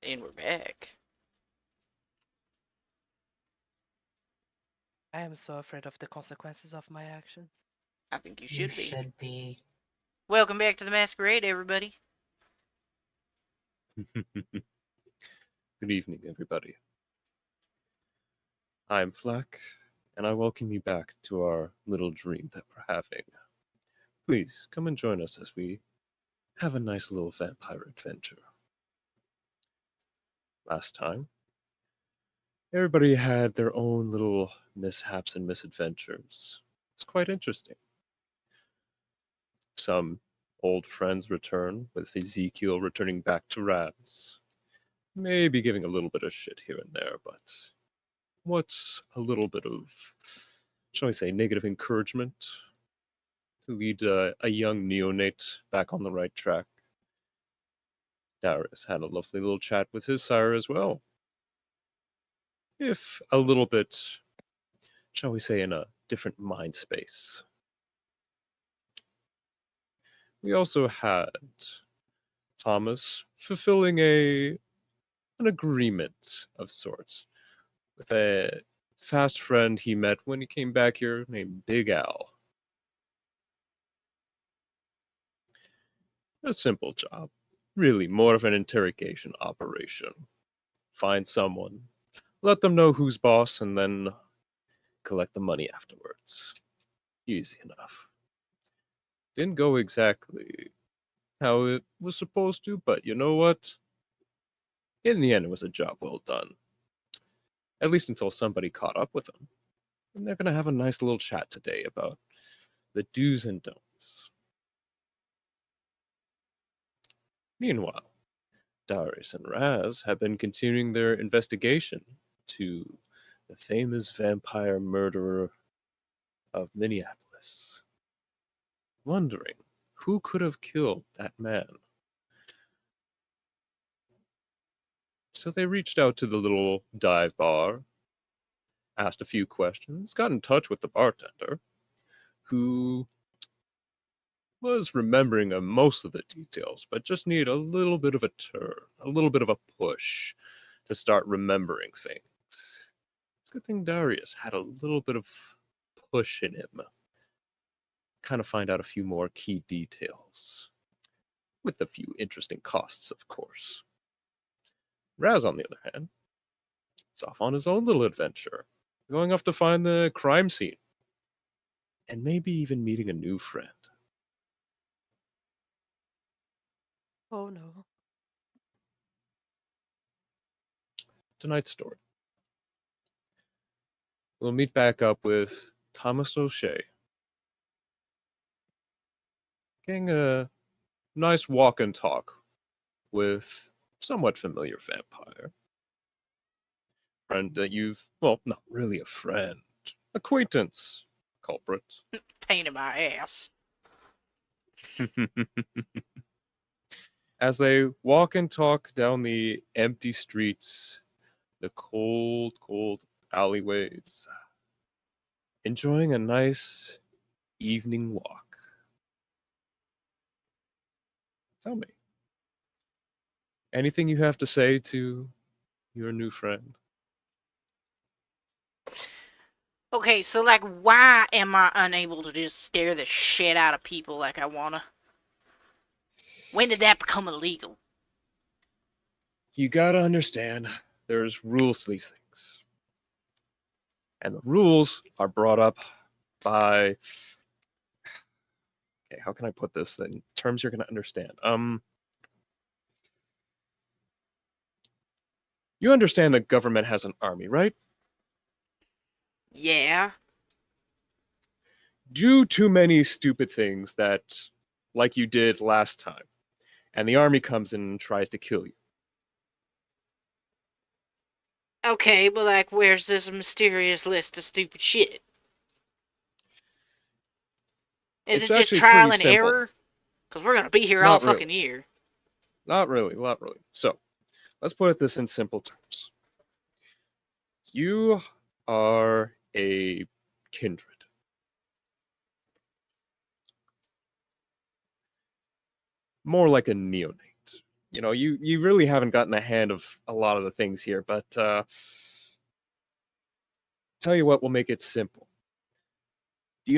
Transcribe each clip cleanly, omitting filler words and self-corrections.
And we're back. I am so afraid of the consequences of my actions. I think you You should be. should be. Welcome back to the Masquerade, everybody. Good evening, everybody. I'm Flack, and I welcome you back to our little dream that we're having. Please come and join us as we have a nice little vampire adventure. Last time, everybody had their own little mishaps and misadventures. It's quite interesting. Some old friends return, with Ezekiel returning back to Ravs. Maybe giving a little bit of shit here and there, but what's a little bit of, shall we say, negative encouragement to lead a young neonate back on the right track? Darius had a lovely little chat with his sire as well, if a little bit, shall we say, in a different mind space. We also had Thomas fulfilling an agreement of sorts with a fast friend he met when he came back here named Big Al. A simple job. Really, more of an interrogation operation. Find someone, let them know who's boss, and then collect the money afterwards. Easy enough. Didn't go exactly how it was supposed to, but you know what? In the end, it was a job well done. At least until somebody caught up with them. And they're going to have a nice little chat today about the do's and don'ts. Meanwhile, Darius and Raz have been continuing their investigation to the famous vampire murderer of Minneapolis, wondering who could have killed that man. So they reached out to the little dive bar, asked a few questions, got in touch with the bartender, who was remembering most of the details, but just needed a little bit of a turn, a little bit of a push to start remembering things. It's a good thing Darius had a little bit of push in him. Kind of find out a few more key details. With a few interesting costs, of course. Raz, on the other hand, is off on his own little adventure, going off to find the crime scene, and maybe even meeting a new friend. Oh no. Tonight's story. We'll meet back up with Thomas O'Shea, getting a nice walk and talk with somewhat familiar vampire. Friend that you've, well, not really a friend, acquaintance, culprit. Pain in my ass. As they walk and talk down the empty streets, the cold, cold alleyways, enjoying a nice evening walk. Tell me, anything you have to say to your new friend? Okay, so like, why am I unable to just scare the shit out of people like I wanna? When did that become illegal? You gotta understand, there's rules to these things. And the rules are brought up by, okay, how can I put this in terms you're gonna understand? You understand the government has an army, right? Yeah. Do too many stupid things that, like you did last time, and the army comes in and tries to kill you. Okay, but like, where's this mysterious list of stupid shit? Is It's it just actually pretty trial and simple. error? Because we're gonna be here all Not fucking really. year. Not really. Not really. So, let's put it this in simple terms. You are a kindred. More like a neonate. you really haven't gotten the hand of a lot of the things here, but tell you what, we'll make it simple. Do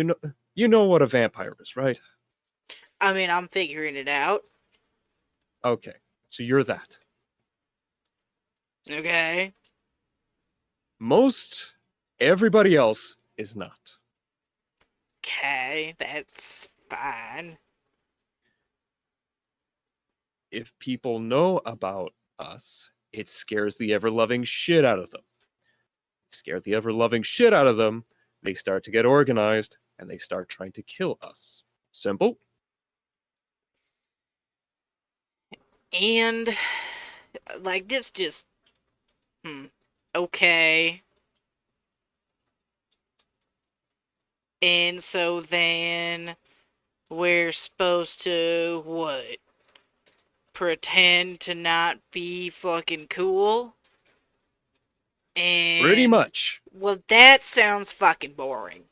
you know what a vampire is, right? I mean, I'm figuring it out. Okay, so you're that. Okay. Most everybody else is not. Okay, that's fine. If people know about us, it scares the ever-loving shit out of them. Scare the ever-loving shit out of them, they start to get organized, and they start trying to kill us. Simple? And, like, this just. Okay. And so then we're supposed to, what? Pretend to not be fucking cool? And. Pretty much. Well, that sounds fucking boring.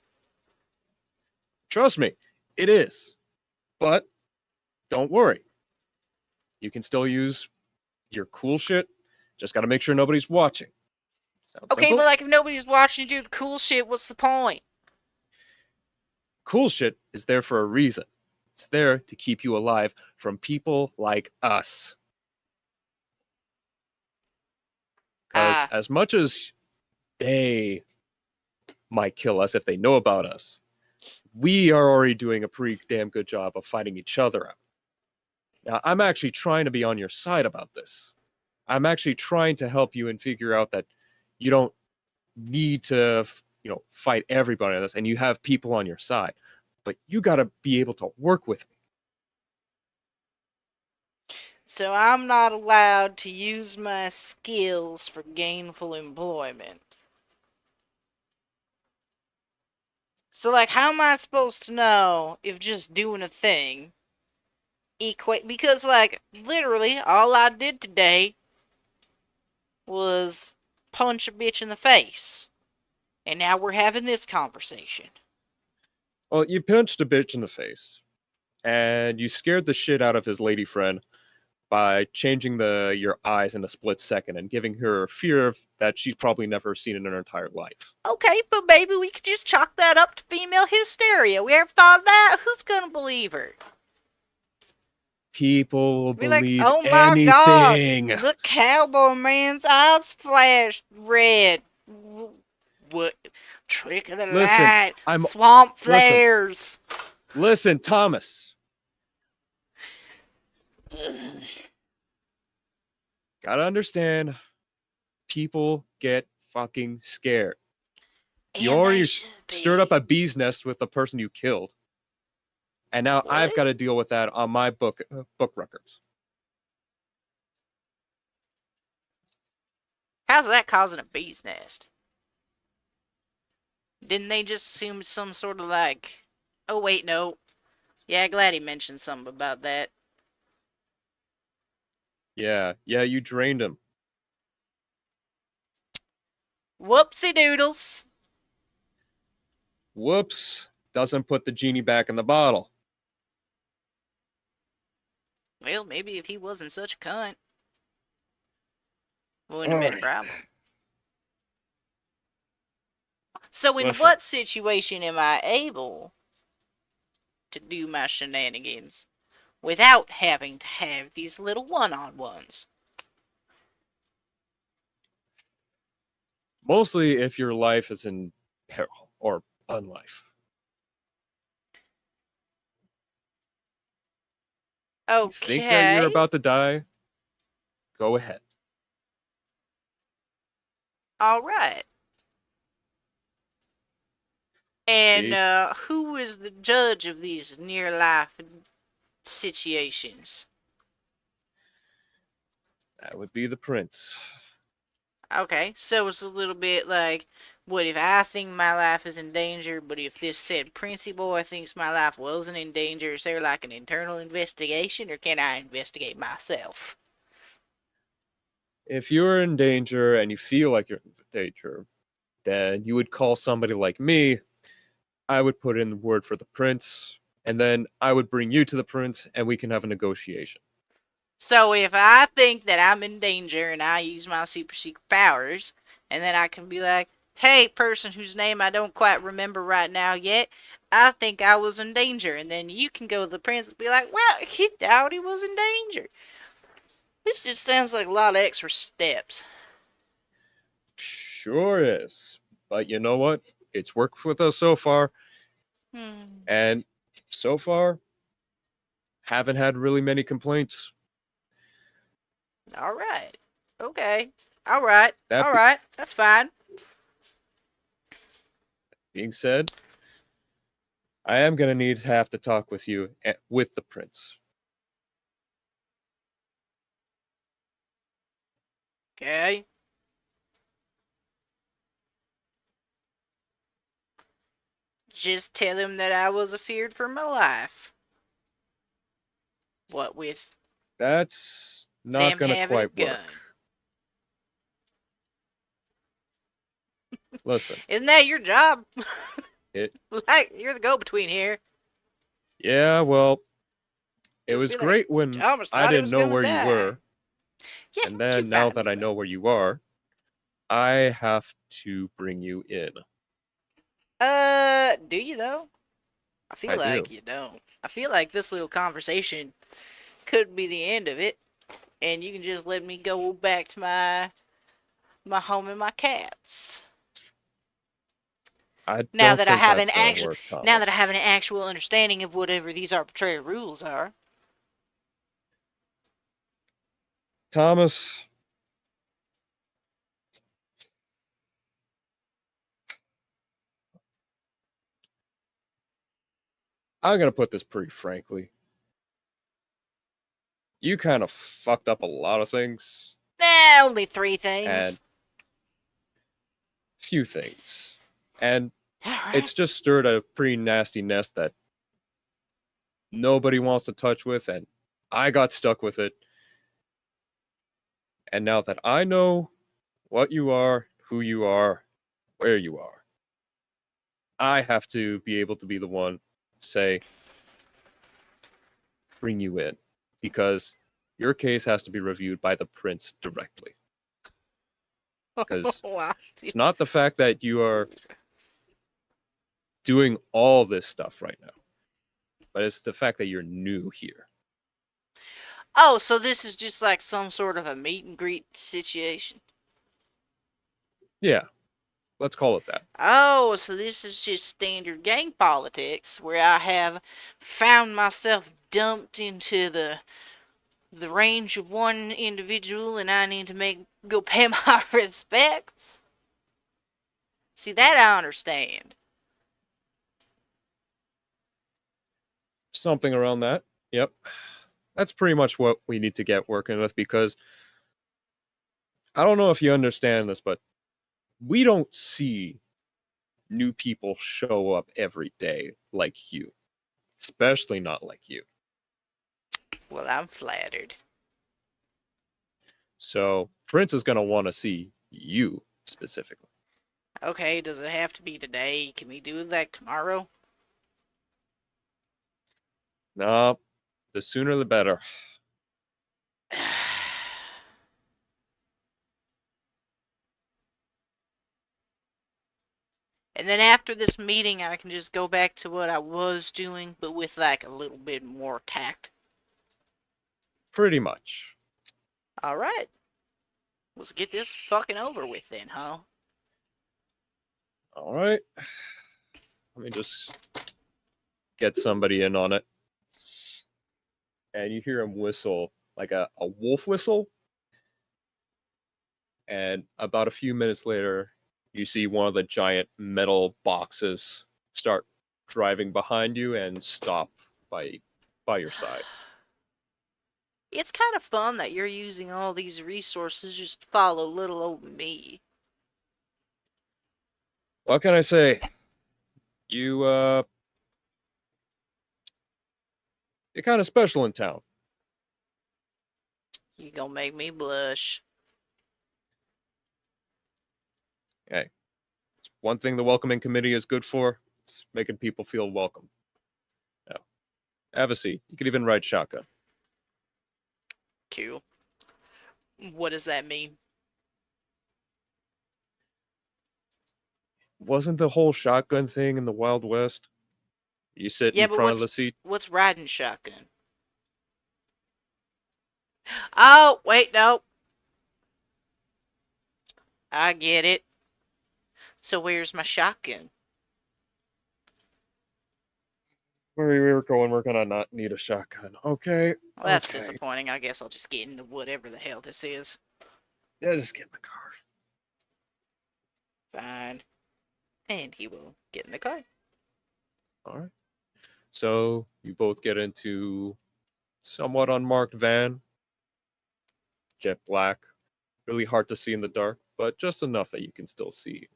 Trust me, it is. But don't worry. You can still use your cool shit. Just gotta make sure nobody's watching. Sounds Okay, simple? but like if nobody's watching you do the cool shit, what's the point? Cool shit is there for a reason. It's there to keep you alive from people like us. Because Ah, as much as they might kill us if they know about us, we are already doing a pretty damn good job of fighting each other out. Now, I'm actually trying to be on your side about this. I'm actually trying to help you and figure out that you don't need to, fight everybody on this, and you have people on your side. But you got to be able to work with me. so I'm not allowed to use my skills for gainful employment. So, like, how am I supposed to know if just doing a thing equate? Because, like, literally, all I did today was punch a bitch in the face. And now we're having this conversation. Well, you punched a bitch in the face, and you scared the shit out of his lady friend by changing your eyes in a split second and giving her a fear that she's probably never seen in her entire life. Okay, but maybe we could just chalk that up to female hysteria. We ever thought of that? Who's gonna believe her? People will Be like, believe oh my god, anything. the cowboy man's eyes flashed red. What? Trick of the Listen, light. I'm Swamp listen, flares. listen, Thomas. Gotta understand, people get fucking scared. You And they already should stirred be. up a bee's nest with the person you killed, and now I've What? got to deal with that on my book records. How's that causing a bee's nest? Didn't they just assume some sort of like. Oh, wait, no. Yeah, glad he mentioned something about that. Yeah, you drained him. Whoopsie doodles. Whoops, doesn't put the genie back in the bottle. Well, maybe if he wasn't such a cunt, wouldn't have All been a right. problem. So, in Listen, what situation am I able to do my shenanigans without having to have these little one-on-ones? mostly if your life is in peril or unlife. You think that you're Okay. about to die? Go ahead. All right. And See, who is the judge of these near-life situations? that would be the prince. Okay, so it's a little bit like, what if I think my life is in danger, but if this said Princey Boy thinks my life wasn't in danger, is there like an internal investigation, or can I investigate myself? If you're in danger and you feel like you're in danger, then you would call somebody like me. I would put in the word for the prince, and then I would bring you to the prince, and we can have a negotiation. So if I think that I'm in danger and I use my super secret powers, and then I can be like, hey, person whose name I don't quite remember right now yet, I think I was in danger. And then you can go to the prince and be like, well, he thought he was in danger. This just sounds like a lot of extra steps. Sure is. But you know what? It's worked with us so far, Hmm. and so far, haven't had really many complaints. All right. Okay. All right. That All right. That's fine. being said, I am gonna need to have to talk with you with the prince. Okay. Just tell him that I was afeared for my life. What with That's not them gonna having a quite work. gun. Listen, Isn't that your job? it. Like, you're the go between here. Yeah, well, it Just was be like, great when Thomas I thought he didn't was know gonna where you die. were, Yeah, and but you then now find that me, I though. know where you are, I have to bring you in. Do you, though? I feel I like do. you don't. I feel like this little conversation could be the end of it, and you can just let me go back to my home and my cats. I Now don't that I think have that's an gonna actual, work, now that I have Thomas. an actual understanding of whatever these arbitrary rules are. Thomas, I'm gonna put this pretty frankly. You kind of fucked up a lot of things Only three and things. few things. And All right. it's just stirred a pretty nasty nest that nobody wants to touch with, and I got stuck with it. And now that I know what you are, who you are, where you are, I have to be able to be the one to say, bring you in. Because your case has to be reviewed by the prince directly. Because Wow. it's not the fact that you are doing all this stuff right now, but it's the fact that you're new here. Oh, so this is just like some sort of a meet and greet situation. Yeah, let's call it that. Oh, so this is just standard gang politics where I have found myself dumped into the range of one individual and I need to go pay my respects. See that I understand. Something around that. Yep. That's pretty much what we need to get working with because I don't know if you understand this, but we don't see new people show up every day like you, especially not like you. Well, I'm flattered. So, Prince is going to want to see you specifically. Okay, does it have to be today? Can we do it like tomorrow? No, the sooner the better. And then after this meeting, I can just go back to what I was doing, but with like a little bit more tact. Pretty much. Alright, let's get this fucking over with then, huh? All right. Let me just get somebody in on it. And you hear him whistle like a wolf whistle. And about a few minutes later, you see one of the giant metal boxes start driving behind you and stop by your side. It's kind of fun that you're using all these resources just to follow little old me. What can I say? You you're kind of special in town. You gonna make me blush. Hey, it's one thing the welcoming committee is good for. It's making people feel welcome. Now, have a seat. You could even ride shotgun. Cool. What does that mean? Wasn't the whole shotgun thing in the Wild West? You sit Yeah, in but front of the seat. what's riding shotgun? Oh, wait, no. I get it. So where's my shotgun? Where we were going, we're gonna not need a shotgun. Okay, Well, that's okay. disappointing. I guess I'll just get into whatever the hell this is. Yeah, just get in the car. Fine. And he will get in the car. All right. So you both get into somewhat unmarked van, jet black, really hard to see in the dark, but just enough that you can still see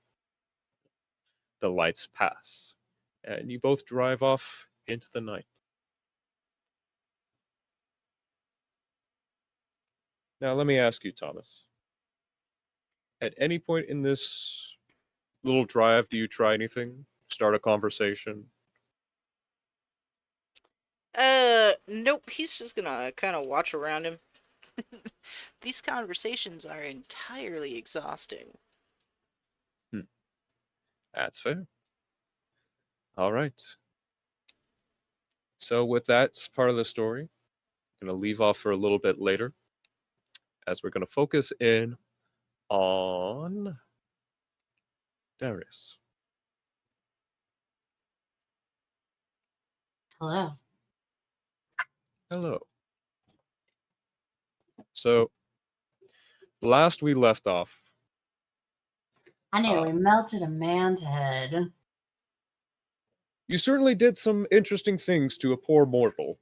the lights pass. And you both drive off into the night. Now, let me ask you, Thomas. At any point in this little drive, do you try anything? Start a conversation? Nope. He's just gonna kind of watch around him. These conversations are entirely exhausting. Hmm, that's fair. All right. So, with that part of the story, I'm going to leave off for a little bit later as we're going to focus in on Darius. Hello. Hello. So, last we left off, I uh, nearly melted a man's head, you certainly did some interesting things to a poor mortal.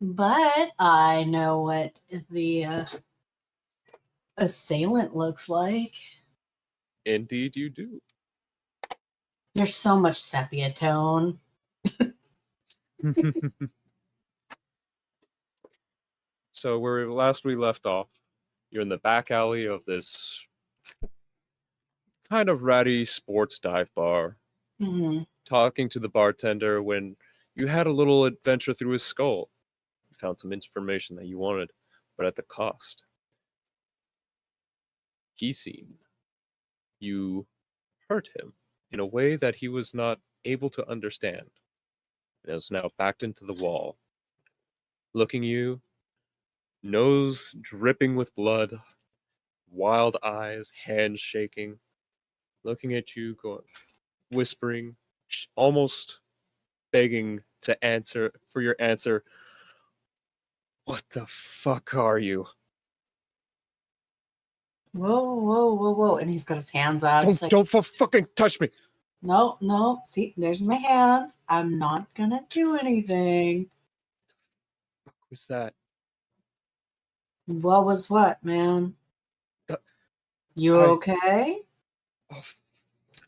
but I know what the assailant looks like. Indeed, you do. There's so much sepia tone. So, where last we left off, you're in the back alley of this kind of ratty sports dive bar, Hmm. talking to the bartender when you had a little adventure through his skull. You found some information that you wanted, but at the cost. He seen you hurt him in a way that he was not able to understand, and is now backed into the wall, looking you, nose dripping with blood, wild eyes, hands shaking, looking at you, going, whispering, almost begging to answer for your answer. What the fuck are you? Whoa, whoa, whoa, whoa. And he's got his hands up. He's like, Don't fucking touch me. no, no. See, there's my hands. I'm not going to do anything. What's that? What was what, man? The- You I okay? oh,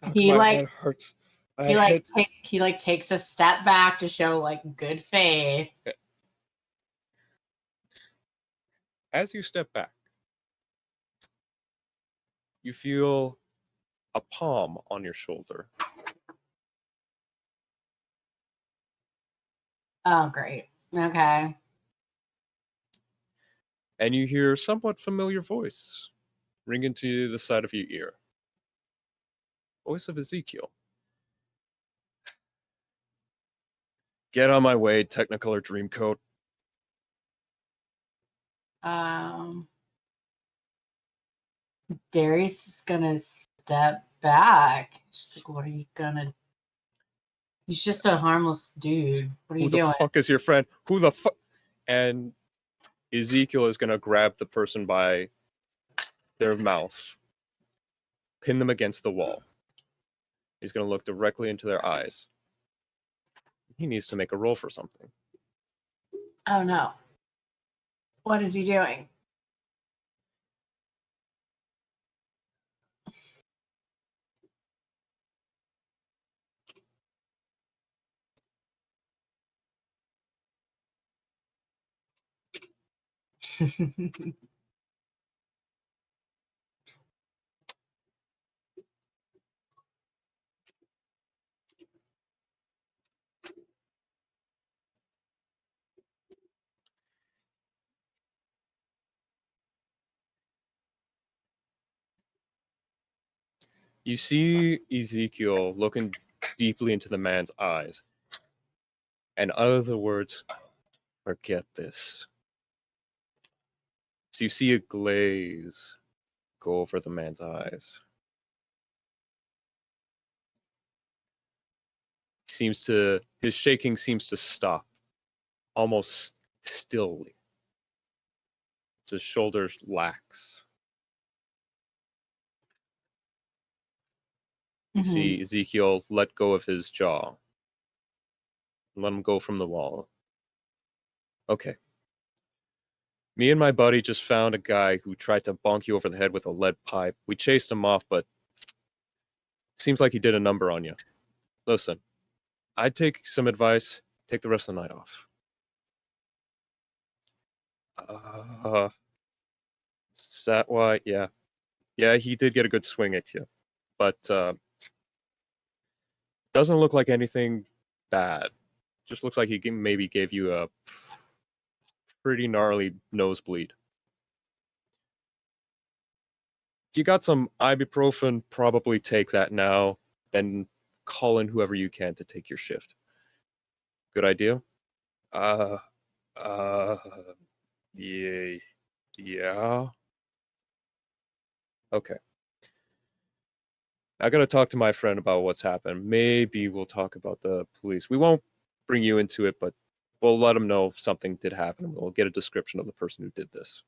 fuck, He my like, head hurts. I he like, hit. he like takes a step back to show like good faith. As you step back, you feel a palm on your shoulder. Oh, great. Okay. And you hear a somewhat familiar voice ring into the side of your ear. Voice of Ezekiel. Get on my way, Technicolor Dreamcoat. Um, Darius is gonna step back. She's like, "What are you gonna?" He's just a harmless dude. What are Who you the doing? fuck is your friend? Who the fuck? And Ezekiel is gonna grab the person by their mouth, pin them against the wall. He's gonna look directly into their eyes. He needs to make a roll for something. Oh no! What is he doing? You see Ezekiel looking deeply into the man's eyes. And utter the words, forget this. So you see a glaze go over the man's eyes. His shaking seems to stop, almost stilly. His shoulders lax. You see Ezekiel let go of his jaw. Let him go from the wall. Okay. Me and my buddy just found a guy who tried to bonk you over the head with a lead pipe. We chased him off, but seems like he did a number on you. Listen, I'd take some advice. Take the rest of the night off. Is that why? Yeah. Yeah, he did get a good swing at you. But doesn't look like anything bad. Just looks like he maybe gave you a pretty gnarly nosebleed. If you got some ibuprofen, probably take that now. Then call in whoever you can to take your shift. Good idea? Uh, yeah, yeah. Okay. I gotta talk to my friend about what's happened. Maybe we'll talk about the police. We won't bring you into it, but we'll let them know something did happen. We'll get a description of the person who did this.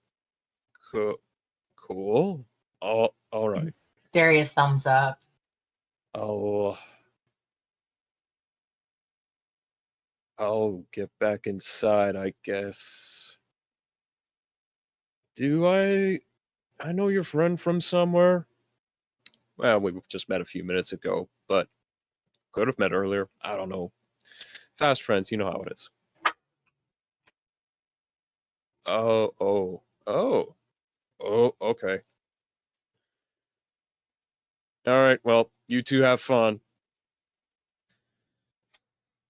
Cool. All right. Darius thumbs up. I'll get back inside, I guess. Do I know your friend from somewhere? Well, we just met a few minutes ago, but could have met earlier. I don't know. Fast friends, you know how it is. Oh, okay. All right, well, you two have fun.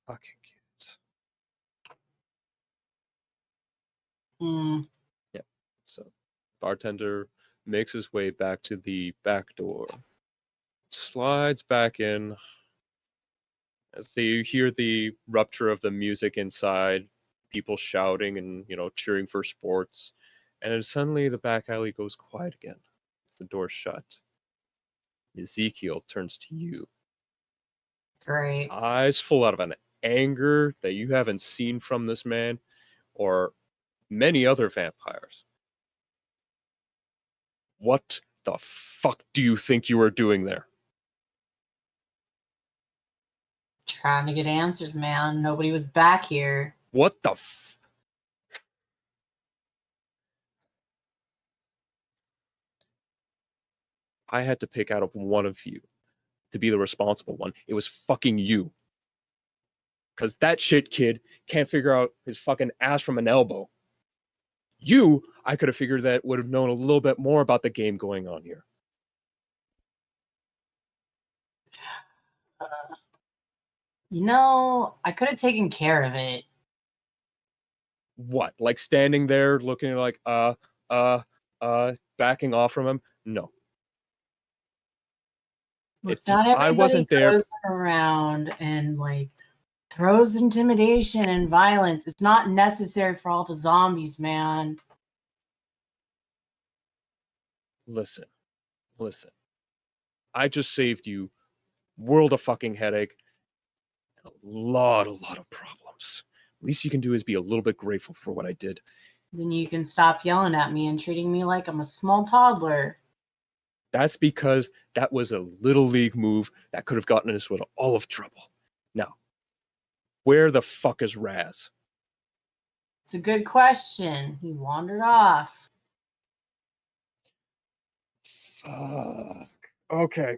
Fucking kids. Yeah, so bartender makes his way back to the back door, slides back in. As you hear the rupture of the music inside, people shouting and, cheering for sports. And then suddenly the back alley goes quiet again as the door's shut. Ezekiel turns to you. Great. Eyes full out of an anger that you haven't seen from this man or many other vampires. What the fuck do you think you are doing there? Trying to get answers, man. Nobody was back here. What the I had to pick out of one of you to be the responsible one. It was fucking you. Because that shit kid can't figure out his fucking ass from an elbow. You, I could have figured that would have known a little bit more about the game going on here. I could have taken care of it. What? Like standing there looking like, backing off from him? No. Look, If not I everybody wasn't there, goes around and throws intimidation and violence. It's not necessary for all the zombies, man. listen. I just saved you world of fucking headache. A lot of problems. Least you can do is be a little bit grateful for what I did. Then you can stop yelling at me and treating me like I'm a small toddler. That's because that was a little league move that could have gotten us into all of trouble. Now, where the fuck is Raz? It's a good question. He wandered off. Fuck. Okay.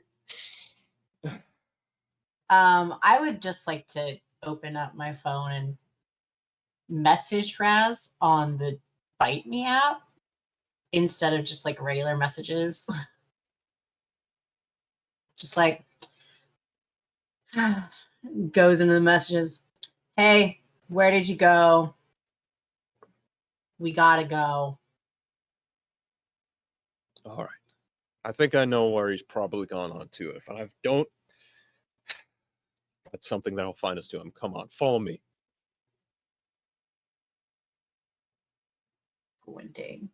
I would just like to open up my phone and message Raz on the Bite Me app instead of just regular messages. Just goes into the messages. Hey, where did you go? We gotta go. All right. I think I know where he's probably gone on to. If I don't, that's something that'll find us to him. Come on, follow me. Squinting.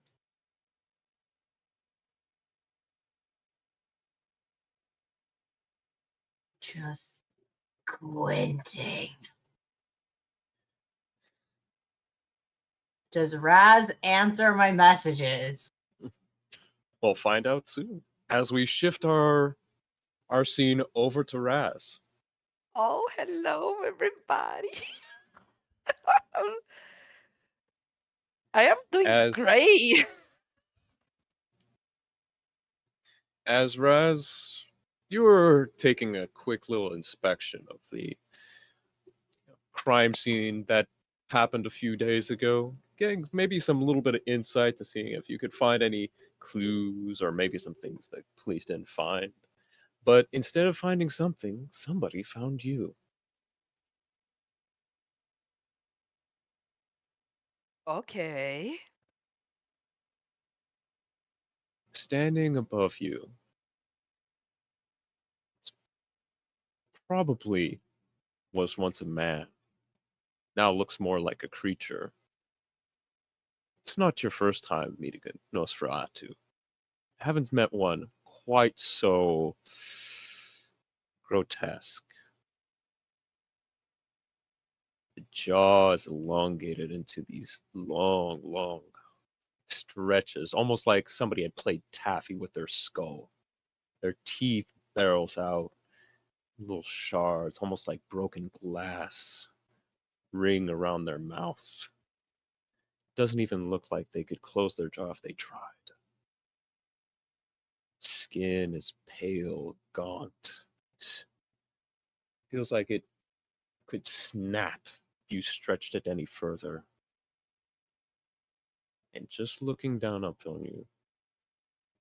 Just squinting. Does Raz answer my messages? We'll find out soon as we shift our scene over to Raz. Oh, hello, everybody. I am doing As great. as Raz, you were taking a quick little inspection of the crime scene that happened a few days ago, getting maybe some little bit of insight to seeing if you could find any clues or maybe some things that police didn't find. But instead of finding something, somebody found you. Okay. Standing above you, probably was once a man, now looks more like a creature. It's not your first time meeting a Nosferatu. Haven't met one quite so grotesque. The jaw is elongated into these long, long stretches, almost like somebody had played taffy with their skull. Their teeth barrels out, little shards, almost like broken glass, ring around their mouth. Doesn't even look like they could close their jaw if they tried. Skin is pale, gaunt. Feels like it could snap if you stretched it any further. And just looking down up on you,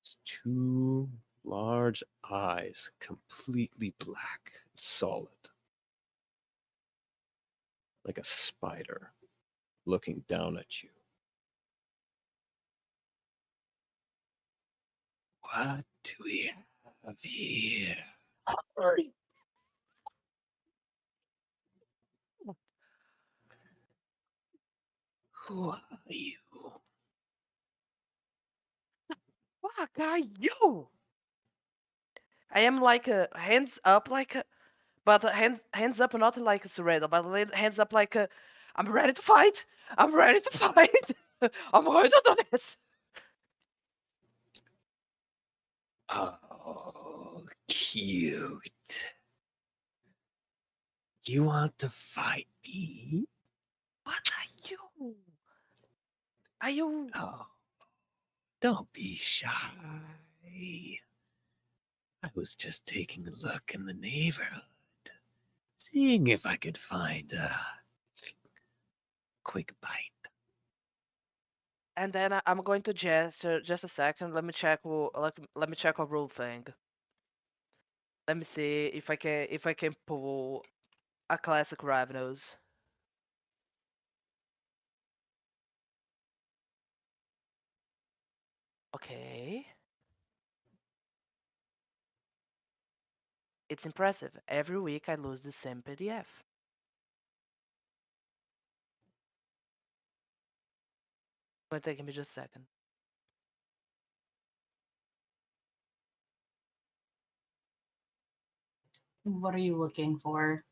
it's two large eyes, completely black and solid, like a spider looking down at you. What do we have here? Sorry. Who are you? Fuck are you? I am like a hands up, like a, but hands up, not like a surrender, but hands up like a, I'm ready to fight. I'm ready to fight. I'm going to do this. Oh, cute. You want to fight me? What are you? Are you? Oh, don't be shy. I was just taking a look in the neighborhood, seeing if I could find a quick bite. And then I'm going to just a second. Let me check. Let me check a rule thing. Let me see if I can pull a classic Ravnos. Okay. It's impressive. Every week I lose the same PDF. But give me just a second. What are you looking for?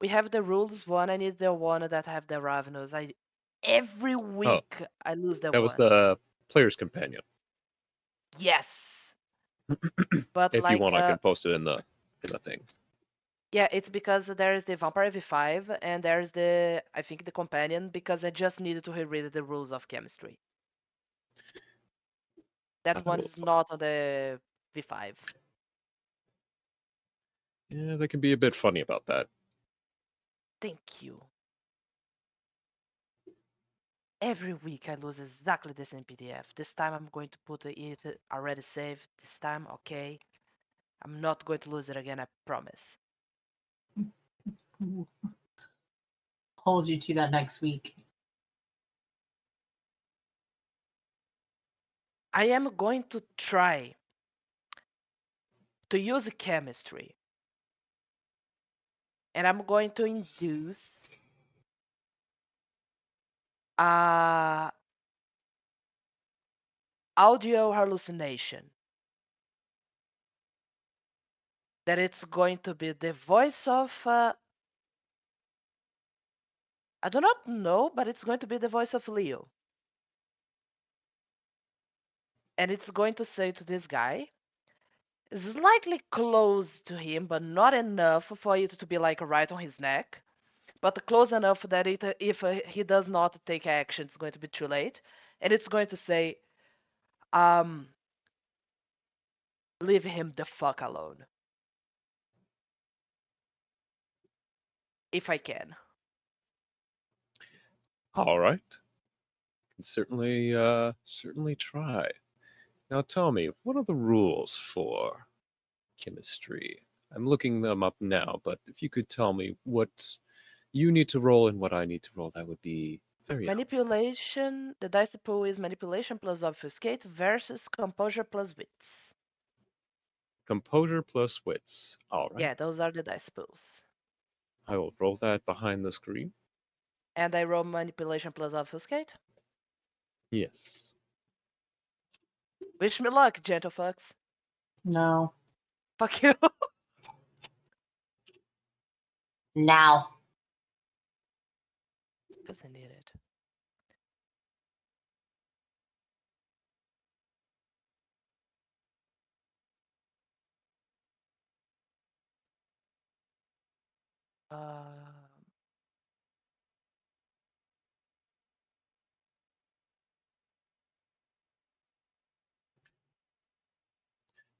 We have the rules one. I need the one that have the Ravnos. Every Oh, week I lose the that was one. the player's companion. Yes. But If you like want, I can post it in the thing. yeah, it's because there is the Vampire V5 and there's the I think the companion because I just needed to reread the rules of chemistry. I That one will. is not on the V5. Yeah, they can be a bit funny about that. Thank you. Every week I lose exactly the same PDF. This time I'm going to put it already saved. This time, okay. I'm not going to lose it again, I promise. Hold you to that next week. I am going to try to use chemistry. And I'm going to induce a audio hallucination. That it's going to be the voice of I do not know, but it's going to be the voice of Leo. And it's going to say to this guy, slightly close to him, but not enough for it to be like right on his neck, but close enough that if he does not take action, it's going to be too late. And it's going to say, um, leave him the fuck alone. If I can. All right. Can certainly try. Now tell me, what are the rules for chemistry? I'm looking them up now, but if you could tell me what you need to roll and what I need to roll, that would be very helpful. Manipulation, the dice pool is manipulation plus obfuscate versus composure plus wits. Composure plus wits. All right. Yeah, those are the dice pools. I will roll that behind the screen. And I roll manipulation plus obfuscate. Yes. Wish me luck, gentlefolks. No. Fuck you. Now. Because I need it. Uh,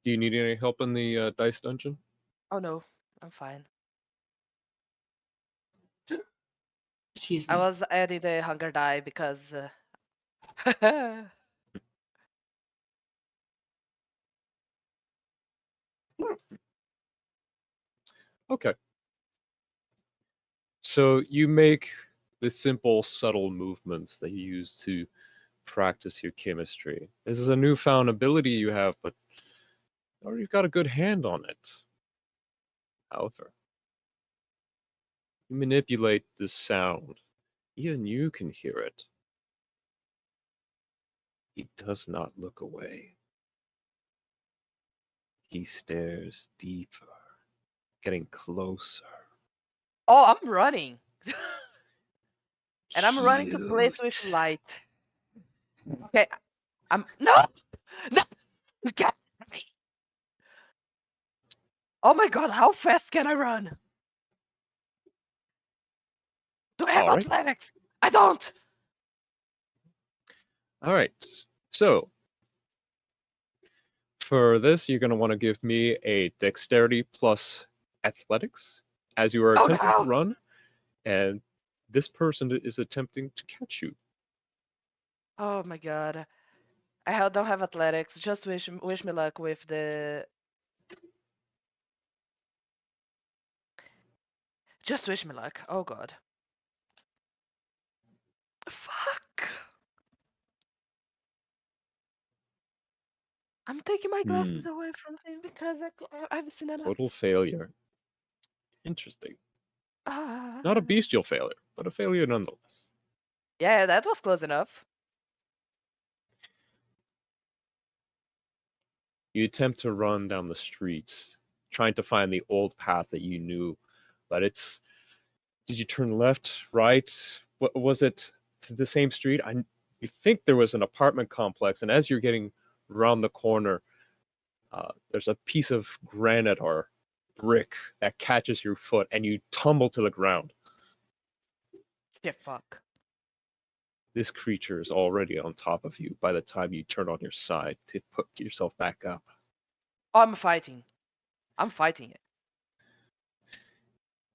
Do you need any help in the dice dungeon? oh no, I'm fine. Excuse I me. was adding the hunger die because. Okay. So you make the simple, subtle movements that you use to practice your chemistry. This is a newfound ability you have, but you've got a good hand on it. However, you manipulate the sound. Even you can hear it. He does not look away. He stares deeper, getting closer. oh, I'm running. And I'm running to place with Cute. light. Okay, I'm. No! No! You can't hurt me! Oh my god, how fast can I run? Do I have All right. athletics? I don't! All right. So for this, you're going to want to give me a dexterity plus athletics as you are Oh attempting to no! run, and this person is attempting to catch you. Oh my god. Don't have athletics. Just wish me luck with the. Just wish me luck. Oh god. Fuck! I'm taking my Hmm. glasses away from him because I've seen enough. Total failure. Interesting. Not a Ah. bestial failure, but a failure nonetheless. Yeah, that was close enough. You attempt to run down the streets, trying to find the old path that you knew, but it's. Did you turn left, right? What was it? To the same street? You think there was an apartment complex, and as you're getting around the corner, there's a piece of granite or brick that catches your foot, and you tumble to the ground. Shit, fuck. This creature is already on top of you by the time you turn on your side to put yourself back up. Oh, I'm fighting. I'm fighting it.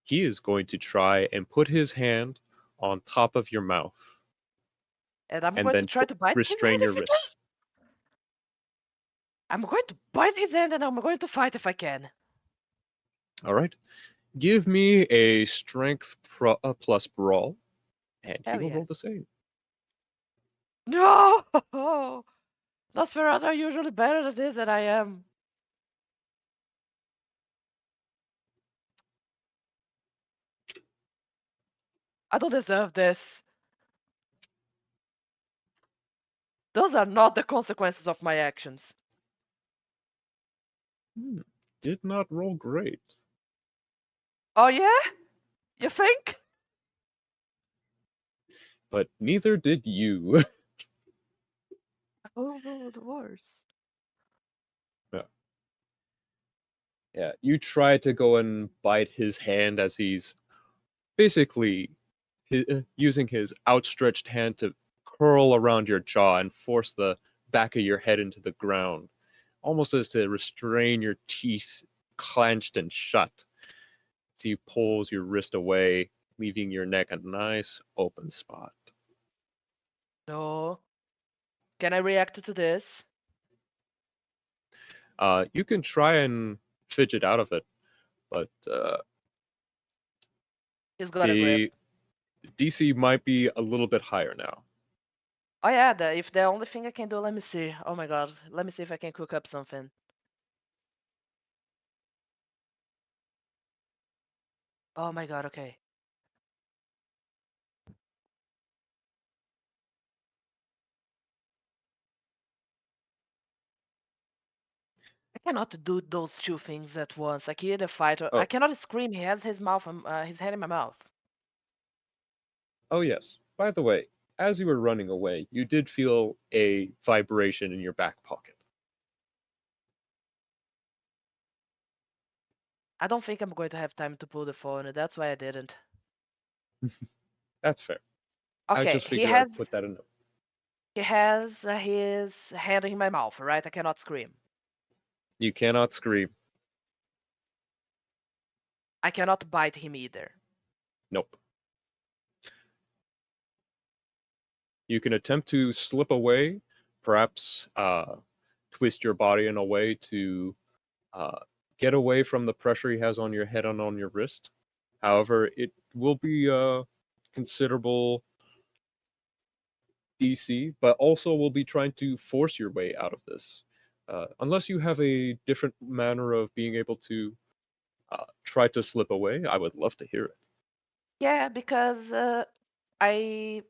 He is going to try and put his hand on top of your mouth And I'm and going to then try to bite his restrain hand your if he can. wrists. I'm going to bite his hand and I'm going to fight if I can. All right. Give me a strength plus brawl, and he Hell will yeah. roll the same. No! Nosferatu are usually better at this than I am. I don't deserve this. Those are not the consequences of my actions. Hmm. Did not roll great. Oh yeah? You think? But neither did you. Oh, the worst. Yeah. Yeah, you try to go and bite his hand as he's basically using his outstretched hand to curl around your jaw and force the back of your head into the ground, almost as to restrain your teeth clenched and shut. As he pulls your wrist away, leaving your neck a nice open spot. No. Can I react to this? You can try and fidget out of it, but He's got a grip. the DC might be a little bit higher now. Oh yeah, if the only thing I can do, let me see. Oh my god, let me see if I can cook up something. Oh my god, okay. I cannot do those two things at once. I can either fight or I Oh, cannot scream. He has his mouth, his hand in my mouth. oh yes. By the way, as you were running away, you did feel a vibration in your back pocket. I don't think I'm going to have time to pull the phone. That's why I didn't. That's fair. I Okay, just figured I'd put that in. he has his hand in my mouth, right? I cannot scream. You cannot scream. I cannot bite him either. Nope. You can attempt to slip away, perhaps twist your body in a way to uh, get away from the pressure he has on your head and on your wrist. However, it will be a considerable DC, but also will be trying to force your way out of this. Unless you have a different manner of being able to try to slip away, I would love to hear it. Yeah, because I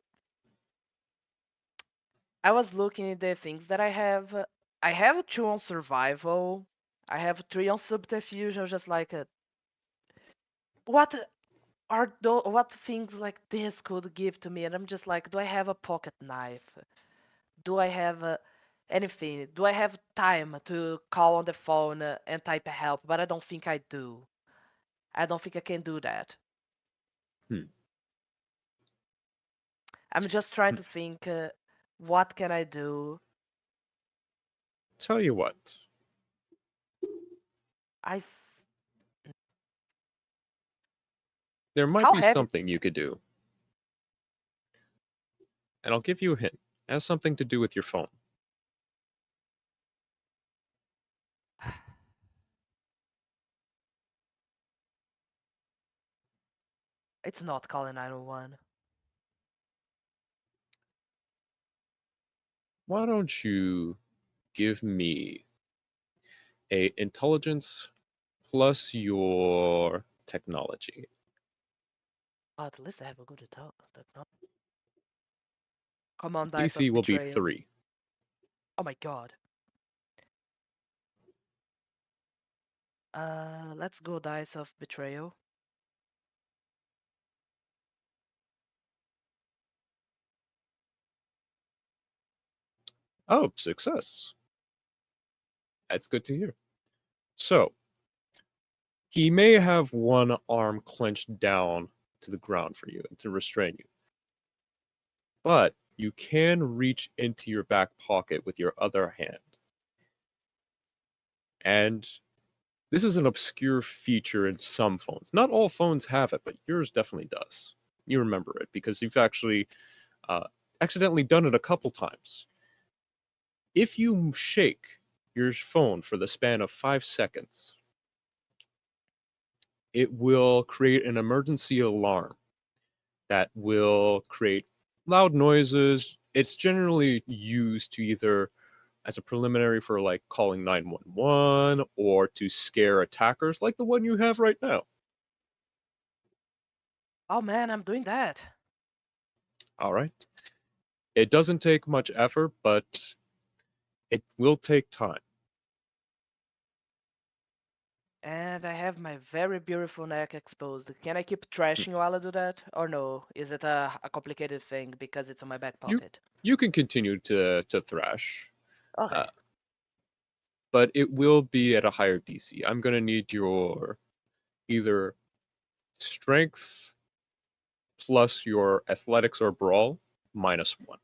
I was looking at the things that I have. I have two on survival. I have three on subterfuge. I was just like, what what things like this could give to me? And I'm just like, do I have a pocket knife? Do I have anything? Do I have time to call on the phone and type help? But I don't think I do. I don't think I can do that. Hmm. I'm just trying to think, what can I do? Tell you what, I f- there might how be heavy? something you could do, and I'll give you a hint. It has something to do with your phone. It's not calling 911. Why don't you give me a intelligence plus your technology? Oh, at least I have a good technology. Come on, dice DC of will be betrayal. 3. Oh my god. Let's go dice of betrayal. Oh, success. That's good to hear. So, he may have one arm clenched down to the ground for you to restrain you, but you can reach into your back pocket with your other hand. And this is an obscure feature in some phones. Not all phones have it, but yours definitely does. You remember it because you've actually uh, accidentally done it a couple times. If you shake your phone for the span of 5 seconds, it will create an emergency alarm that will create loud noises. It's generally used to either as a preliminary for like calling 911 or to scare attackers like the one you have right now. Oh man, I'm doing that. All right. It doesn't take much effort, but it will take time. And I have my very beautiful neck exposed. Can I keep trashing while I do that? Or no? Is it a complicated thing because it's on my back You pocket? you can continue to thrash, Okay. uh, but it will be at a higher DC. I'm gonna need your either strength plus your athletics or brawl -1.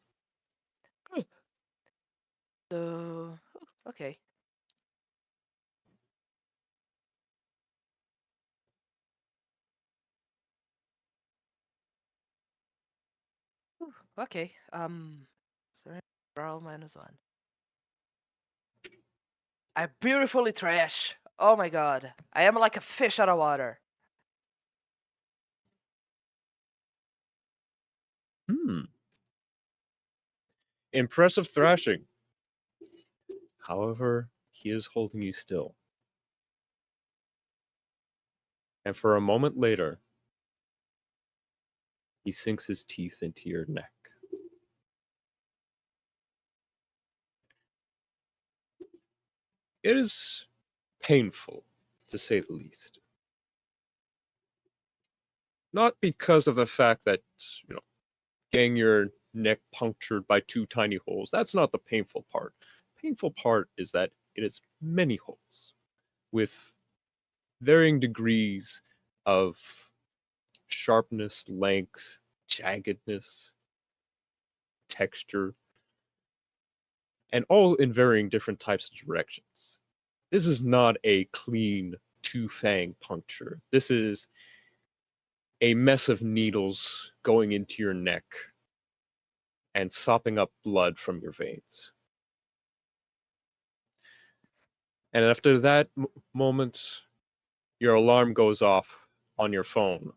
So, okay. Okay. Sorry, brawl -1. I beautifully trash. Oh my god. I am like a fish out of water. Hmm. Impressive thrashing. However, he is holding you still. And for a moment later, he sinks his teeth into your neck. It is painful, to say the least. Not because of the fact that, you know, getting your neck punctured by 2 tiny holes, that's not the painful part. Painful part is that it is many holes with varying degrees of sharpness, length, jaggedness, texture, and all in varying different types of directions. This is not a clean 2-fang puncture. This is a mess of needles going into your neck and sopping up blood from your veins. And after that moment, your alarm goes off on your phone.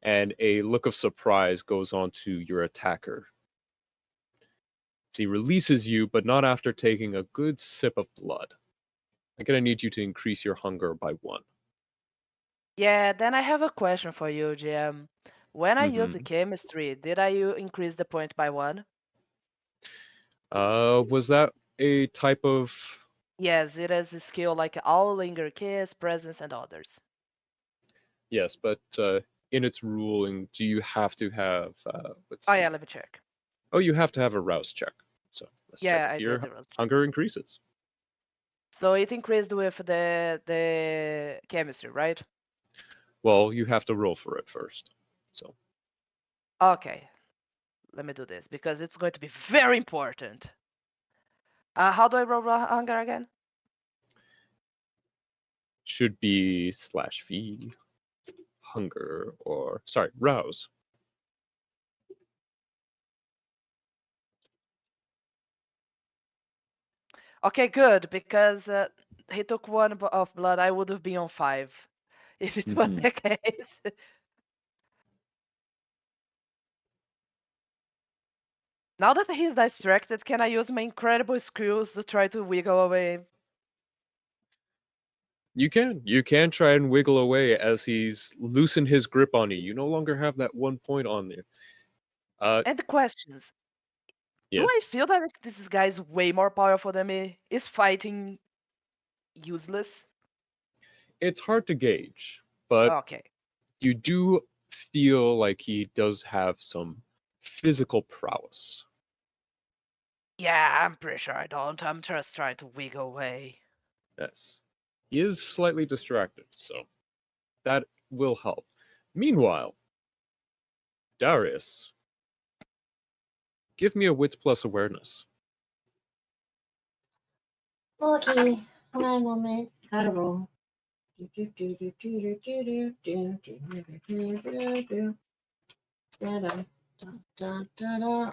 And a look of surprise goes onto your attacker. He releases you, but not after taking a good sip of blood. I'm gonna need you to increase your hunger by 1. Yeah, then I have a question for you, GM. When I use the Mm-hmm. chemistry, did I increase the point by 1? Was that a type of? Yes, it is a skill like all linger kiss, presence, and others. Yes, but in its ruling, do you have to have? Let's Oh yeah, see. let me check. Oh, you have to have a rouse check. So let's check Yeah, if I did your the roast check. hunger increases. So it increased with the chemistry, right? Well, you have to roll for it first. So Okay, let me do this because it's going to be very important. How do I roll hunger again? should be /v hunger or sorry rouse. Okay, good, because he took 1 of blood. I would have been on 5 if it was Mm-hmm. the case. Now that he's distracted, can I use my incredible skills to try to wiggle away? You can try and wiggle away as he's loosened his grip on you. You no longer have that 1 point on there. And the questions. Do I Yes, feel that this guy is way more powerful than me? Is fighting useless? it's hard to gauge, but Okay. you do feel like he does have some physical prowess. Yeah, I'm pretty sure I don't. I'm just trying to wiggle away. Yes, he is slightly distracted, so that will help. Meanwhile, Darius, give me a wits plus awareness. Okay, one moment. Gotta roll.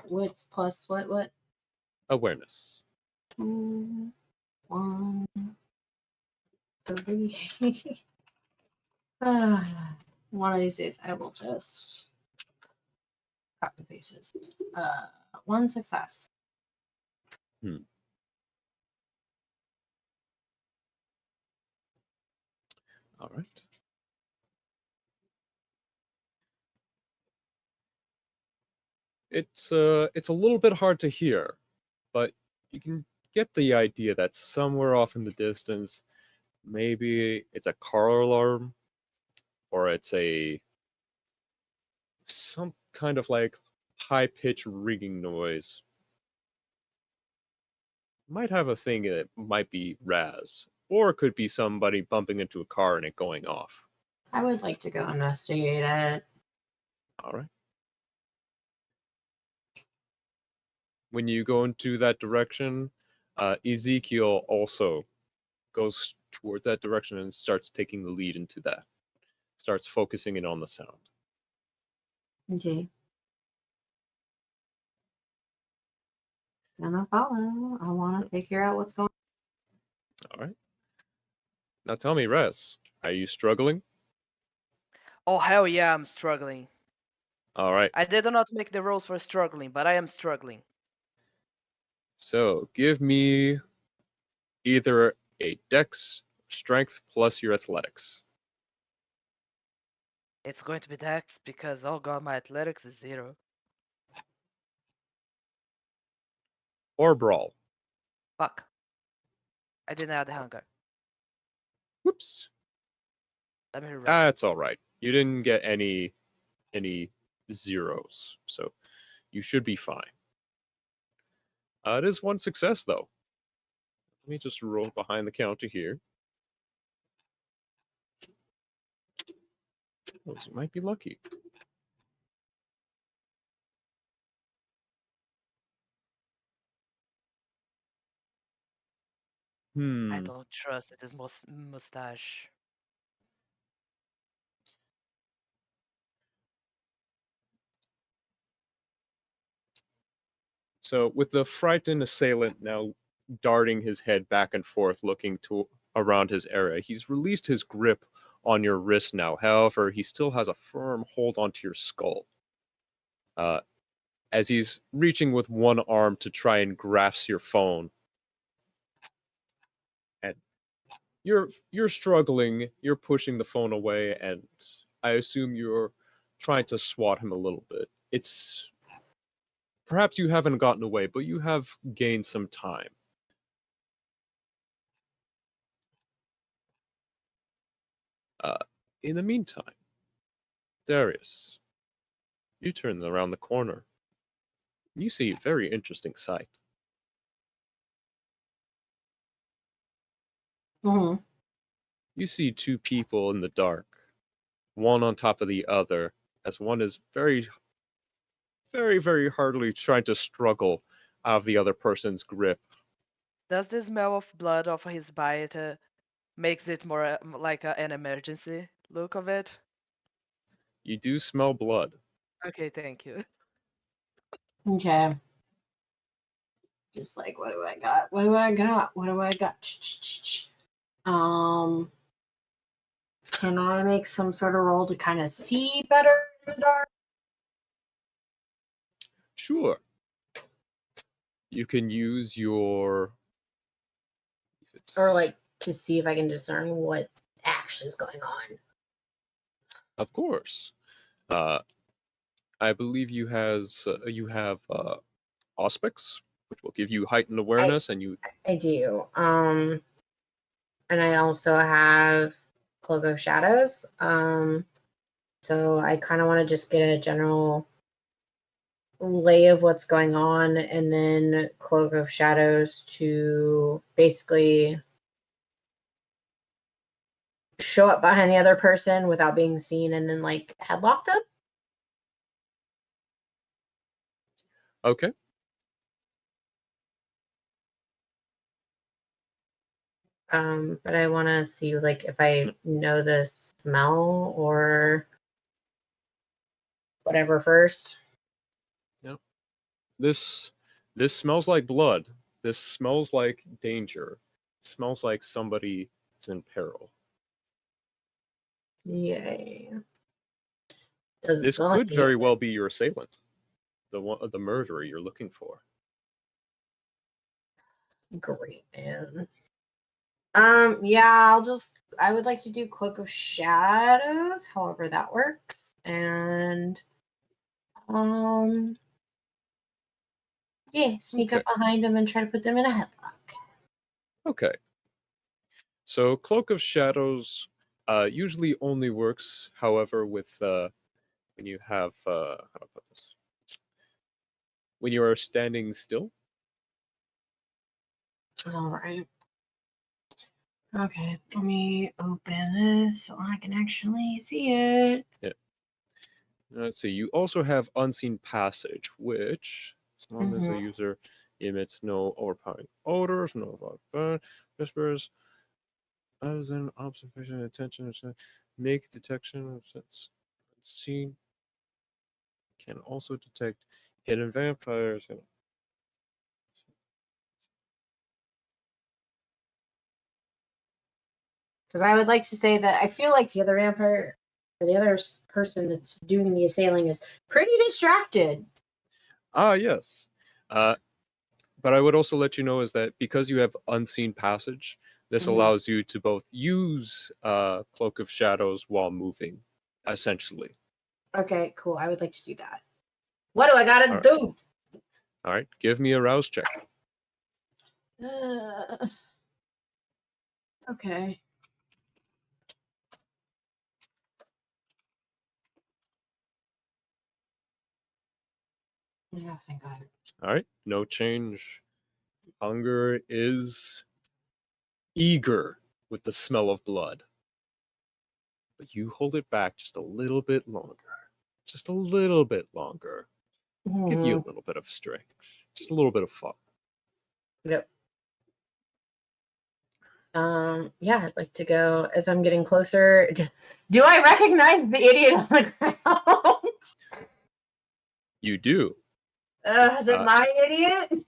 What's plus what? Awareness. 2, 1, 3. One of these days I will just cut the pieces. One success. All right. It's a little bit hard to hear, but you can get the idea that somewhere off in the distance, maybe it's a car alarm, or it's some kind of like high pitched ringing noise. Might have a thing that might be Raz, or it could be somebody bumping into a car and it going off. I would like to go investigate it. All right. When you go into that direction, Ezekiel also goes towards that direction and starts taking the lead into that. Starts focusing in on the sound. Okay. Gonna follow. I want to figure out what's going All right. Now tell me, Raz, are you struggling? Oh hell yeah, I'm struggling. All right. I did not make the rolls for struggling, but I am struggling. So give me either a dex strength plus your athletics, It's going to be Dex because oh god, my athletics is 0. or brawl. Fuck. I didn't have the hunger. Whoops. Let me reroll. That's all right. You didn't get any zeros, so you should be fine. It is one success though. Let me just roll behind the counter here. Oh, you might be lucky. I Hmm. don't trust it is mustache. So with the frightened assailant now darting his head back and forth, looking to around his area, he's released his grip on your wrist now. However, he still has a firm hold onto your skull. Uh, as he's reaching with one arm to try and grasp your phone, and you're struggling. You're pushing the phone away, and I assume you're trying to swat him a little bit. It's perhaps you haven't gotten away, but you have gained some time. Uh, in the meantime, Darius, you turn around the corner. You see a very interesting sight. on. You see two people in the dark, one on top of the other, as one is very, very, very hardly trying to struggle out of the other person's grip. Does the smell of blood of his bite makes it more like an emergency look of it? You do smell blood. Okay, thank you. Okay. Just like, what do I got? What do I got? What do I got? Um, can I make some sort of roll to kind of see better in the dark? Sure. You can use your. Or like to see if I can discern what actually is going on? Of course. Uh, I believe you have Auspex, which will give you heightened awareness, and you. I do. And I also have Cloak of Shadows. So I kind of want to just get a general lay of what's going on, and then Cloak of Shadows to basically show up behind the other person without being seen, and then like headlock them. Okay. But I want to see like if I know the smell or whatever first. Yep. This this smells like blood. This smells like danger. It smells like somebody is in peril. Yay. Does it This smell like could human? very well be your assailant. the murderer you're looking for. Great, man. Yeah, I would like to do Cloak of Shadows, however that works. And um yeah, sneak Okay. up behind them and try to put them in a headlock. Okay. So Cloak of Shadows usually only works, however, with when you have how to put this, when you are standing still. All right. Okay, let me open this so I can actually see it. Yeah. Let's see. You also have Unseen Passage, which, as long as a Mm-hmm. user emits no overpowering odors, no burn, whispers, other than observation and attention, make detection of sense unseen, can also detect hidden vampires. And Because I would like to say that I feel like the other vampire, or the other person that's doing the assailing, is pretty distracted. yes. Uh, but I would also let you know is that because you have Unseen Passage, this Mhm. allows you to both use Cloak of Shadows while moving, essentially. Okay, cool. I would like to do that. What do I gotta All right. do? All right. Give me a rouse check. Uh, okay. Yeah, thank God. All right. No change. Hunger is eager with the smell of blood, but you hold it back just a little bit longer. Just a little bit longer. Give you Mhm. a little bit of strength. Just a little bit of fun. Yep. Yeah, I'd like to go as I'm getting closer. Do I recognize the idiot on the ground? You do. Is it Uh, my idiot?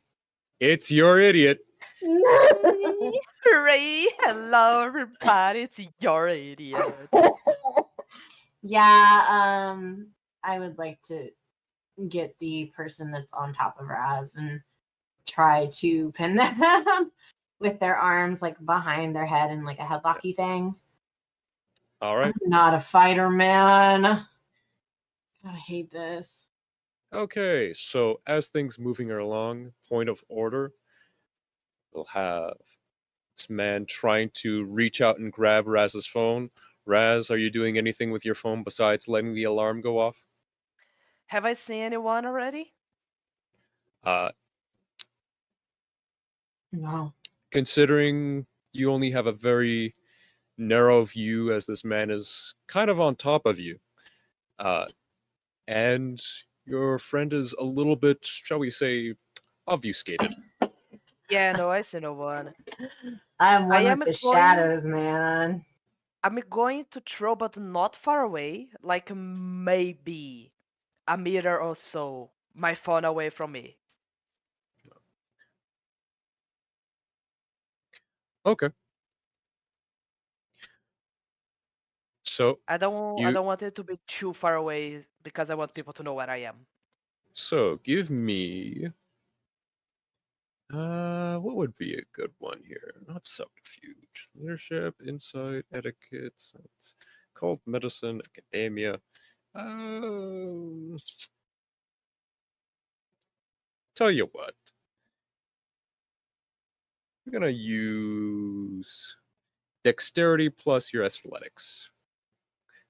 it's your idiot. No. Hooray! Hello, everybody. It's your idiot. Yeah, I would like to get the person that's on top of Raz and try to pin them with their arms like behind their head in like a headlocky thing. All I'm right. not a fighter, man. God, I hate this. Okay. So as things moving along, point of order, we'll have this man trying to reach out and grab Raz's phone. Raz, are you doing anything with your phone besides letting the alarm go off? Have I seen anyone already? Uh, No. considering you only have a very narrow view as this man is kind of on top of you, uh, and your friend is a little bit, shall we say, obfuscated. Yeah, no, I see no one. I'm I one with am the going. shadows, man. I'm going to throw, but not far away. Like maybe a meter or so. My phone away from me. Okay, so I you don't want it to be too far away because I want people to know where I am. give me what would be a good one here? Not subterfuge, leadership, insight, etiquette, science, cult medicine, academia. Um, tell you what, we're gonna use dexterity plus your athletics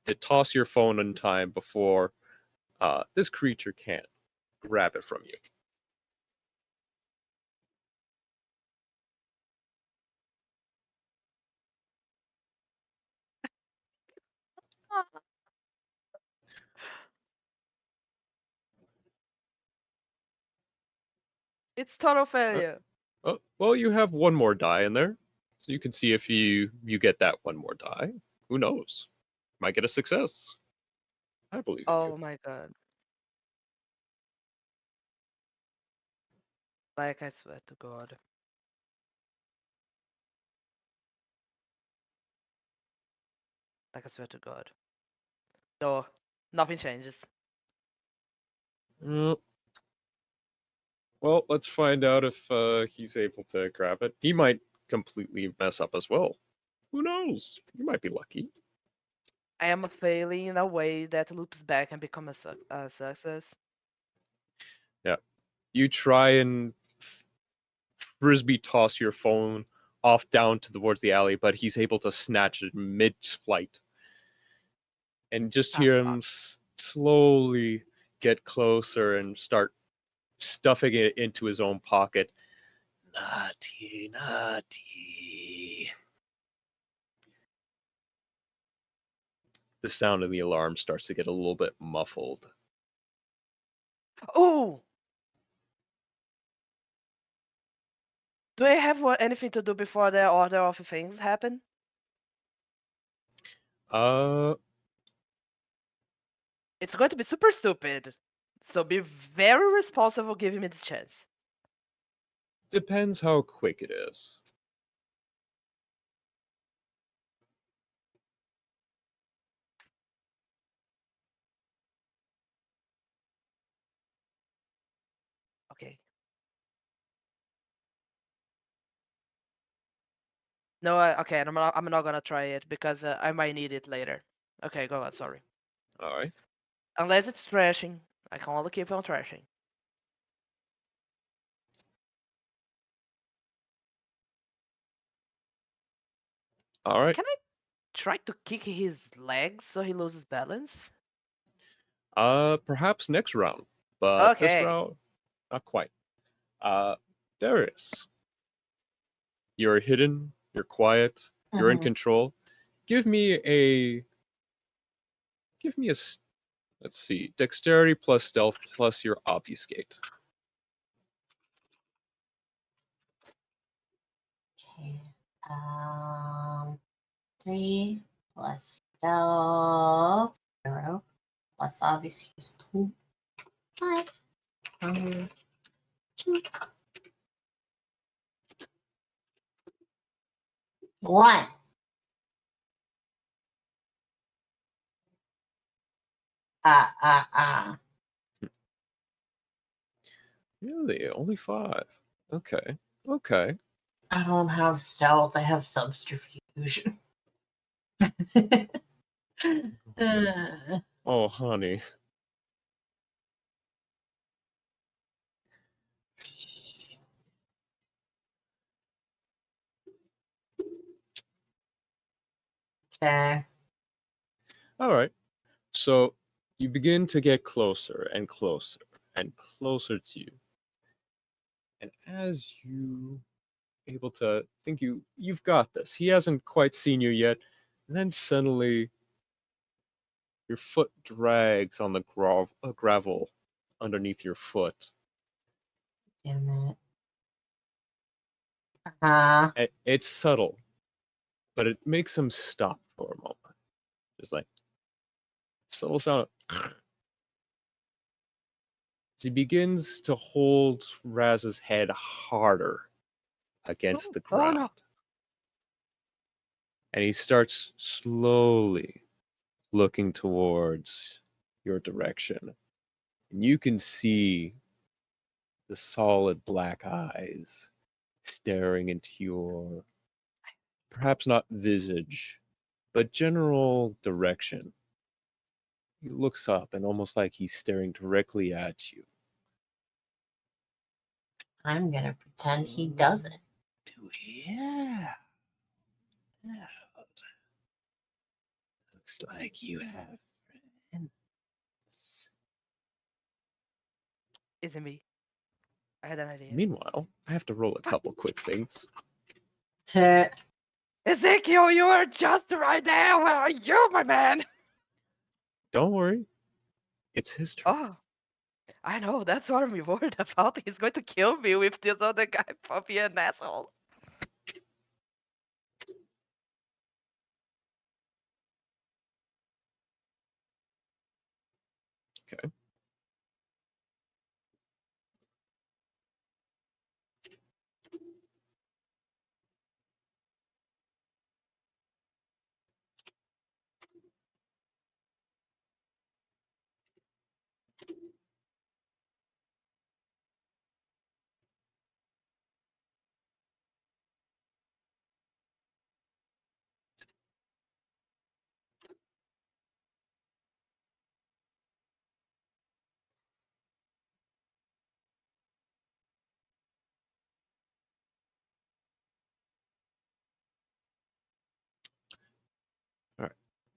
to toss your phone in time before this creature can't grab it from you. It's total Uh, failure. oh, well, you have one more die in there, so you can see if you get that one more die. Who knows? Might get a success. I believe in you. Oh my god. Like I swear to God. Like I swear to God. No, nothing changes. Uh, Well, let's find out if he's able to grab it. He might completely mess up as well. Who knows? You might be lucky. I am failing in a way that loops back and become a success. Yeah. You try and frisbee toss your phone off down towards the alley, but he's able to snatch it mid-flight. And just Ah, hear fuck. him slowly get closer and start stuffing it into his own pocket. Naughty, naughty. The sound of the alarm starts to get a little bit muffled. Oh! Do I have anything to do before the order of things happen? Uh, It's going to be super stupid. So be very responsible giving me this chance. depends how quick it is. Okay. No, okay, I'm not gonna try it because I might need it later. Okay, go on, sorry. All right. Unless it's trashing, I can only keep on trashing. All right. Can I try to kick his legs so he loses balance? Perhaps next round, but this Okay. round, not quite. Uh, Darius, you're hidden, you're quiet, you're in Mhm. control. Give me a, give me a, let's see, dexterity plus stealth plus your obfuscate. Okay. 3 plus stealth 0 plus obviously is 2 5 2 1. Ah. Really, only 5. Okay, okay. I don't have stealth. I have subterfuge. Uh, Oh, honey. okay. All right. So you begin to get closer and closer and closer to you. And as you able to think you've got this, he hasn't quite seen you yet. And then suddenly your foot drags on the gravel underneath your foot. Damn it. Uh, It's subtle, but it makes him stop for a moment. Just like subtle sound. As he begins to hold Raz's head harder against the Oh ground. no. And he starts slowly looking towards your direction. And you can see the solid black eyes staring into your, perhaps not visage, but general direction. He looks up and almost like he's staring directly at you. I'm gonna pretend he doesn't. Yeah. Looks like you have friends. Is it me? I had an idea. Meanwhile, I have to roll a couple quick things. Ezekiel, you are just right there. Where are you, my man? Don't worry, it's his turn. Oh, I know. That's what I'm worried about. He's going to kill me with this other guy for being an asshole. Okay.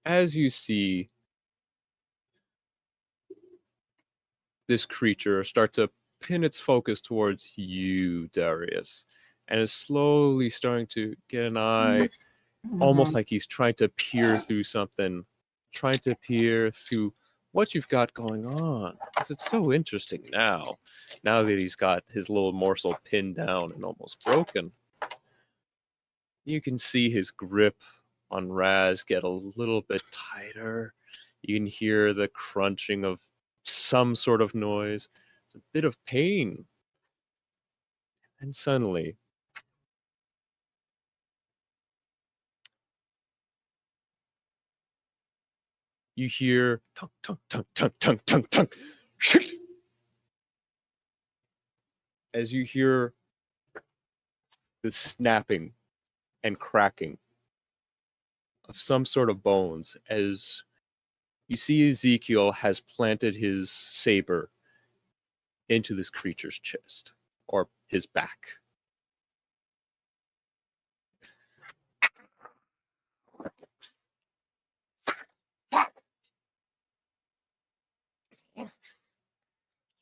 as you see this creature start to pin its focus towards you, Darius, and is slowly starting to get an eye, almost like he's trying to peer through something, trying to peer through what you've got going on. Because it's so interesting now that he's got his little morsel pinned down and almost broken. You can see his grip on Raz get a little bit tighter. You can hear the crunching of some sort of noise. It's a bit of pain. And suddenly, you hear tunk, tunk, tunk, tunk, tunk, tunk, tunk. As you hear the snapping and cracking of some sort of bones, as you see Ezekiel has planted his saber into this creature's chest or his back.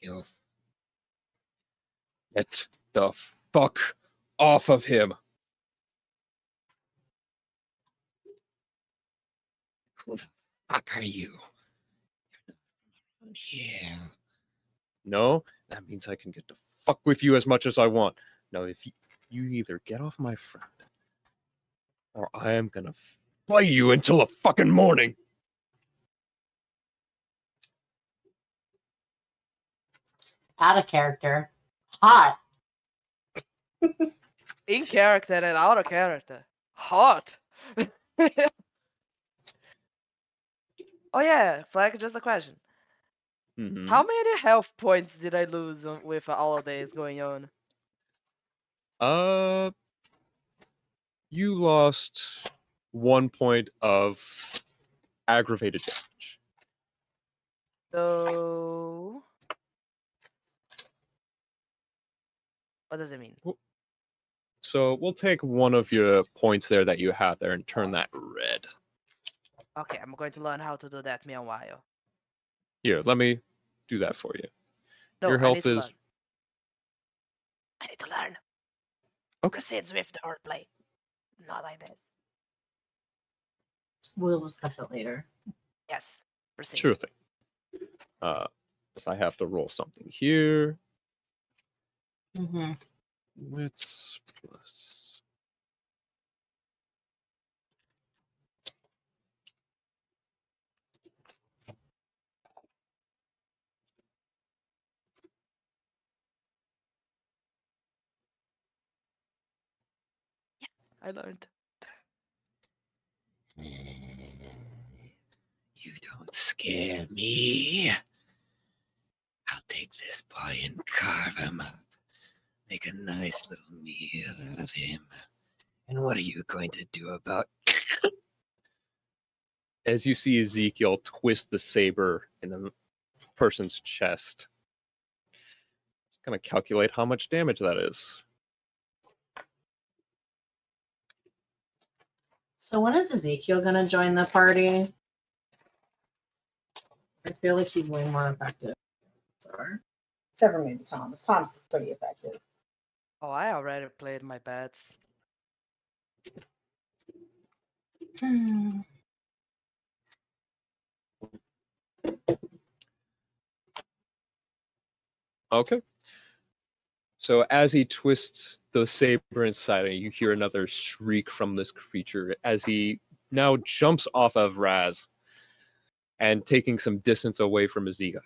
You get the fuck off of him. Who the fuck are you? Yeah. No, that means I can get to fuck with you as much as I want. Now, if you either get off my friend, or I am gonna flay you until the fucking morning. Out of character. Hot. In character and out of character. Hot. Oh yeah, Flag, just a question. Mm-hmm. How many health points did I lose with all of this going on? You lost 1 point of aggravated damage. So... What does it mean? So we'll take one of your points there that you had there and turn that red. Okay, I'm going to learn how to do that meanwhile. Here, let me do that for you. No, Your I need health to is learn. I need to learn. okay. Proceeds with the wordplay. Not like this. We'll discuss it later. Yes, proceed. Sure thing. So I have to roll something here. Mm-hmm. Wits plus. I learned. You don't scare me. I'll take this boy and carve him up. Make a nice little meal out of him. And what are you going to do about... As you see Ezekiel twist the saber in the person's chest. Just gonna calculate how much damage that is. So when is Ezekiel gonna join the party? I feel like he's way more effective. Sorry. Except for maybe Thomas. Thomas is pretty effective. Oh, I already played my bets. Okay. So as he twists the saber inside, you hear another shriek from this creature as he now jumps off of Raz and taking some distance away from Ezekiel.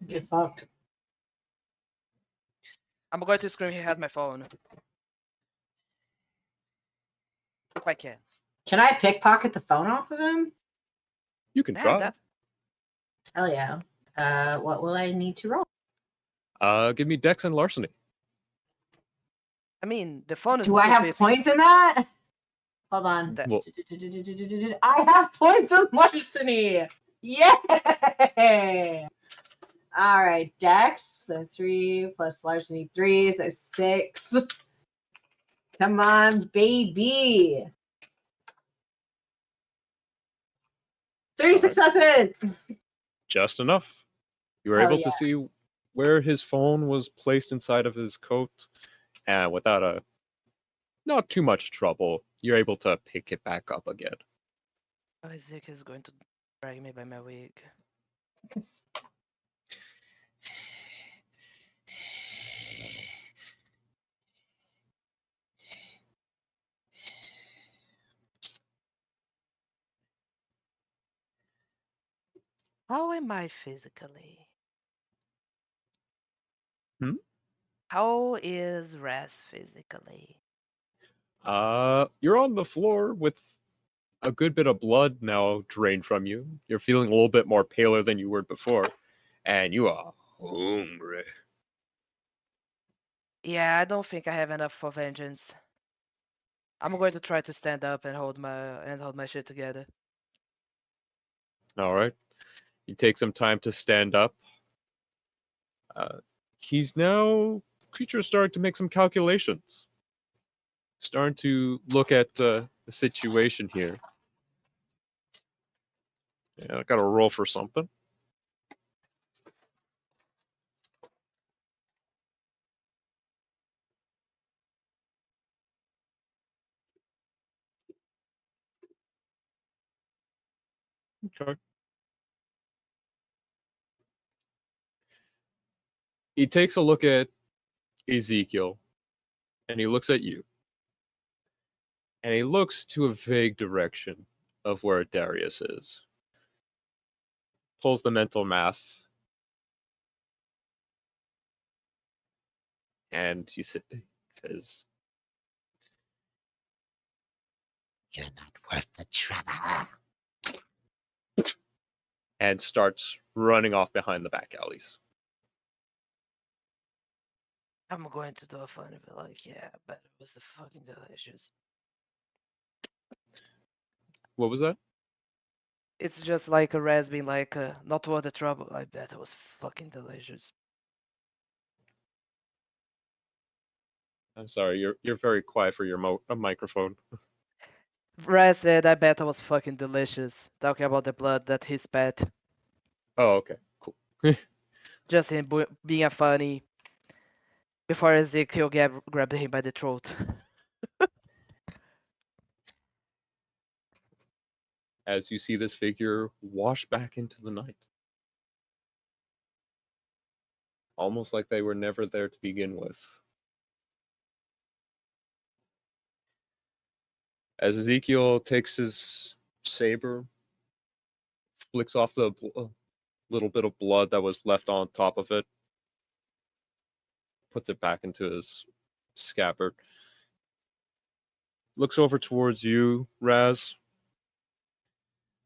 Get fucked. I'm going to scream he has my phone. If I can. Can I pickpocket the phone off of him? You can Yeah, try. that's... Hell yeah. What will I need to roll? Give me Dex and Larceny. I mean, the phone is... Do I have points in that? Hold on. That- Well, I have points in larceny. Yay! All right, Dex. So 3 plus larceny 3, so 6. Come on, baby. 3 Alright. successes. Just enough. You were Hell able yeah. to see where his phone was placed inside of his coat, and without not too much trouble, you're able to pick it back up again. Isaac is going to drag me by my wig. How am I physically? Hmm? How is Raz physically? You're on the floor with a good bit of blood now drained from you. You're feeling a little bit more paler than you were before, and you are hungry. Yeah, I don't think I have enough for vengeance. I'm going to try to stand up and hold my shit together. All right. You take some time to stand up. Uh, he's now creature starting to make some calculations, starting to look at the situation here. Yeah, I got to roll for something. Okay. He takes a look at Ezekiel, and he looks at you, and he looks to a vague direction of where Darius is. Pulls the mental math, and he says, "You're not worth the trouble," and starts running off behind the back alleys. I'm going to do a funny bit like, yeah, but it was fucking delicious. What was that? It's just like a Raz being like, not worth the trouble. I bet it was fucking delicious. I'm sorry, you're very quiet for your microphone. Raz said, I bet it was fucking delicious. Talking about the blood that he spat. Oh, okay, cool. Just him being a funny. Before Ezekiel grabbed him by the throat. As you see this figure wash back into the night, almost like they were never there to begin with. As Ezekiel takes his saber, flicks off the little bit of blood that was left on top of it, puts it back into his scabbard, looks over towards you, Raz.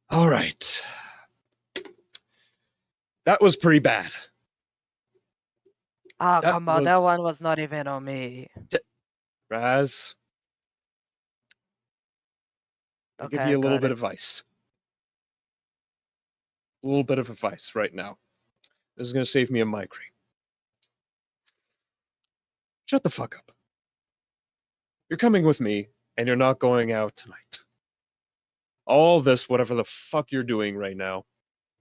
All right. That was pretty bad. Oh, That come on, that was one was not even on me. Raz. I'll give Okay, you I a little got bit it. of advice. A little bit of advice right now. This is going to save me a migraine. Shut the fuck up. You're coming with me, and you're not going out tonight. All this, whatever the fuck you're doing right now,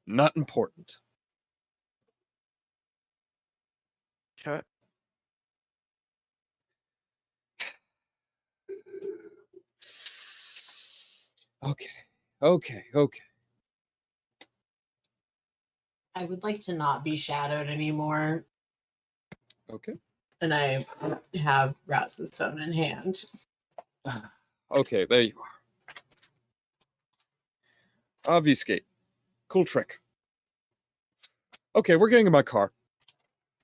not important. Sure. Okay, okay. I would like to not be shadowed anymore. Okay. And I have Raz's phone in hand. Okay, there you are. Obfuscate. Cool trick. Okay, we're getting in my car.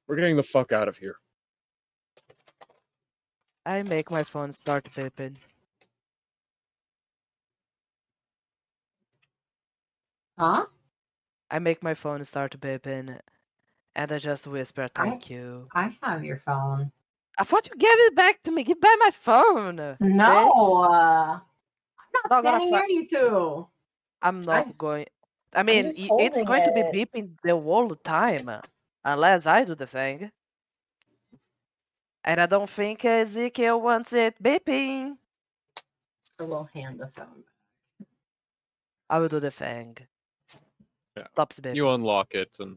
We're getting the fuck out of here. I make my phone start beeping. Huh? I make my phone start beeping, and I just whisper, thank you. I have your phone. I thought you gave it back to me. Give back my phone. No, Bitch. I'm not Not gonna standing near you two. I'm I, not going. I I'm mean, just it's holding going to be it. beeping the whole time, unless I do the thing. And I don't think Ezekiel wants it beeping. I will hand the phone. I will do the thing. Yeah. Stops beeping. You unlock it, and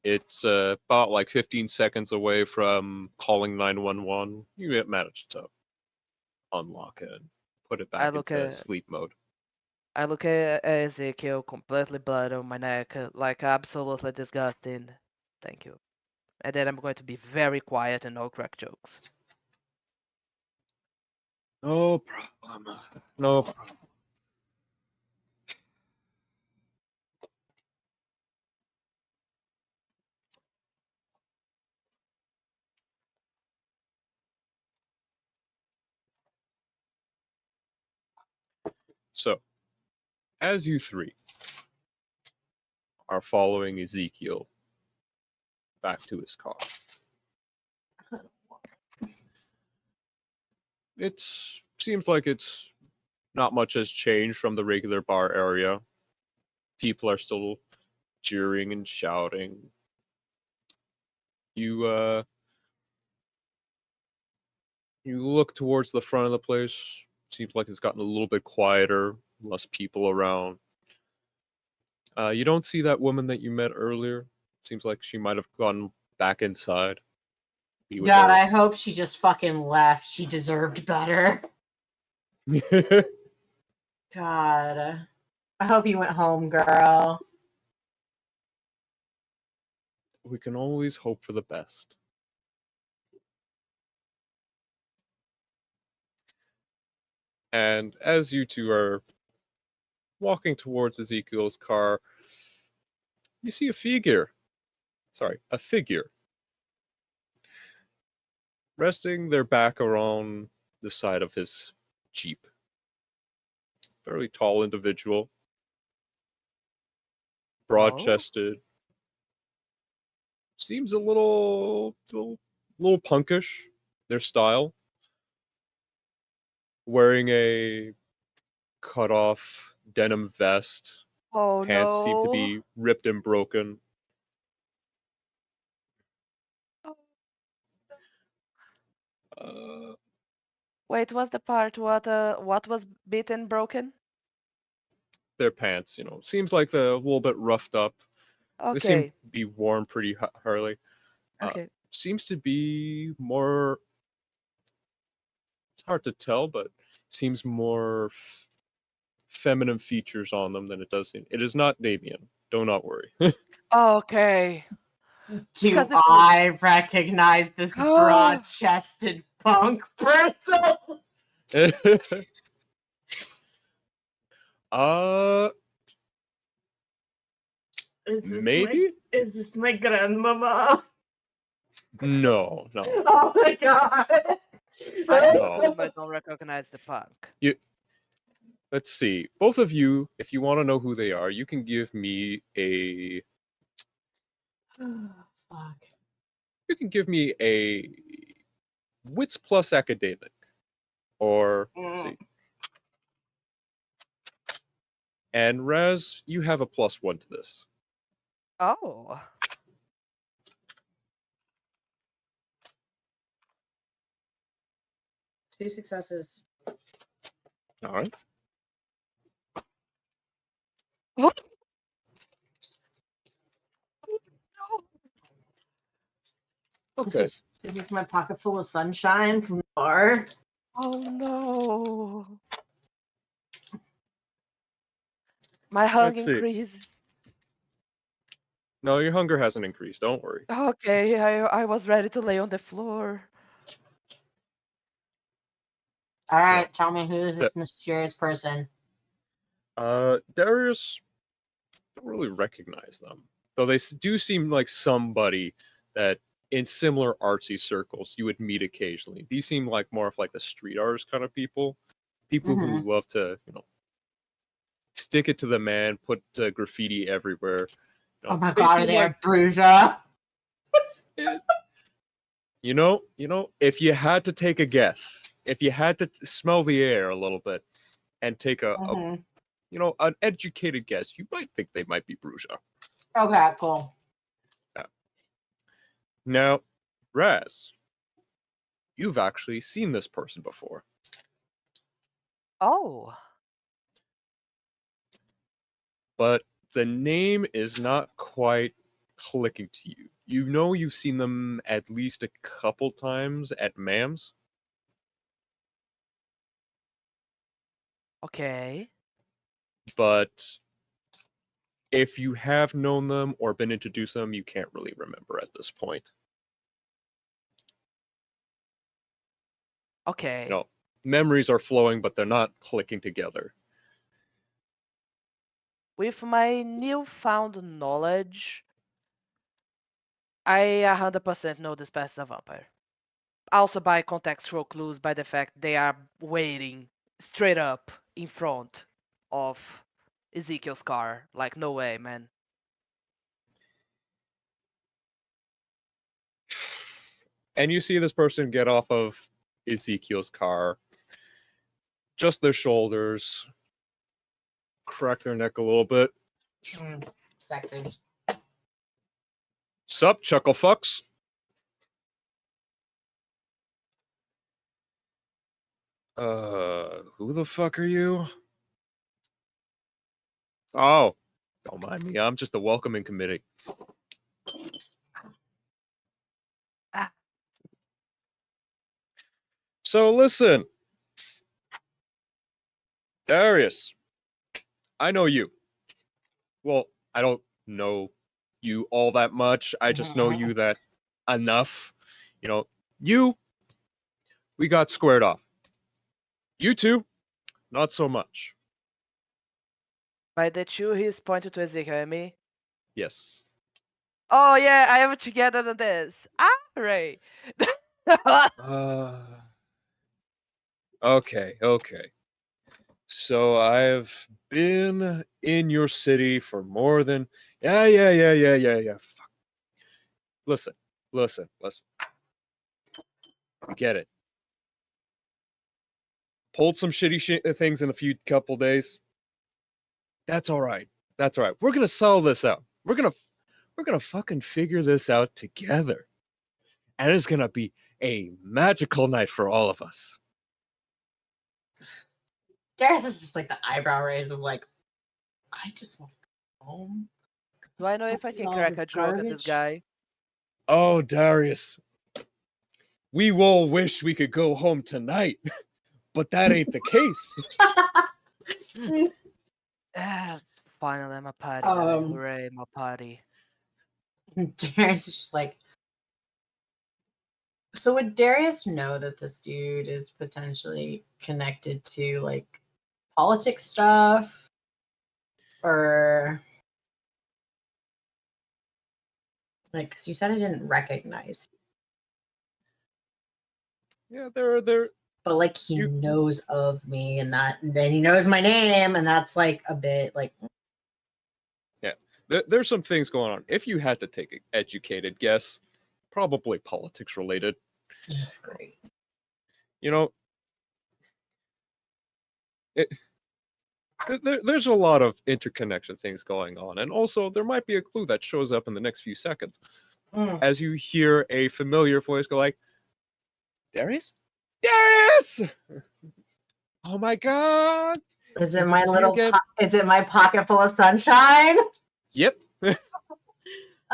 it's about like 15 seconds away from calling 911. You managed to unlock it and put it I back look into at sleep mode. Ezekiel, completely blood on my neck, like absolutely disgusting. Thank you. And then I'm going to be very quiet and no crack jokes. No problem. No problem. So, as you three are following Ezekiel back to his car, it seems like it's not much has changed from the regular bar area. People are still jeering and shouting. You you look towards the front of the place. Seems like it's gotten a little bit quieter, less people around. You don't see that woman that you met earlier. Seems like she might have gone back inside. Be with God, her. I hope she just fucking left. She deserved better. God. I hope you went home, girl. We can always hope for the best. And as you two are walking towards Ezekiel's car, you see a figure. Sorry, a figure. Resting their back around the side of his Jeep. Fairly tall individual. Broad Oh, chested. Seems a little punkish, their style. Wearing a cut off denim vest. oh Pants seem to no. be ripped and broken. Oh. Uh, Wait, what's the part? What was beaten, broken? their pants, seems like they're a little bit roughed up. They seem Okay, to be worn pretty hardly. Uh, okay. seems to be more. It's hard to tell, but seems more feminine features on them than it does. It is not Damien. Do not worry. Okay. Do Because if you I recognize this broad chested punk person? uh, Is maybe. this my grandmama? No, no, Oh my god. I no. assume I don't recognize the punk. You. Let's see. Both of you, if you want to know who they are, you can give me a. Fuck. You can give me a wits plus academic, or let's see. And Raz, you have a +1 to this. Oh. 2 successes. All right. Oh, Okay. Is this my pocket full of sunshine from the bar? oh no. My Let's hunger see. increased. No, your hunger hasn't increased. Don't worry. Okay, I was ready to lay on the floor. Alright, tell me who's So, this mysterious person. Darius, don't really recognize them, though they do seem like somebody that in similar artsy circles you would meet occasionally. These seem like more of like the street artist kind of people Mm-hmm. who love to, stick it to the man, put graffiti everywhere. Oh my They god, are seem they like a bruja? if you had to take a guess, if you had to smell the air a little bit and take Mm-hmm. an educated guess, you might think they might be Bruja. Okay, cool. Yeah. Now, Raz, you've actually seen this person before. Oh, But the name is not quite clicking to you. You know you've seen them at least a couple times at Mam's, okay. but if you have known them or been introduced to them, you can't really remember at this point. Okay. You know, memories are flowing, but they're not clicking together. With my newfound knowledge, I 100% know this person is a vampire. Also by contextual clues, by the fact they are waiting straight up in front of Ezekiel's car. Like, no way, man. And you see this person get off of Ezekiel's car, just their shoulders, crack their neck a little bit. Sexy. Sup, chuckle fucks? Who the fuck are you? Oh, don't mind me. I'm just the welcoming committee. Ah, So listen, Darius, I know you. Well, I don't know you all that much. I just know you that enough. You know, you, we got squared off. You two, not so much. by the two, he's pointed to Ezekiel and me. Yes. Oh yeah, I am together on this. Ah, right. Uh, okay. So I've been in your city for more than yeah. Fuck. Listen. We get it. Pulled some shitty things in a few couple days. That's all right. We're gonna sell this out. We're gonna fucking figure this out together, and it's gonna be a magical night for all of us. Darius is just like the eyebrow raise of like, I just want to go home. Do I know if I Fuck is can all crack this a joke at this garbage? guy? Oh, Darius, we all wish we could go home tonight, but that ain't the case. Ah, finally, I'm a party guy. um, Hooray, my party. Darius is just like, so would Darius know that this dude is potentially connected to like politics stuff? Or like, because you said I didn't recognize, Yeah, they're but like he you. knows of me and that, and then he knows my name, and that's like a bit like, Yeah, there's some things going on. If you had to take an educated guess, probably politics related. great. You know, it, there's a lot of interconnection things going on, and also there might be a clue that shows up in the next few seconds as you hear a familiar voice go like, "Darius, Darius! Oh my God! Is You it good my to see you little? again?" Is it my pocket full of sunshine? Yep.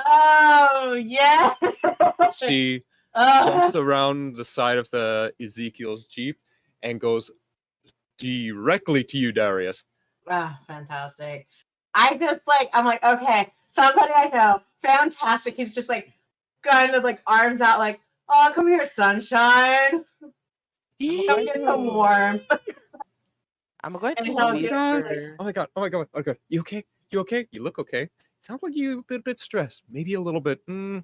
Oh yeah. She jumps around the side of the Ezekiel's Jeep and goes directly to you, Darius. Ah, fantastic. I just like, I'm like, okay, somebody I know, fantastic. He's just like kind of like arms out, like, oh, come here, sunshine. Come get some warmth. I'm going And to he'll Oh get God! like, whisper. Oh my God! Oh my God! Oh God! You okay? You okay? You look okay. Sounds like you a bit stressed. Maybe a little bit. You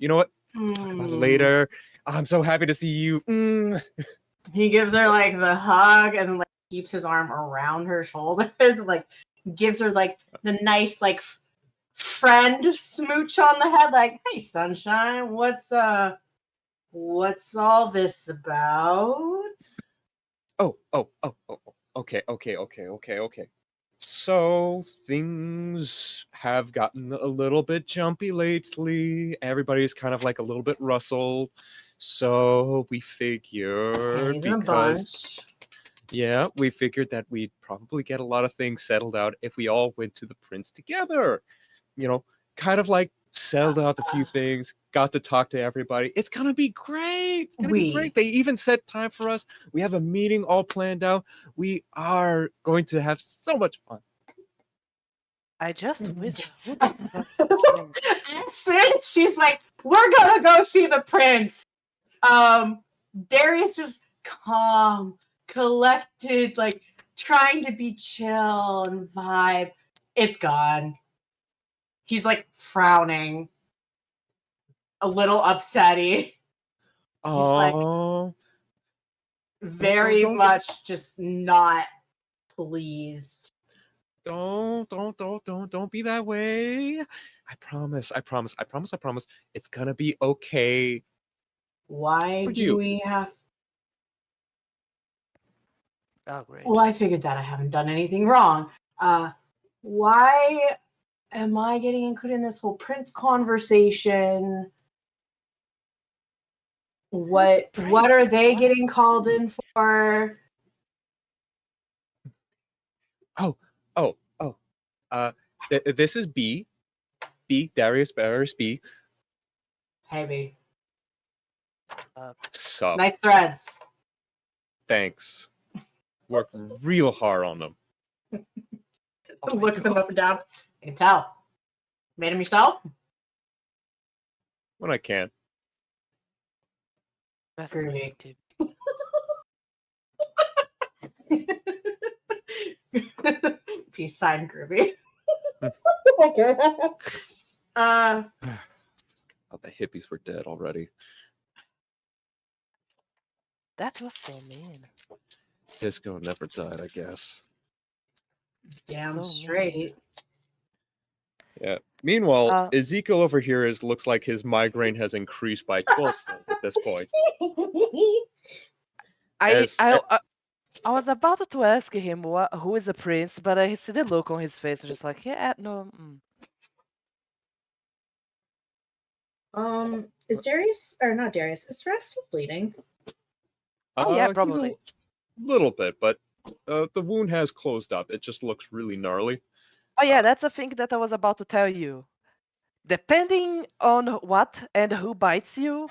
know what? Talk about it later. I'm so happy to see you. He gives her like the hug and like keeps his arm around her shoulders, like gives her like the nice like friend smooch on the head, like, hey, sunshine, what's all this about? Oh. Okay. So things have gotten a little bit jumpy lately. Everybody's kind of like a little bit rustled. So we figured Panties in a because bunch. yeah, we figured that we'd probably get a lot of things settled out if we all went to the prince together. You know, kind of like settled out a few things, got to talk to everybody. It's gonna be great. It's gonna be great. They even set time for us. We have a meeting all planned out. We are going to have so much fun. I just wish. Who the fuck can- As soon as she's like, we're gonna go see the prince. Darius is calm, collected, like trying to be chill and vibe. It's gone. He's like frowning, a little upsetty. He's like Oh, very don't- much just not pleased. don't be that way. I promise. It's gonna be okay. Why For do you. we have? Oh, great. Well, I figured that I haven't done anything wrong. Why am I getting included in this whole prince conversation? What are they What? getting called in for? Oh. This is B. Darius, B. Hey, B. Sup. Nice threads. Thanks. Worked real hard on them. Oh my Looks them God. up and down. I can tell. Made them yourself? When I can. That's Groovy. crazy. Peace sign, groovy. Okay. Oh, the hippies were dead already. That was so mean. Disco never died, I guess. Damn So straight. mean. Yeah. Meanwhile, Uh, Ezekiel over here looks like his migraine has increased by 12 at this point. I, As I, I, I was about to ask him who is a prince, but I see the look on his face, just like, yeah, no. Is Darius or not Darius? Is Rev still bleeding? Oh yeah, he's a probably. little bit, but the wound has closed up. It just looks really gnarly. Oh yeah, that's a thing that I was about to tell you. Depending on what and who bites you,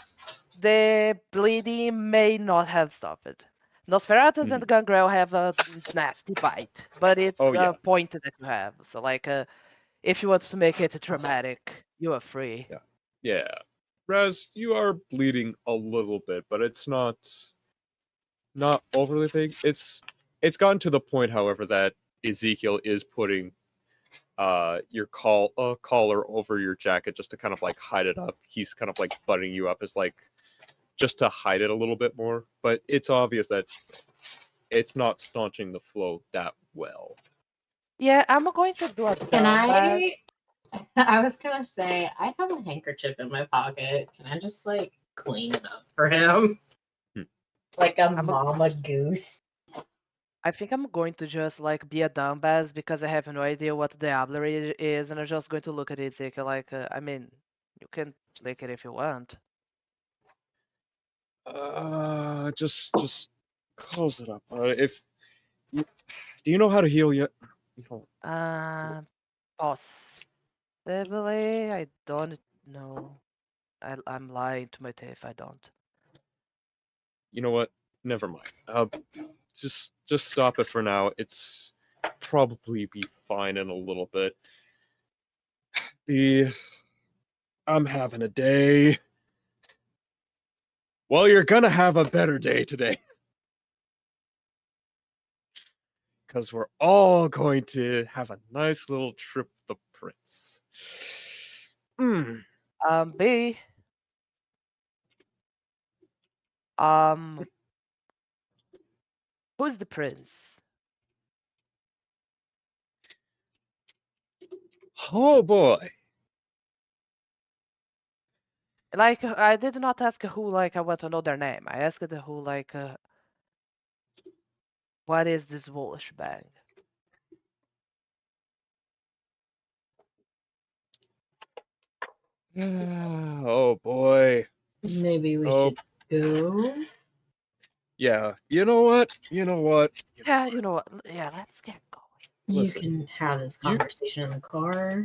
the bleeding may not have stopped. Nosferatus and Mhm. Gangrel have a nasty bite, but it's Oh a yeah, point that you have. So like, if you want to make it dramatic, you are free. yeah. Raz, you are bleeding a little bit, but it's not overly big. It's gotten to the point, however, that Ezekiel is putting your collar over your jacket just to kind of like hide it up. He's kind of like buttoning you up as like just to hide it a little bit more. But it's obvious that it's not staunching the flow that well. Yeah, I'm going to do a Can dumb bad. I? I was gonna say I have a handkerchief in my pocket. Can I just like clean it up for him, Hmm. like a I'm a, mama goose? I think I'm going to just like be a dumbass because I have no idea what Diablerie is, and I'm just going to look at it like, I mean, you can lick it if you want. Just close it up. If you, do you know how to heal yet? You don't. Uh, Possibly, I don't know. I'm lying to my teeth. I don't. You know what? Never mind. Just stop it for now. It's probably be fine in a little bit. The I'm having a day. Well, you're gonna have a better day today. Because we're all going to have a nice little trip with the prince. Mm. B. Um, who's the prince? Oh boy. Like, I did not ask who. Like, I want to know their name. I asked who. Like, what is this Polish bag? Oh boy. Maybe we Oh, should go. Yeah, you know what? Yeah, you know what? Yeah, let's get going. You Listen, can have this you- conversation in the car.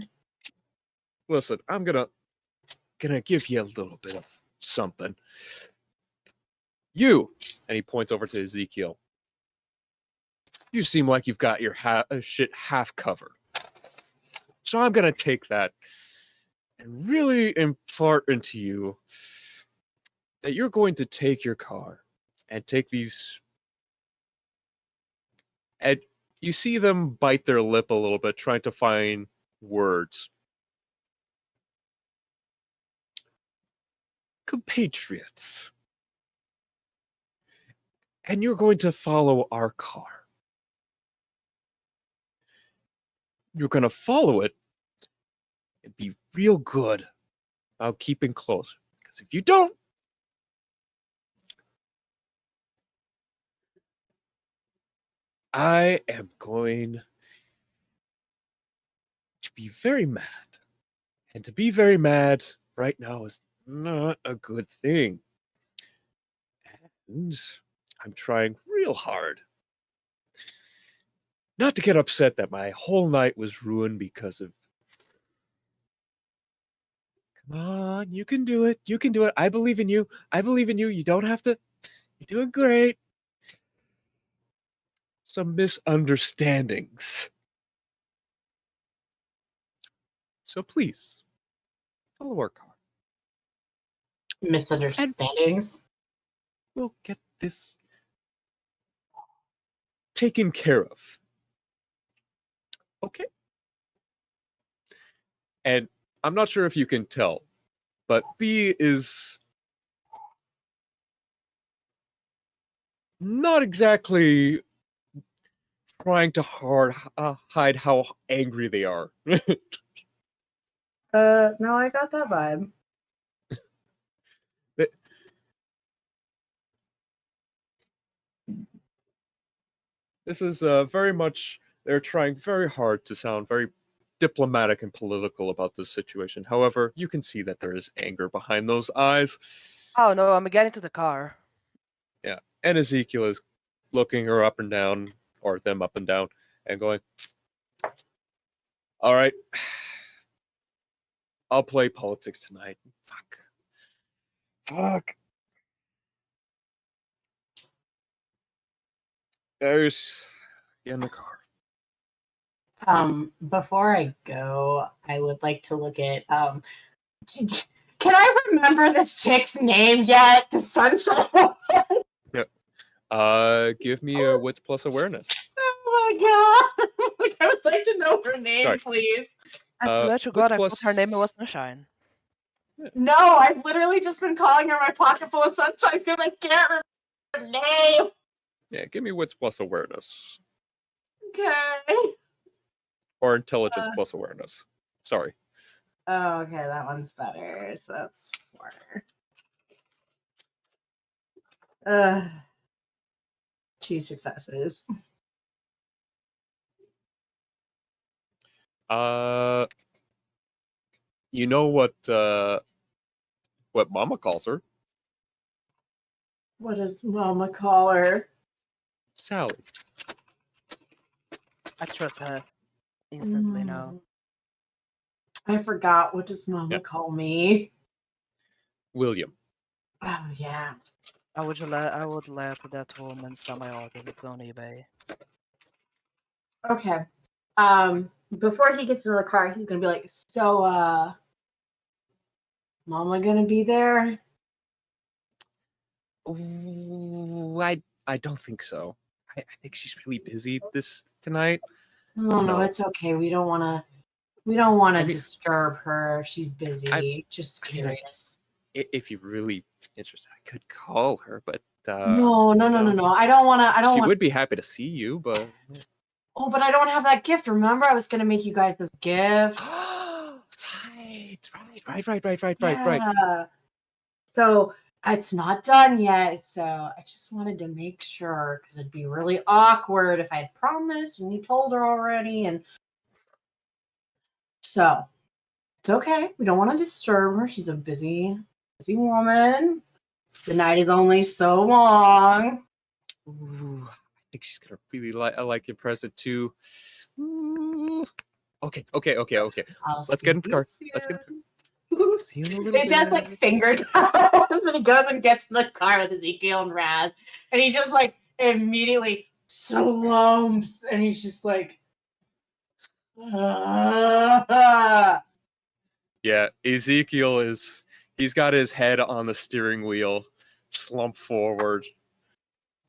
Listen, I'm gonna give you a little bit of something. You, and he points over to Ezekiel. You seem like you've got your shit half covered. So I'm gonna take that and really impart into you that you're going to take your car and take these, and you see them bite their lip a little bit, trying to find words. Compatriots. And you're going to follow our car. You're going to follow it and be real good about keeping close. Because if you don't, I am going to be very mad. And to be very mad right now is not a good thing. And I'm trying real hard not to get upset that my whole night was ruined because of. Come on, you can do it. You can do it. I believe in you. I believe in you. You don't have to. You're doing great. Some misunderstandings. So please, follow our car. And Misunderstandings. we'll get this taken care of. Okay? And I'm not sure if you can tell, but B is not exactly trying to hide how angry they are. No, I got that vibe. This is very much, they're trying very hard to sound very diplomatic and political about this situation. However, you can see that there is anger behind those eyes. Oh no, I'm getting to the car. Yeah. And Ezekiel is looking her up and down, or them up and down, and going, all right, I'll play politics tonight. Fuck. Darius, get in the car. Before I go, I would like to look at can I remember this chick's name yet? The Sunshine. Give me a wits plus awareness. Oh my god! I would like to know her name, Sorry. please. I swear to Wits God, I plus. thought her name was Sunshine. No, I've literally just been calling her my pocket full of sunshine because I can't remember her name. Yeah, give me wits plus awareness. Okay. Or intelligence plus awareness. Sorry. Oh, okay, that one's better. So that's 4. 2 successes. You know what Mama calls her? What does Mama call her? Sally. I trust her instantly now. I forgot. What does Mama call me? William. Oh yeah. I would let that woman sell my organs on eBay. Okay. Before he gets into the car, he's gonna be like, so Mama gonna be there? Ooh, I don't think so. I think she's really busy tonight. No, it's okay. We don't wanna disturb her. She's busy. Just I mean, curious. If you're really interested, I could call her, but No. I don't She want. would be happy to see you, but Oh, but I don't have that gift. Remember, I was gonna make you guys those gifts. Right. Yeah. So it's not done yet. So I just wanted to make sure because it'd be really awkward if I had promised and you told her already. And so it's okay. We don't want to disturb her. She's a busy woman. The night is only so long. Ooh, I think she's gonna really like your present too. Ooh. Okay. I'll Let's see get in the you car. soon. Let's get in the car. See you in a little It just like bit. finger guns, and he goes and gets in the car with Ezekiel and Raz, and he just like immediately slumps, and he's just like, Yeah, Ezekiel he's got his head on the steering wheel, slumped forward,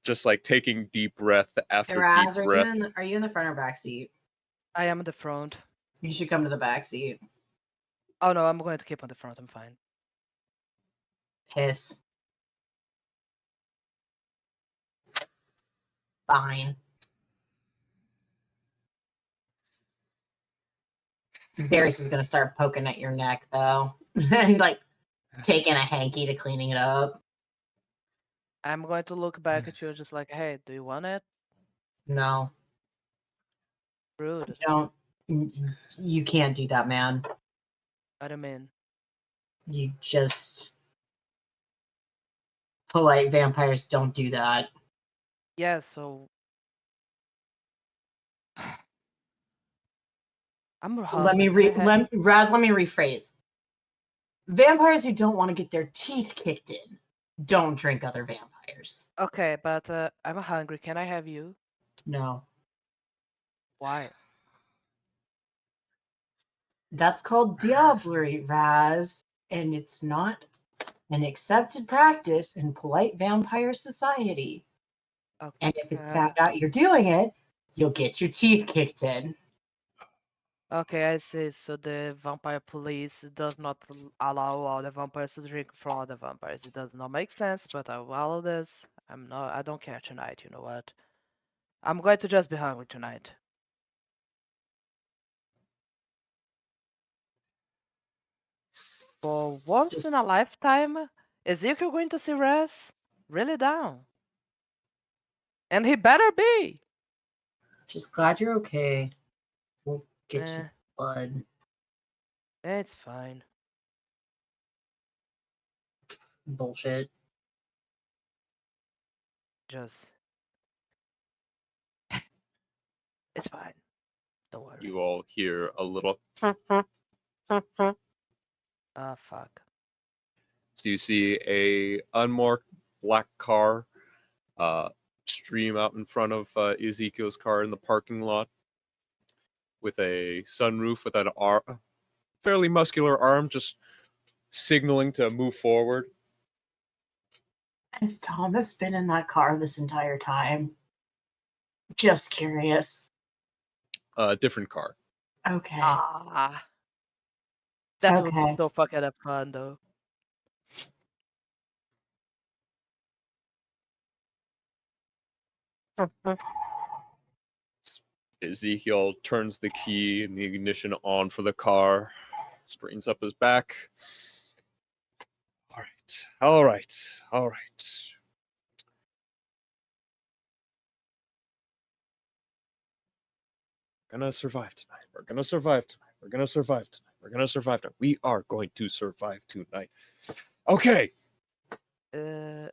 just like taking deep breath Hey, after Raz, deep breath. are you in the front or back seat? I am in the front. You should come to the back seat. Oh no, I'm going to keep on the front. I'm fine. Piss. Fine. Darius is gonna start poking at your neck though, and like taking a hanky to cleaning it up. I'm going to look back at you just like, hey, do you want it? No, Rude. don't. You can't do that, man. What do you mean? You just polite vampires don't do that. Yeah, so I'm Let me hungry. Can I have Raz, let me rephrase. Vampires who don't want to get their teeth kicked in don't drink other vampires. Okay, but I'm hungry. Can I have you? No. Why? That's called diablerie, Raz, and it's not an accepted practice in polite vampire society. And if it's Okay. found out you're doing it, you'll get your teeth kicked in. Okay, I see. So the vampire police does not allow all the vampires to drink from other vampires. It does not make sense, but I will allow this. I don't care tonight, you know what? I'm going to just be hungry tonight. For once Just in a lifetime, Ezekiel going to see Raz? Really down. And he better be! just glad you're okay. We'll get you Eh, blood. it's fine. Bullshit. Just it's fine. Don't worry. You all hear a little. Ah, fuck. So you see a unmarked black car stream out in front of Ezekiel's car in the parking lot with a sunroof with an fairly muscular arm just signaling to move forward. Has Thomas been in that car this entire time? Just curious. Different car. Okay. Ah, that would be Okay. so fucking fun though. Ezekiel turns the key and the ignition on for the car, straightens up his back. All right. Gonna survive tonight. We're gonna survive tonight. We're gonna survive tonight. We're gonna survive tonight. We are going to survive tonight. Okay. Uh,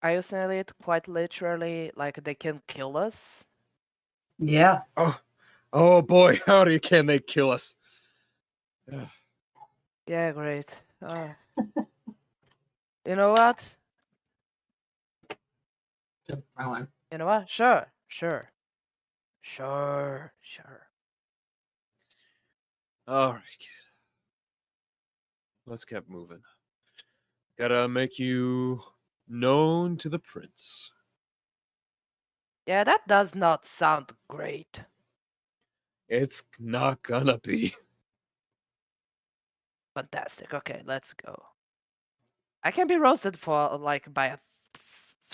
are you saying it quite literally like they can kill us? Yeah. Oh boy, howdy can they kill us? Ugh. Yeah, great. You know what? Wrong one. You know what? Sure. All right, kid. Let's get moving. Gotta make you known to the prince. Yeah, that does not sound great. It's not gonna be. Fantastic. Okay, let's go. I can be roasted for like by a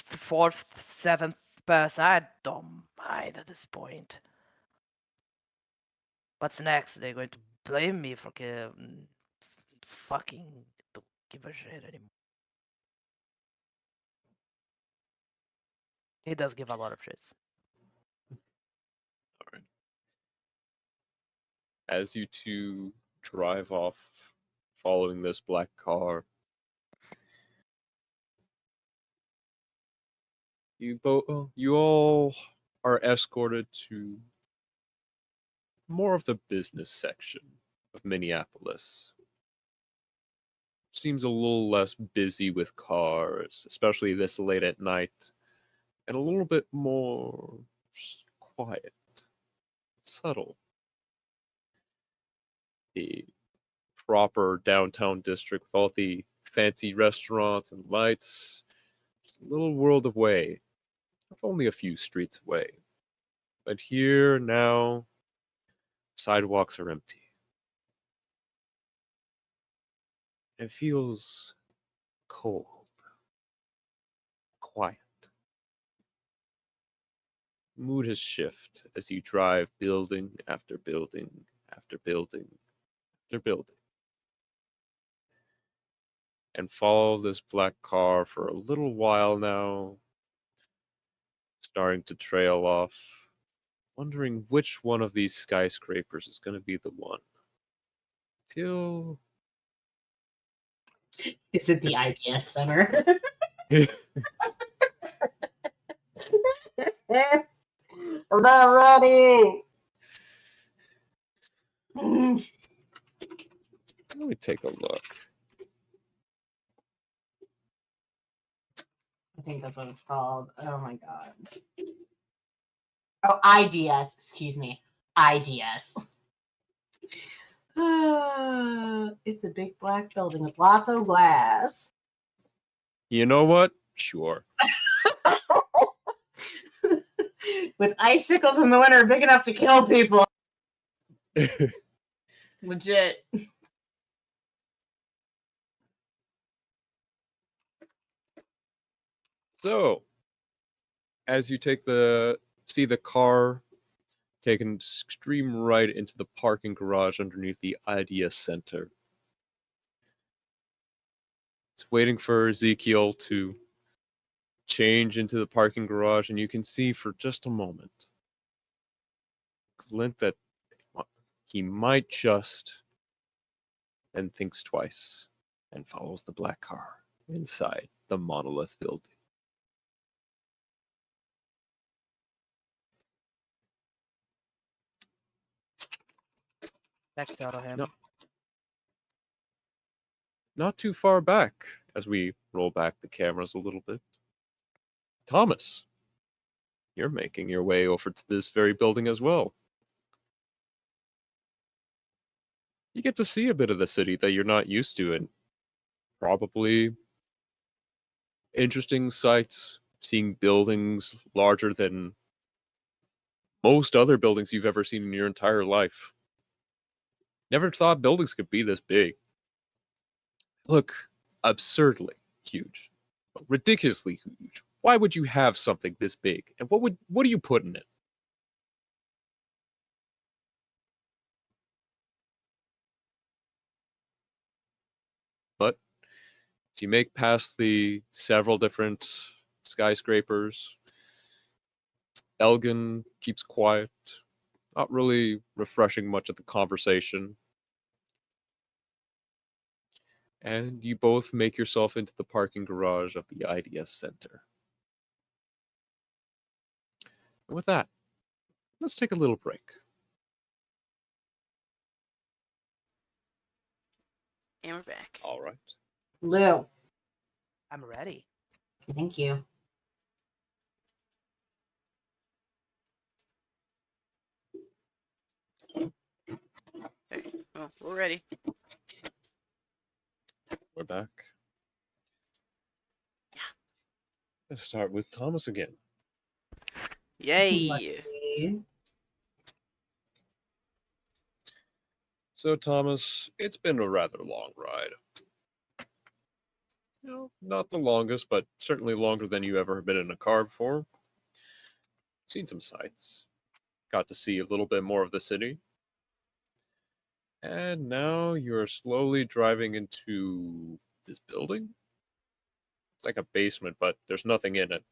fourth, seventh person. I don't mind at this point. What's next? They're going to blame me for fucking don't give a shit anymore. He does give a lot of shits. All right. As you two drive off, following this black car, you all are escorted to more of the business section of Minneapolis. Seems a little less busy with cars, especially this late at night, and a little bit more quiet, subtle. The proper downtown district with all the fancy restaurants and lights, just a little world away, only a few streets away. But here now, sidewalks are empty. It feels cold, quiet. Mood has shifted as you drive building after building after building after building and follow this black car for a little while now, starting to trail off, wondering which one of these skyscrapers is going to be the one. Till Is it the IBS Center? I'm not ready. let me take a look. I think that's what it's called. Oh my god. Oh, IDS. Excuse me. IDS. It's a big black building with lots of glass. You know what? Sure. With icicles in the winter big enough to kill people. Legit. So, as you see the car take an extreme right into the parking garage underneath the Idea Center. It's waiting for Ezekiel to change into the parking garage, and you can see for just a moment glint that he might just, and thinks twice, and follows the black car inside the monolith building. Next out of him. No. Not too far back, as we roll back the cameras a little bit. Thomas, you're making your way over to this very building as well. You get to see a bit of the city that you're not used to, and probably interesting sights, seeing buildings larger than most other buildings you've ever seen in your entire life. Never thought buildings could be this big. Look, absurdly huge, ridiculously huge. Why would you have something this big? And what do you put in it? But as you make past the several different skyscrapers, Elgin keeps quiet, not really refreshing much of the conversation. And you both make yourself into the parking garage of the IDS Center. And with that, let's take a little break. And we're back. All right. Lou, I'm ready. thank you. Okay. Well, we're ready. We're back. Let's start with Thomas again. Yay! Lucky. So, Thomas, it's been a rather long ride. You know, not the longest, but certainly longer than you ever have been in a car before. Seen some sights. Got to see a little bit more of the city. And now you're slowly driving into this building. It's like a basement, but there's nothing in it.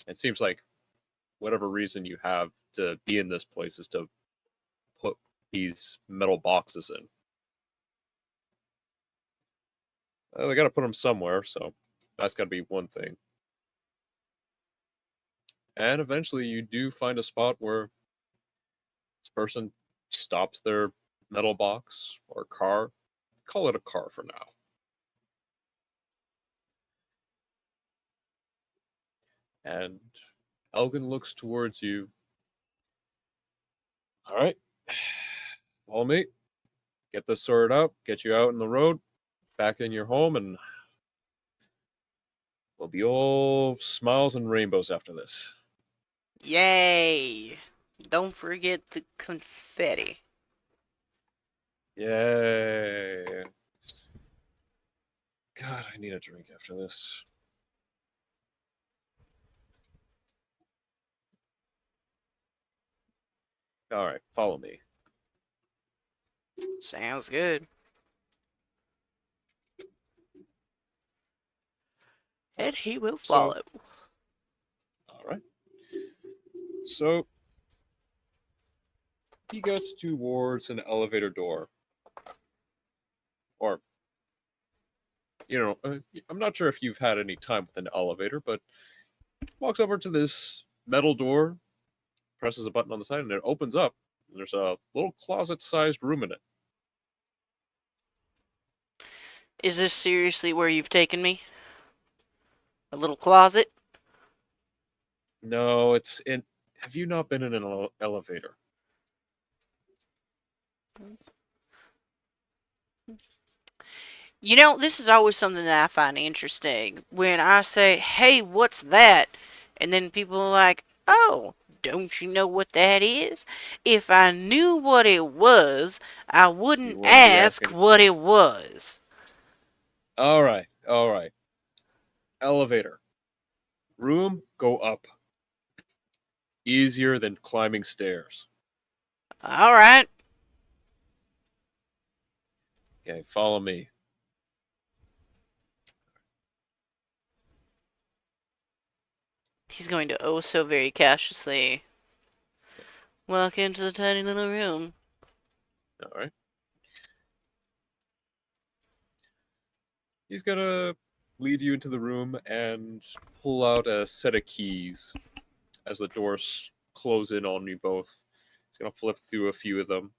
It seems like whatever reason you have to be in this place is to put these metal boxes in. They got to put them somewhere, so that's got to be one thing. And eventually you do find a spot where this person stops their metal box or car. Call it a car for now. And Elgin looks towards you. All right, follow me. Get this sorted out. Get you out in the road, back in your home, and we'll be all smiles and rainbows after this. Yay! Don't forget the confetti. Yay. God, I need a drink after this. All right, follow me. Sounds good. And he will So, follow. all right. So, he gets towards an elevator door. Or, I'm not sure if you've had any time with an elevator, but walks over to this metal door, presses a button on the side, and it opens up. And there's a little closet-sized room in it. Is this seriously where you've taken me? A little closet? No, it's in. Have you not been in an elevator? You know, this is always something that I find interesting. When I say, hey, what's that? And then people are like, oh, don't you know what that is? If I knew what it was, I You wouldn't wouldn't be ask asking. what it was. All right, all right. Elevator. Room, go up. Easier than climbing stairs. All right. Okay, follow me. He's going to oh so very cautiously walk into the tiny little room. All right. He's gonna lead you into the room and pull out a set of keys as the doors close in on you both. He's gonna flip through a few of them.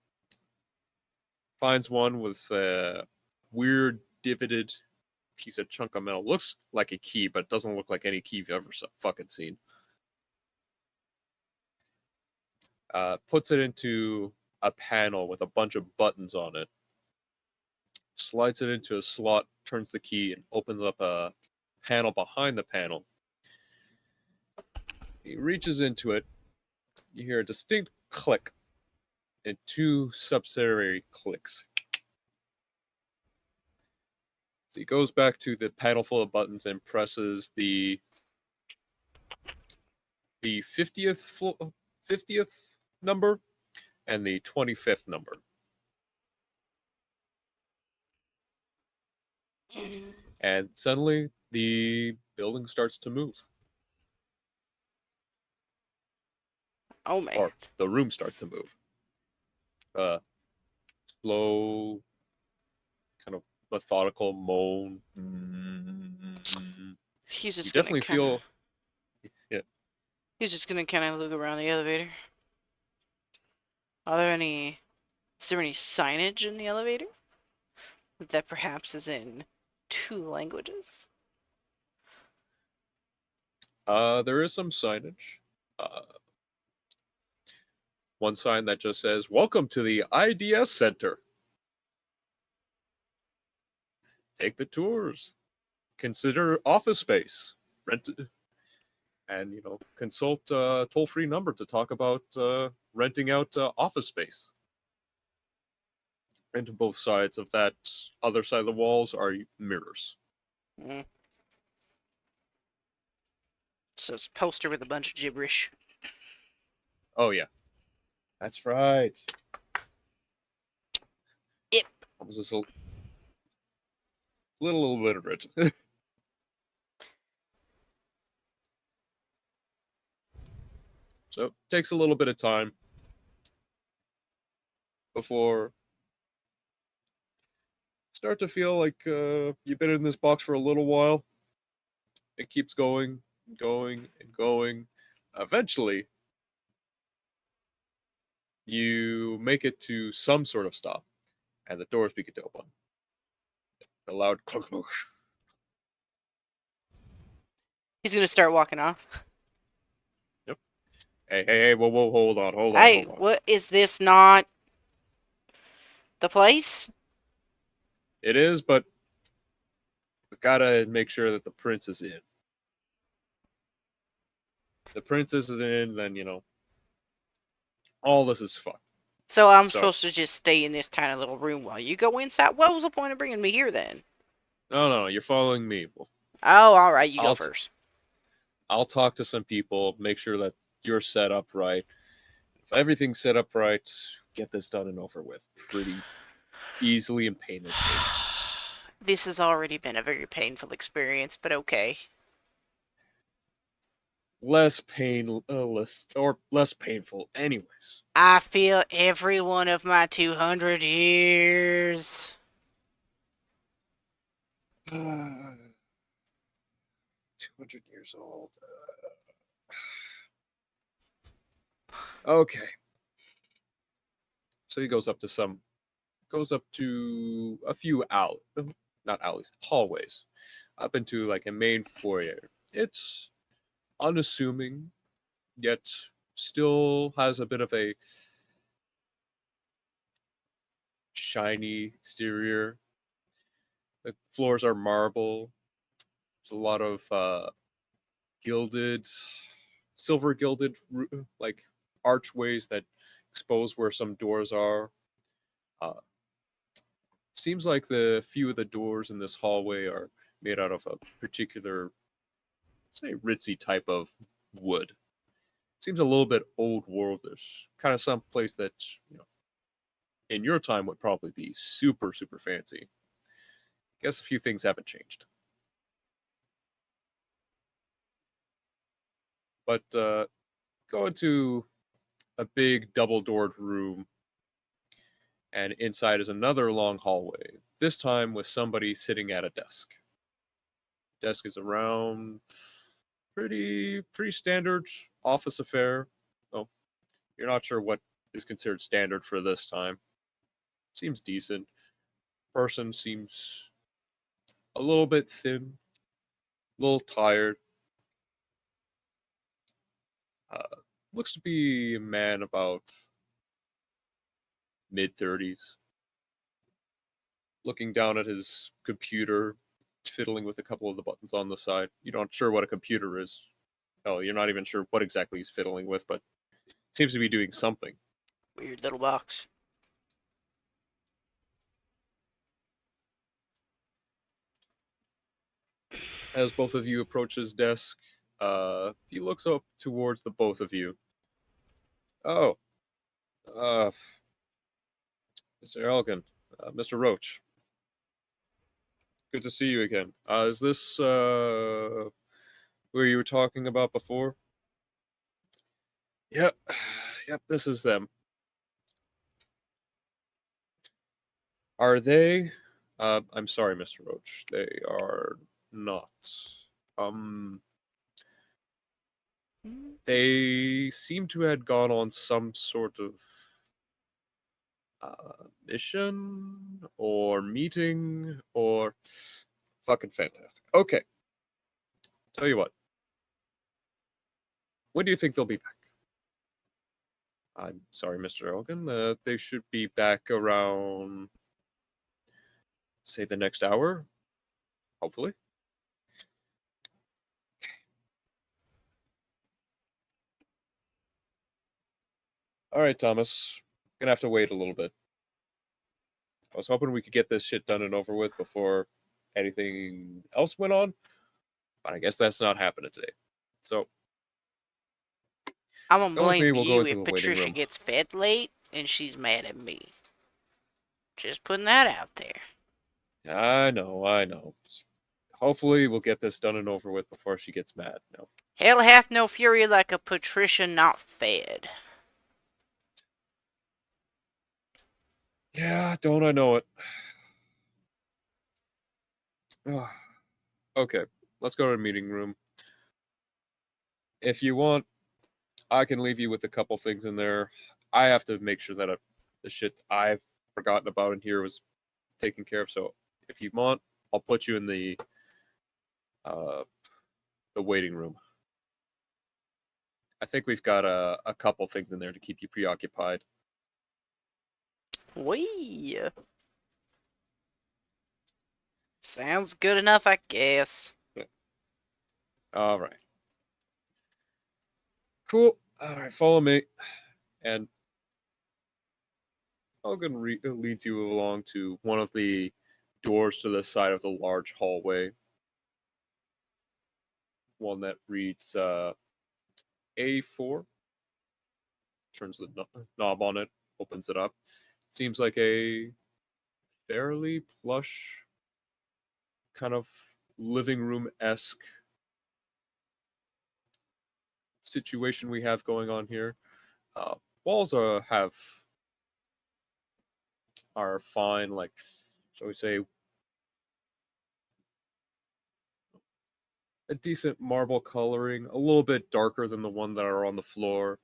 Finds one with a weird divoted piece of chunk of metal. Looks like a key, but doesn't look like any key you've ever fucking seen. Puts it into a panel with a bunch of buttons on it. Slides it into a slot, turns the key, and opens up a panel behind the panel. He reaches into it. You hear a distinct click and two subsidiary clicks. So he goes back to the panel full of buttons and presses the 50th number and the 25th number. And suddenly the building starts to move. Oh man. Or the room starts to move. Slow, kind of methodical moan. He's You just gonna definitely kind of. feel. Yeah. He's just gonna kind of look around the elevator. Are there any? Is there any signage in the elevator that perhaps is in two languages? There is some signage. Uh, One sign that just says, "Welcome to the IDS Center. Take the tours. Consider office space. Rent and consult toll-free number to talk about renting out office space." And to both sides of that other side of the walls are mirrors. Mm. So it's a poster with a bunch of gibberish. Oh yeah, that's right. Yep. I was just a little illiterate. So it takes a little bit of time before start to feel like you've been in this box for a little while. It keeps going, going, and going. Eventually, you make it to some sort of stop, and the doors begin to open. A loud clunk, clunk. He's gonna start walking off. Yep. Hey, whoa, whoa, hold on, hold on, Hey, hold on. what is this? Not the place? It is, but we gotta make sure that the prince is in. The princess is in, then all this is fucked. So I'm So supposed to just stay in this tiny little room while you go inside? What was the point of bringing me here then? no, you're following me. Well, Oh, all right, you go I'll first. I'll talk to some people, make sure that you're set up right. If everything's set up right, get this done and over with pretty easily and painlessly. This has already been a very painful experience, but okay. Less painful, anyways. I feel every one of my 200 years. 200 years old. Okay. So he goes up to a few not alleys, hallways, up into like a main foyer. It's unassuming, yet still has a bit of a shiny exterior. The floors are marble. There's a lot of gilded, silver gilded, like archways that expose where some doors are. Uh, Seems like the few of the doors in this hallway are made out of a particular, say, ritzy type of wood. Seems a little bit old worldish, kind of some place that in your time would probably be super super fancy. Guess a few things haven't changed, but go into a big double doored room, and inside is another long hallway. This time with somebody sitting at a desk. Desk is around pretty standard office affair. Oh, you're not sure what is considered standard for this time. Seems decent. Person seems a little bit thin, a little tired. Uh, Looks to be a man about mid 30s, looking down at his computer, fiddling with a couple of the buttons on the side. You're not sure what a computer is. Oh, you're not even sure what exactly he's fiddling with, but seems to be doing something. Weird little box. As both of you approach his desk, he looks up towards the both of you. Oh, uh, Mr. Elgin, Mr. Roach, good to see you again. Is this who you were talking about before? Yep, yep, this is them. Are they? I'm sorry, Mr. Roach. They are not. Um, they seem to have gone on some sort of mission or meeting or fucking fantastic. Okay, tell you what. When do you think they'll be back? I'm sorry, Mr. Elgin. They should be back around, say, the next hour, hopefully. All right, Thomas. Gonna have to wait a little bit. I was hoping we could get this shit done and over with before anything else went on, but I guess that's not happening today. So, I'm gonna come with blame me. We'll go you into if the waiting Patricia room. gets fed late and she's mad at me. Just putting that out there. I know, I know. Hopefully, we'll get this done and over with before she gets mad. No. Hell hath no fury like a Patricia not fed. Yeah, don't I know it? Okay, let's go to the meeting room. If you want, I can leave you with a couple things in there. I have to make sure that the shit I've forgotten about in here was taken care of. So if you want, I'll put you in uh, the waiting room. I think we've got a couple things in there to keep you preoccupied. Wee. Sounds good enough, I guess. All right. Cool. All right, follow me. And Elgin leads you along to one of the doors to the side of the large hallway. One that reads A4. Turns the knob on it, opens it up. Seems like a fairly plush, kind of living room esque situation we have going on here. Uh, walls are fine, like shall we say, a decent marble coloring, a little bit darker than the one that are on the floor.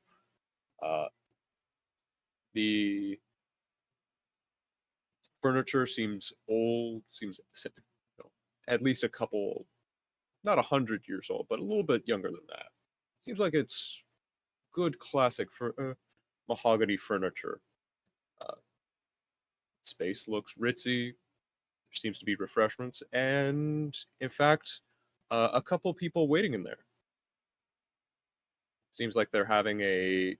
Uh, the furniture seems old, seems at least a couple, not 100 years old, but a little bit younger than that. Seems like it's good classic for mahogany furniture. Uh, Space looks ritzy. There seems to be refreshments, and in fact, a couple people waiting in there. Seems like they're having a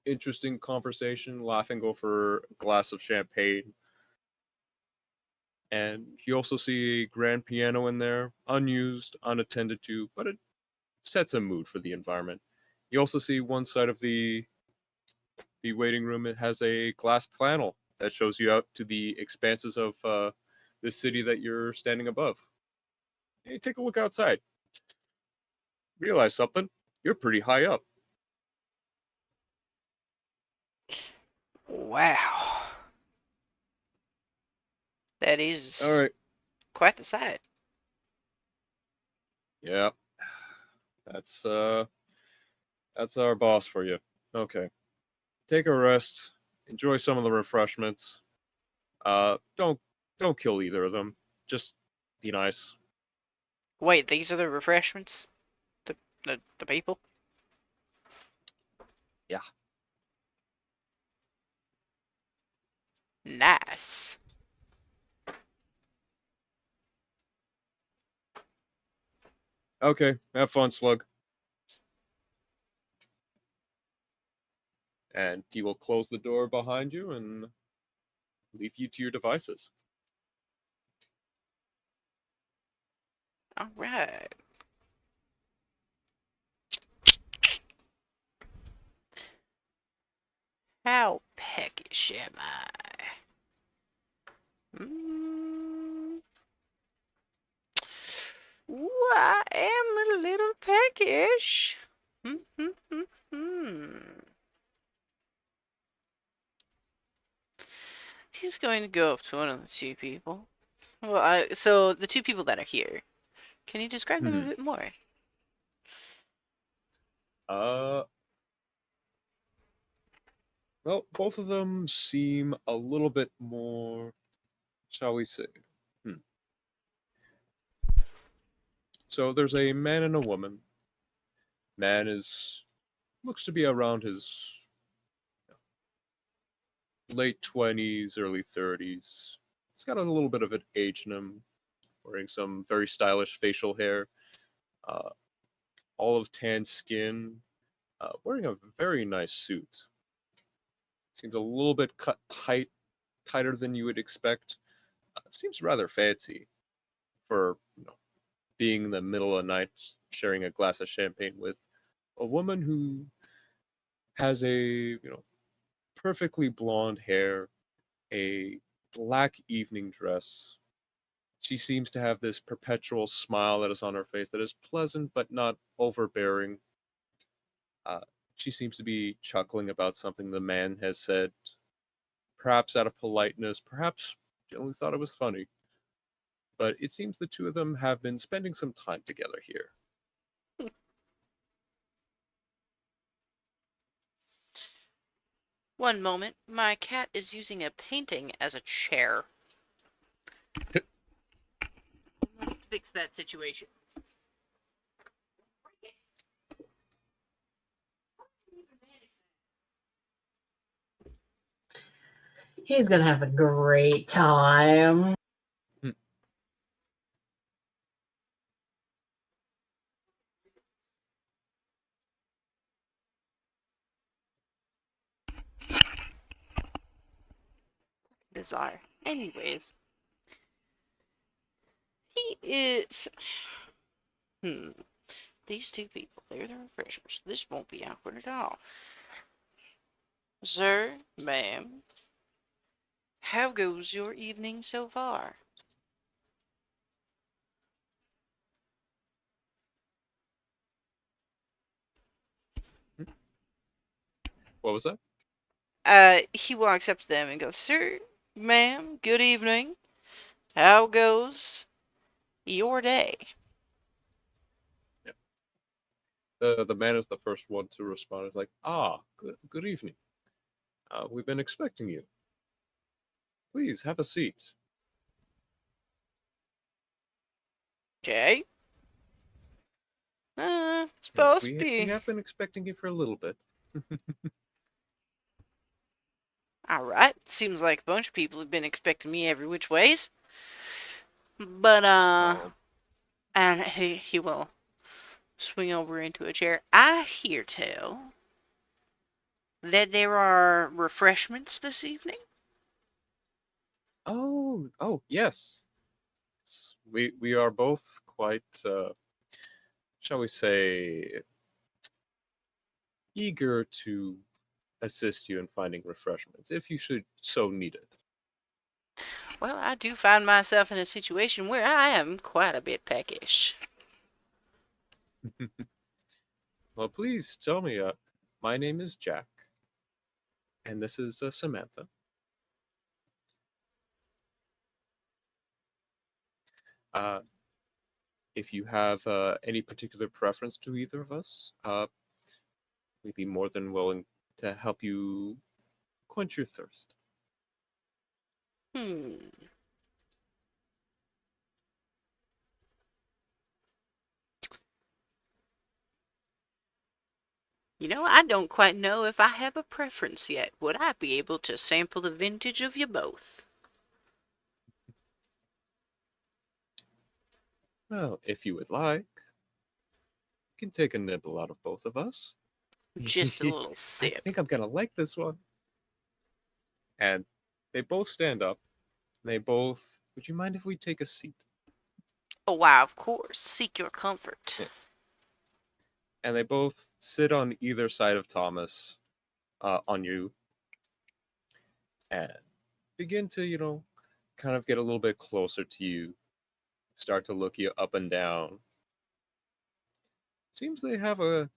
interesting conversation, laughing over a glass of champagne. And you also see a grand piano in there, unused, unattended to, but it sets a mood for the environment. You also see one side of the waiting room. It has a glass panel that shows you out to the expanses of the city that you're standing above. Hey, take a look outside. Realize something. You're pretty high up. Wow. That All is right. quite the sight. Yeah. That's that's our boss for you. Okay. Take a rest. Enjoy some of the refreshments. Don't kill either of them. Just be nice. Wait, these are the refreshments? The people? Yeah. Nice. Okay. Have fun, Slug. And he will close the door behind you and leave you to your devices. Alright. How peckish am I? Mm. Ooh, I am a little peckish. He's going to go up to one of the two people. Well, so the two people that are here. Can you describe them a Hmm. bit more? Uh, well, both of them seem a little bit more, shall we say? Hmm. So there's a man and a woman. Man is looks to be around his late 20s, early 30s. He's got a little bit of an age in him, wearing some very stylish facial hair, uh, olive tan skin, wearing a very nice suit. Seems a little bit cut tighter than you would expect. Seems rather fancy for being in the middle of the night, sharing a glass of champagne with a woman who has a perfectly blonde hair, a black evening dress. She seems to have this perpetual smile that is on her face that is pleasant but not overbearing. Uh, she seems to be chuckling about something the man has said, perhaps out of politeness, perhaps she only thought it was funny. But it seems the two of them have been spending some time together here. One moment. My cat is using a painting as a chair. Let's fix that situation. He's gonna have a great time. Bizarre. Anyways, he is. These two people, they're the refreshers. This won't be awkward at all. Sir, ma'am, how goes your evening so far? What was that? He walks up to them and goes, Sir, ma'am, good evening. How goes your day? Yeah. The man is the first one to respond. It's like, good evening. We've been expecting you. Please have a seat. Okay. Yes, Supposed to we be. have been expecting you for a little bit. Alright. Seems like a bunch of people have been expecting me every which ways. But, Oh, and he will swing over into a chair. I hear tell that there are refreshments this evening. Yes. We are both quite, shall we say, eager to assist you in finding refreshments if you should so need it. Well, I do find myself in a situation where I am quite a bit peckish. Well, please tell me. My name is Jack, and this is Samantha. Uh, if you have any particular preference to either of us, we'd be more than willing to help you quench your thirst. Hmm. You know, I don't quite know if I have a preference yet. Would I be able to sample the vintage of you both? Well, if you would like, you can take a nibble out of both of us. Just a little I sip. think I'm gonna like this one. And they both stand up. They both. Would you mind if we take a seat? Oh, why, of course. Seek your comfort. Yeah. And they both sit on either side of Thomas, on you, and begin to, kind of get a little bit closer to you. Start to look you up and down. Seems they have a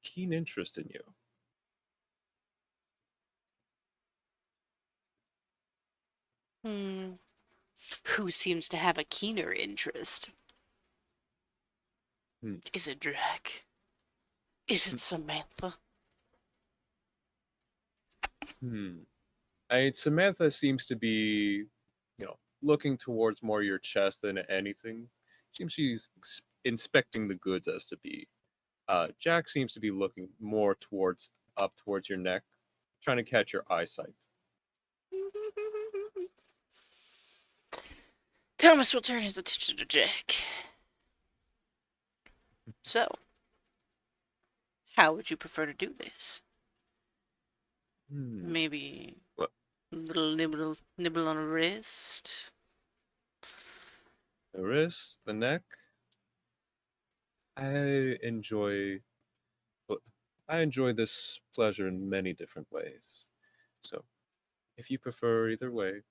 keen interest in you. Hmm. Who seems to have a keener interest? Hmm. Is it Drac? Is it Samantha? Hmm. Samantha seems to be, looking towards more your chest than anything. Seems she's inspecting the goods as to be. Jack seems to be looking more towards your neck, trying to catch your eyesight. Thomas will turn his attention to Jack. So, how would you prefer to do this? Hmm. Maybe Well, a little nibble on a wrist? the wrist, the neck. I enjoy. well, I enjoy this pleasure in many different ways. So, if you prefer either way,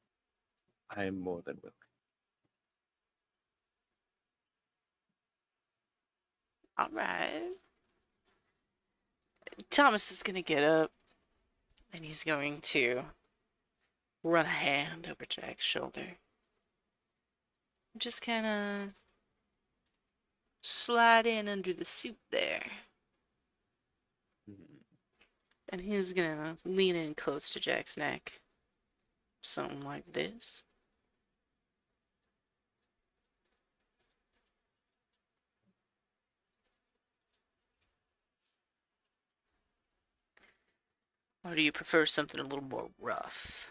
I am more than willing. Alright. Thomas is gonna get up and he's going to run a hand over Jack's shoulder. Just kinda slide in under the suit there. Hmm. And he's gonna lean in close to Jack's neck. Something like this. Or do you prefer something a little more rough?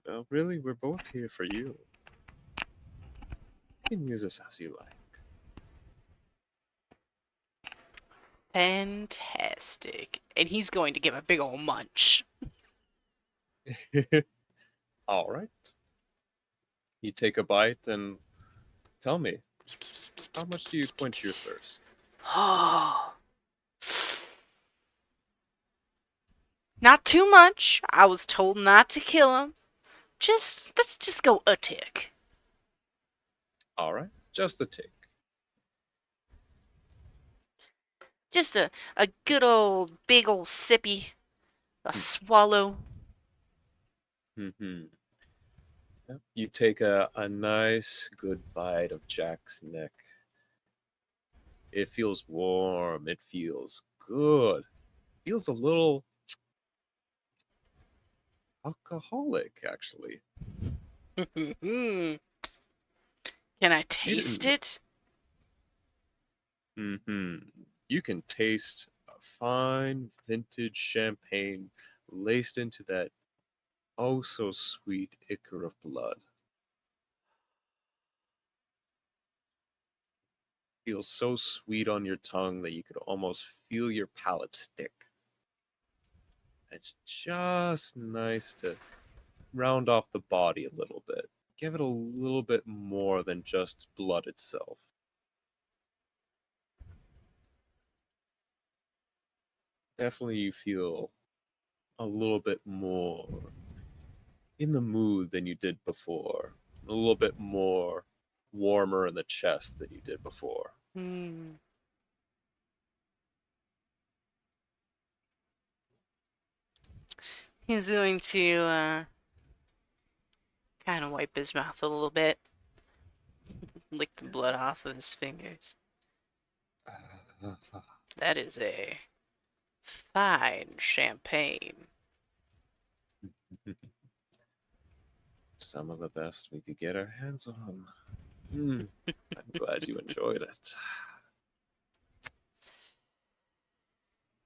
Well, really, we're both here for you. You can use this as you Fantastic. And he's going to give a big ol' munch. like. All right. You take a bite and tell me, how much do you quench your thirst? Oh. Not too much. I was told not to kill him. Let's just go a tick. All right, just a tick. Just a good old big old sippy. A swallow. Mm-hmm. Yep. You take a nice, good bite of Jack's neck. It feels warm. It feels good. Feels a little alcoholic, actually. Can I taste it? Mm-hmm. You can taste a fine vintage champagne laced into that oh so sweet ichor of blood. Feels so sweet on your tongue that you could almost feel your palate stick. It's just nice to round off the body a little bit. Give it a little bit more than just blood itself. Definitely you feel a little bit more in the mood than you did before. A little bit more warmer in the chest than you did before. Hmm. He's going to kind of wipe his mouth a little bit, lick the blood off of his fingers. That is a fine champagne. Some of the best we could get our hands on. I'm glad you enjoyed it.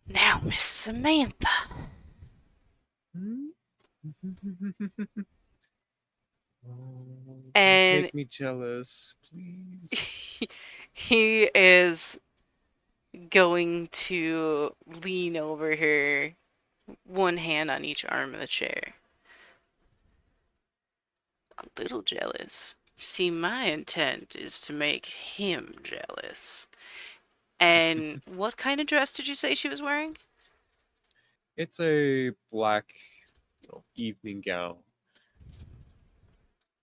Now, Miss Samantha. Hmm? Oh, don't And make me jealous, please. he is going to lean over her, one hand on each arm of the chair. A little jealous. See, my intent is to make him jealous. And what kind of dress did you say she was wearing? It's a black evening gown.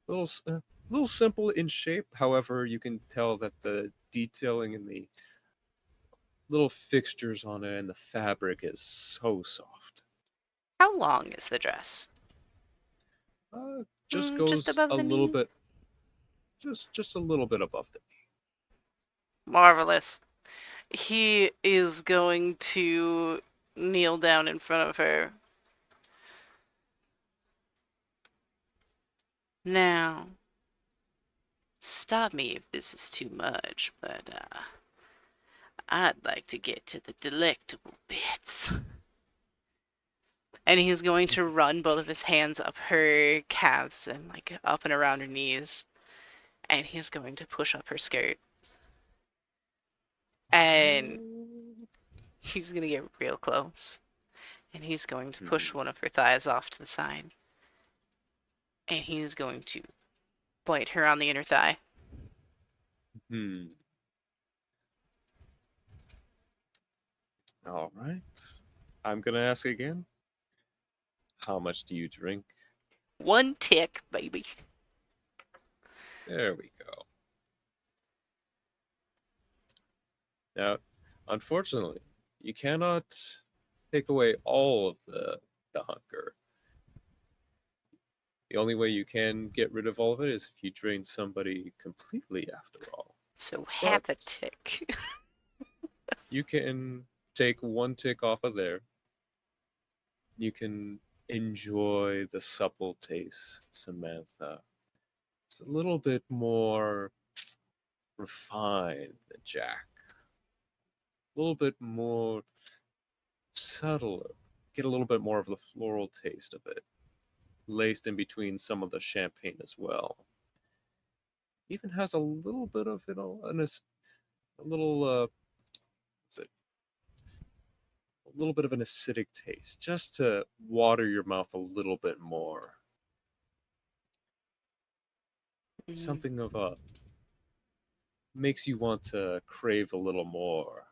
Little simple in shape. However, you can tell that the detailing and the little fixtures on it and the fabric is so soft. How long is the dress? Just Just goes above a the little knee? bit, just a little bit above the Marvelous. He is going to kneel down in front of her. Now, stop me if this is too much, but I'd like to get to the delectable bits. And he's going to run both of his hands up her calves and like up and around her knees. And he's going to push up her skirt. And knee. he's going to get real close. And he's going to push Hmm. one of her thighs off to the side. And he's going to bite her on the inner thigh. Hmm. All right. I'm gonna ask again. How much do you drink? One tick, baby. There we go. Now, unfortunately, you cannot take away all of the hunger. The only way you can get rid of all of it is if you drain somebody completely, after all. So But half a tick. You can take one tick off of there. You can enjoy the supple taste, Samantha. It's a little bit more refined than Jack. A little bit more subtler. Get a little bit more of the floral taste of it, laced in between some of the champagne as well. Even has a little bit of a little what's it? A little bit of an acidic taste, just to water your mouth a little bit more. Mm. Something of a makes you want to crave a little more.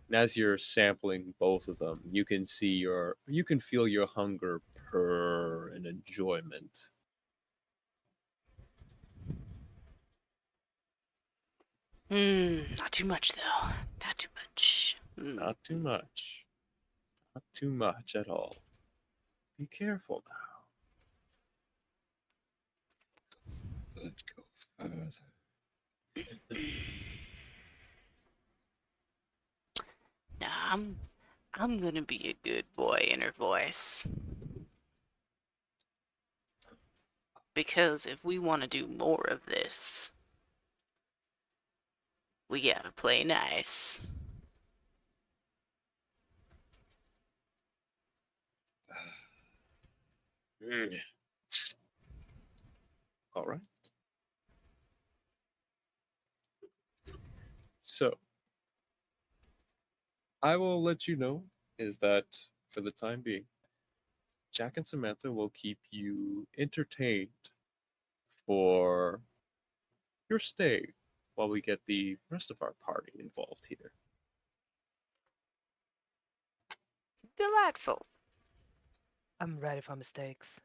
And as you're sampling both of them, you can feel your hunger purr in enjoyment. Not too much though. Not too much. Not too much. Not too much at all. Be careful now. Let's go further. Nah, I'm gonna be a good boy in her voice. Because if we want to do more of this, we gotta play nice. Mm. All right. So, I will let you know is that for the time being, Jack and Samantha will keep you entertained for your stay while we get the rest of our party involved here. Delightful. I'm ready for mistakes.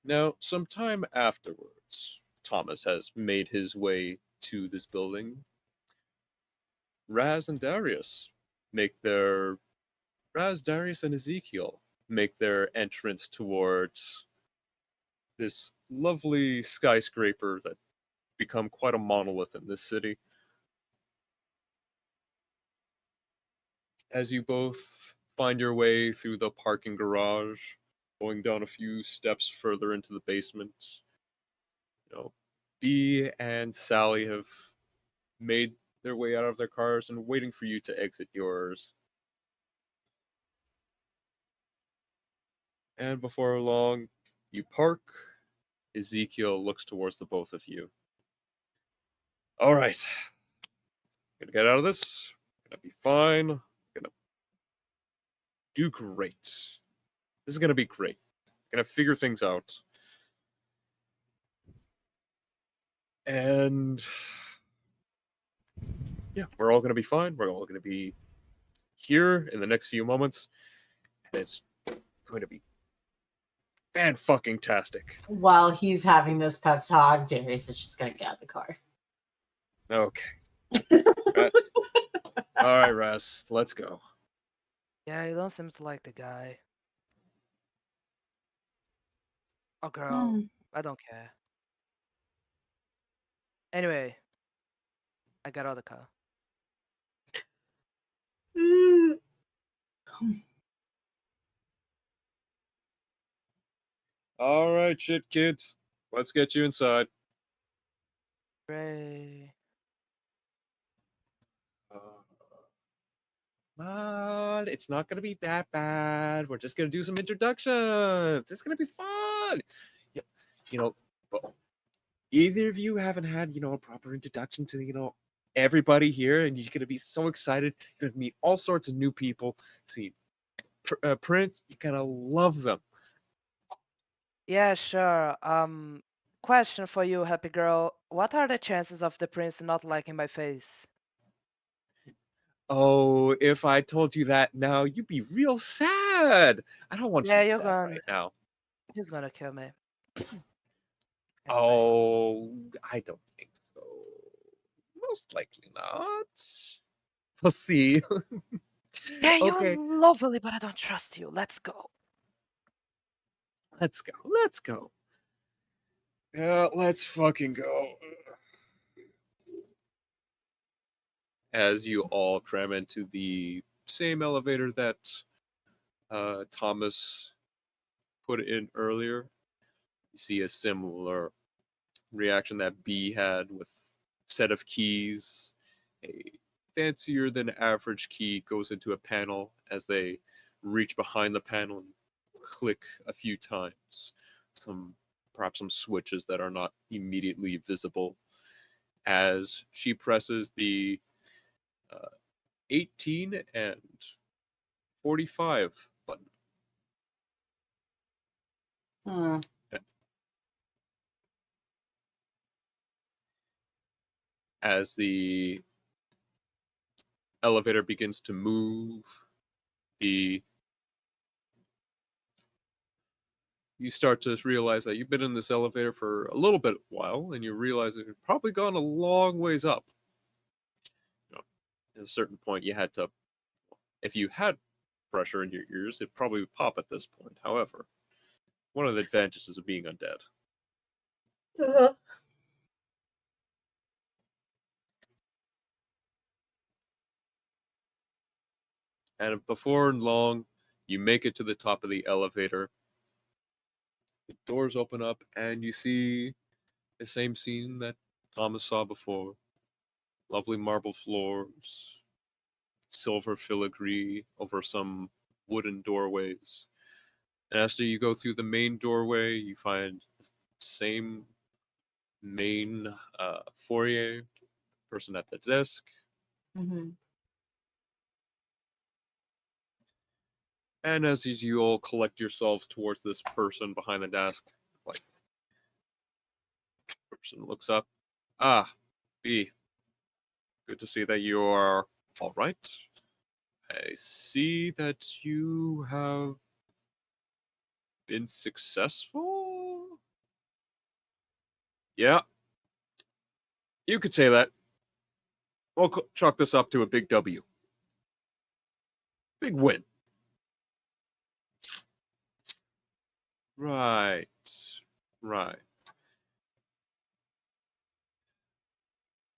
Now, sometime afterwards, Thomas has made his way to this building. Raz and Darius make their Darius, and Ezekiel make their entrance towards this lovely skyscraper that become quite a monolith in this city. As you both find your way through the parking garage, going down a few steps further into the basement, you know, B and Sally have made their way out of their cars and waiting for you to exit yours. And before long, you park. Ezekiel looks towards the both of you. All right, gonna get out of this. Gonna be fine. Gonna do great. This is gonna be great. Gonna figure things out. And yeah, we're all gonna be fine. We're all gonna be here in the next few moments, and it's going to be fan fucking tastic. While he's having this pep talk, Darius is just gonna get out of the car. Okay. All right, Raz, let's go. Yeah, you don't seem to like the guy. Or girl. I don't care. Anyway, I got out of the car. All right, shit, kids. Let's get you inside. Hooray. But it's not gonna be that bad. We're just gonna do some introductions. It's gonna be fun. Yeah, you know, but either of you haven't had, a proper introduction to, everybody here, and you're gonna be so excited. You're gonna meet all sorts of new people. See, Prince, you're gonna love them. Yeah, sure. Question for you, happy girl. What are the chances of the prince not liking my face? Oh, if I told you that now, you'd be real sad. I don't want Yeah, you you're sad gonna. right now. He's gonna kill me. Anyway. Oh, I don't think so. Most likely not. We'll see. Yeah, you're Okay, lovely, but I don't trust you. Let's go. let's go. Let's go. Yeah, let's fucking go. as you all cram into the same elevator that Thomas put in earlier. You see a similar reaction that B had with set of keys. A fancier than average key goes into a panel as they reach behind the panel and click a few times. Perhaps some switches that are not immediately visible as she presses the uh, 18 and 45 button. Hmm. As the elevator begins to move, the you start to realize that you've been in this elevator for a little bit while, and you realize that you've probably gone a long ways up. You know, at a certain point, you had to, if you had pressure in your ears, it probably would pop at this point. However, one of the advantages of being undead. Uh-huh. And before long, you make it to the top of the elevator. The doors open up, and you see the same scene that Thomas saw before. Lovely marble floors, silver filigree over some wooden doorways. And after you go through the main doorway, you find the same main foyer, person at the desk. Mm-hmm. And as you all collect yourselves towards this person behind the desk, like, person looks up. Ah, B, good to see that you are all right. I see that you have been successful. Yeah, you could say that. We'll chalk this up to a big W. Big win. Right. Right.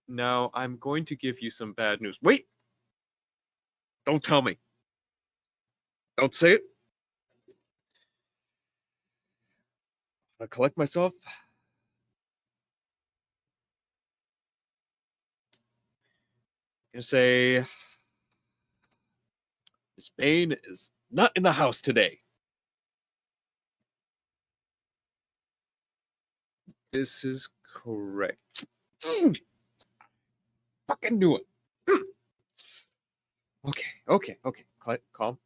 Now, I'm going to give you some bad news. Wait! Don't tell me. Don't say it. I collect myself. And say, Miss Bain is not in the house today. This is correct. Fucking knew it. Okay. Calm.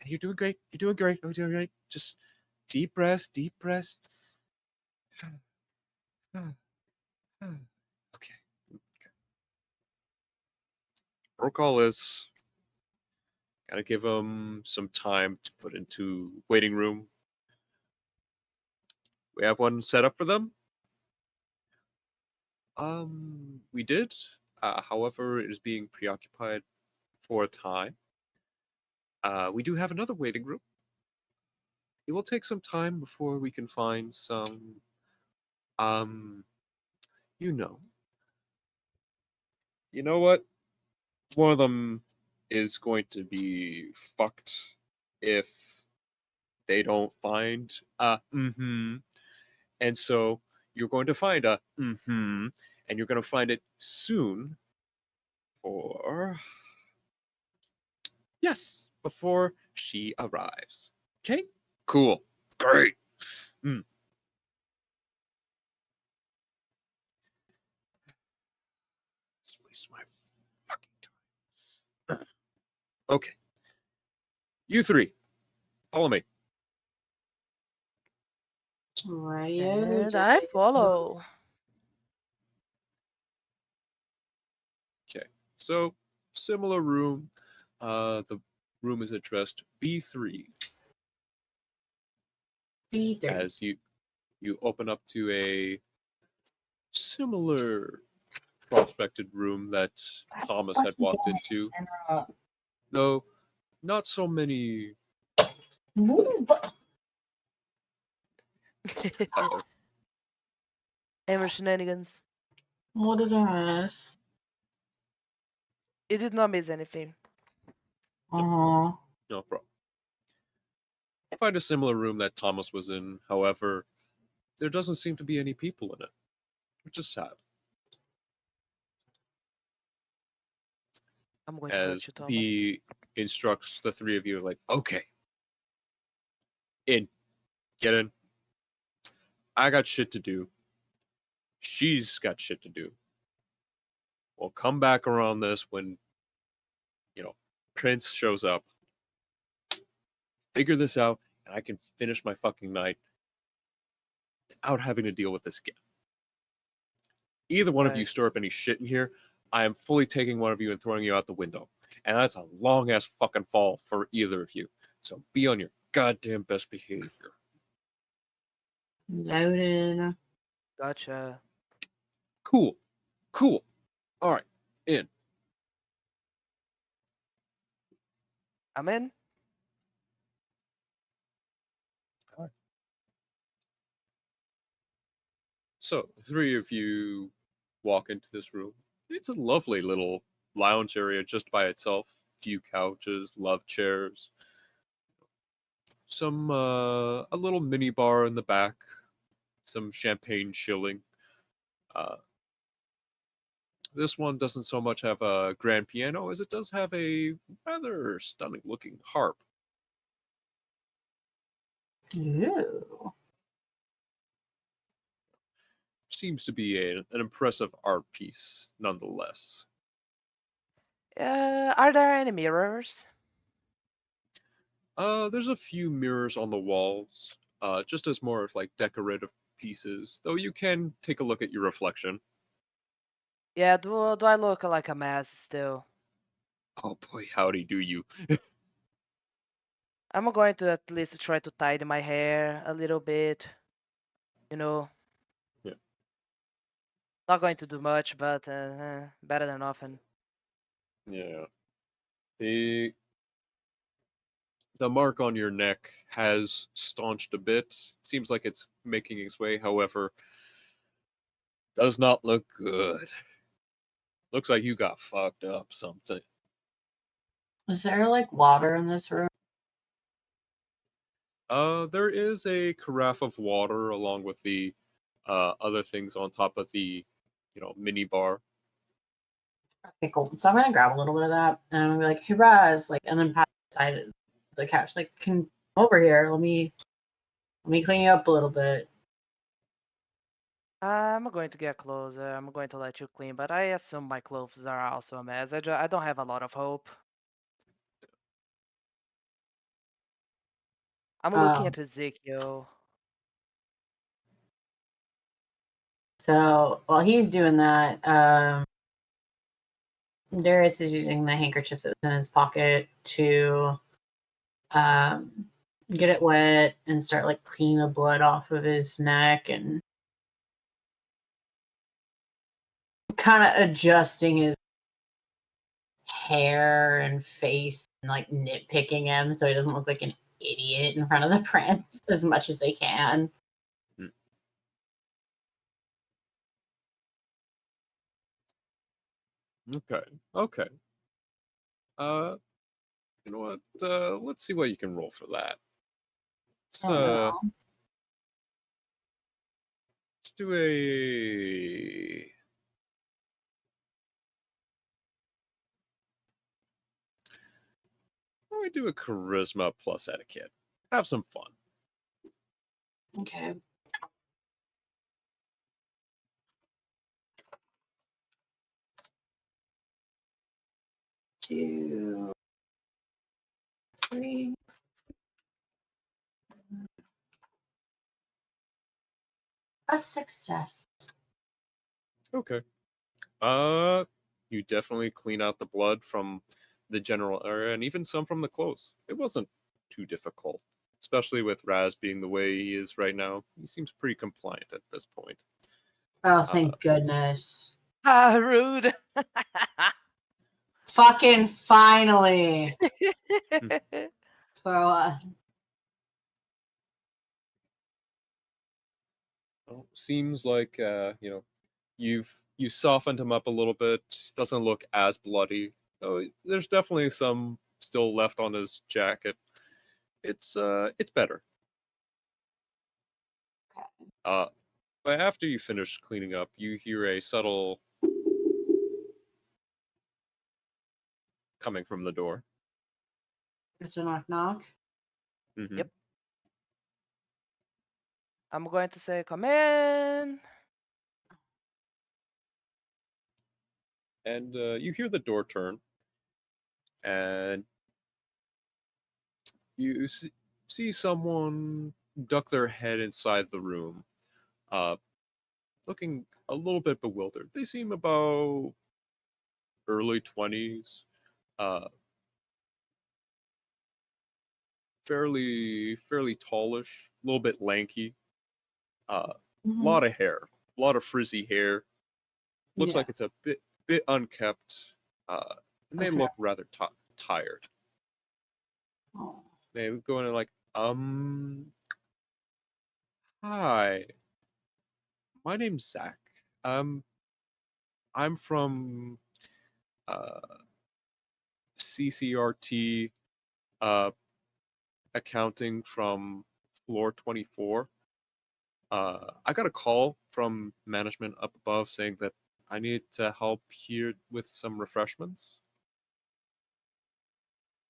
You're doing great. You're doing great. You're doing great. Just deep breaths, deep breaths. Okay. Protocol is gotta give them some time to put into waiting room. We have one set up for them. We did. However, it is being preoccupied for a time. We do have another waiting room. It will take some time before we can find some. Um, you know, you know what? One of them is going to be fucked if they don't find a and so you're going to find a and you're going to find it soon or yes, before she arrives. Okay? Cool. Great. Mm. It's a waste of my fucking time. Okay. You three, follow me. Radio And I follow. Okay. So, similar room. The room is addressed B3 B3. as you open up to a similar prospected room that Thomas had walked into, though not so many. Move. Uh-oh. Ever shenanigans. What did I ask? You did not miss anything. Uh-huh. No problem. Find a similar room that Thomas was in. However, there doesn't seem to be any people in it, which is sad. I'm going to let As you, Thomas. he instructs the three of you, like, okay, in, get in. I got shit to do. She's got shit to do. We'll come back around this when, Prince shows up. Figure this out, and I can finish my fucking night without having to deal with this again. Either one of you Right. stir up any shit in here, I am fully taking one of you and throwing you out the window. And that's a long ass fucking fall for either of you. So be on your goddamn best behavior. Noted. Gotcha. Cool. Cool. All right. In. I'm in. So, the three of you walk into this room. It's a lovely little lounge area just by itself. Few couches, love chairs, some a little mini bar in the back, some champagne chilling. Uh, this one doesn't so much have a grand piano as it does have a rather stunning looking harp. Ooh. Seems to be an impressive art piece nonetheless. Are there any mirrors? There's a few mirrors on the walls, just as more of like decorative pieces, though you can take a look at your reflection. Yeah, do I look like a mess still? Oh boy, howdy do you. I'm going to at least try to tidy my hair a little bit. You know, Yeah. not going to do much, but better than nothing. Yeah. The mark on your neck has staunched a bit. Seems like it's making its way, however, does not look good. Looks like you got fucked up something. Is there like water in this room? There is a carafe of water along with the other things on top of the, mini bar. Okay, cool. So I'm gonna grab a little bit of that and I'm gonna be like, hey Raz, like, and then pass beside it, the couch, like, come over here, let me clean you up a little bit. I'm going to get closer. I'm going to let you clean, but I assume my clothes are also a mess. I don't have a lot of hope. I'm looking Um, at Ezekiel. so while he's doing that, Darius is using the handkerchief that was in his pocket to um, get it wet and start like cleaning the blood off of his neck and kind of adjusting his hair and face and like nitpicking him so he doesn't look like an idiot in front of the prince as much as they can. Hmm. Okay. Okay. Uh, you know what? Let's see what you can roll for that. Let's, Oh uh, no. let's do a. Why don't we do a charisma plus etiquette? Have some fun. Okay. 2, 3. A success. Okay. You definitely clean out the blood from the general area and even some from the clothes. It wasn't too difficult, especially with Raz being the way he is right now. He seems pretty compliant at this point. Oh, Uh, thank goodness. Ah, rude. Fucking finally. hmm, For well, seems like you softened him up a little bit. Doesn't look as bloody, Oh, there's definitely some still left on his jacket. It's better. Okay. Uh, but after you finish cleaning up, you hear a subtle coming from the door. It's a knock knock. Hmm. Yep. I'm going to say, come in. And you hear the door turn, and you see someone duck their head inside the room, uh, looking a little bit bewildered. They seem about early 20s, uh, fairly tallish, a little bit lanky, a Mm-hmm. lot of hair, a lot of frizzy hair. Looks Yeah. like it's a bit unkept, and they Okay. look rather tired. Oh. They go in and like, hi, my name's Zach. Um, I'm from uh, CCRT uh, accounting from floor 24. I got a call from management up above saying that I need to help here with some refreshments.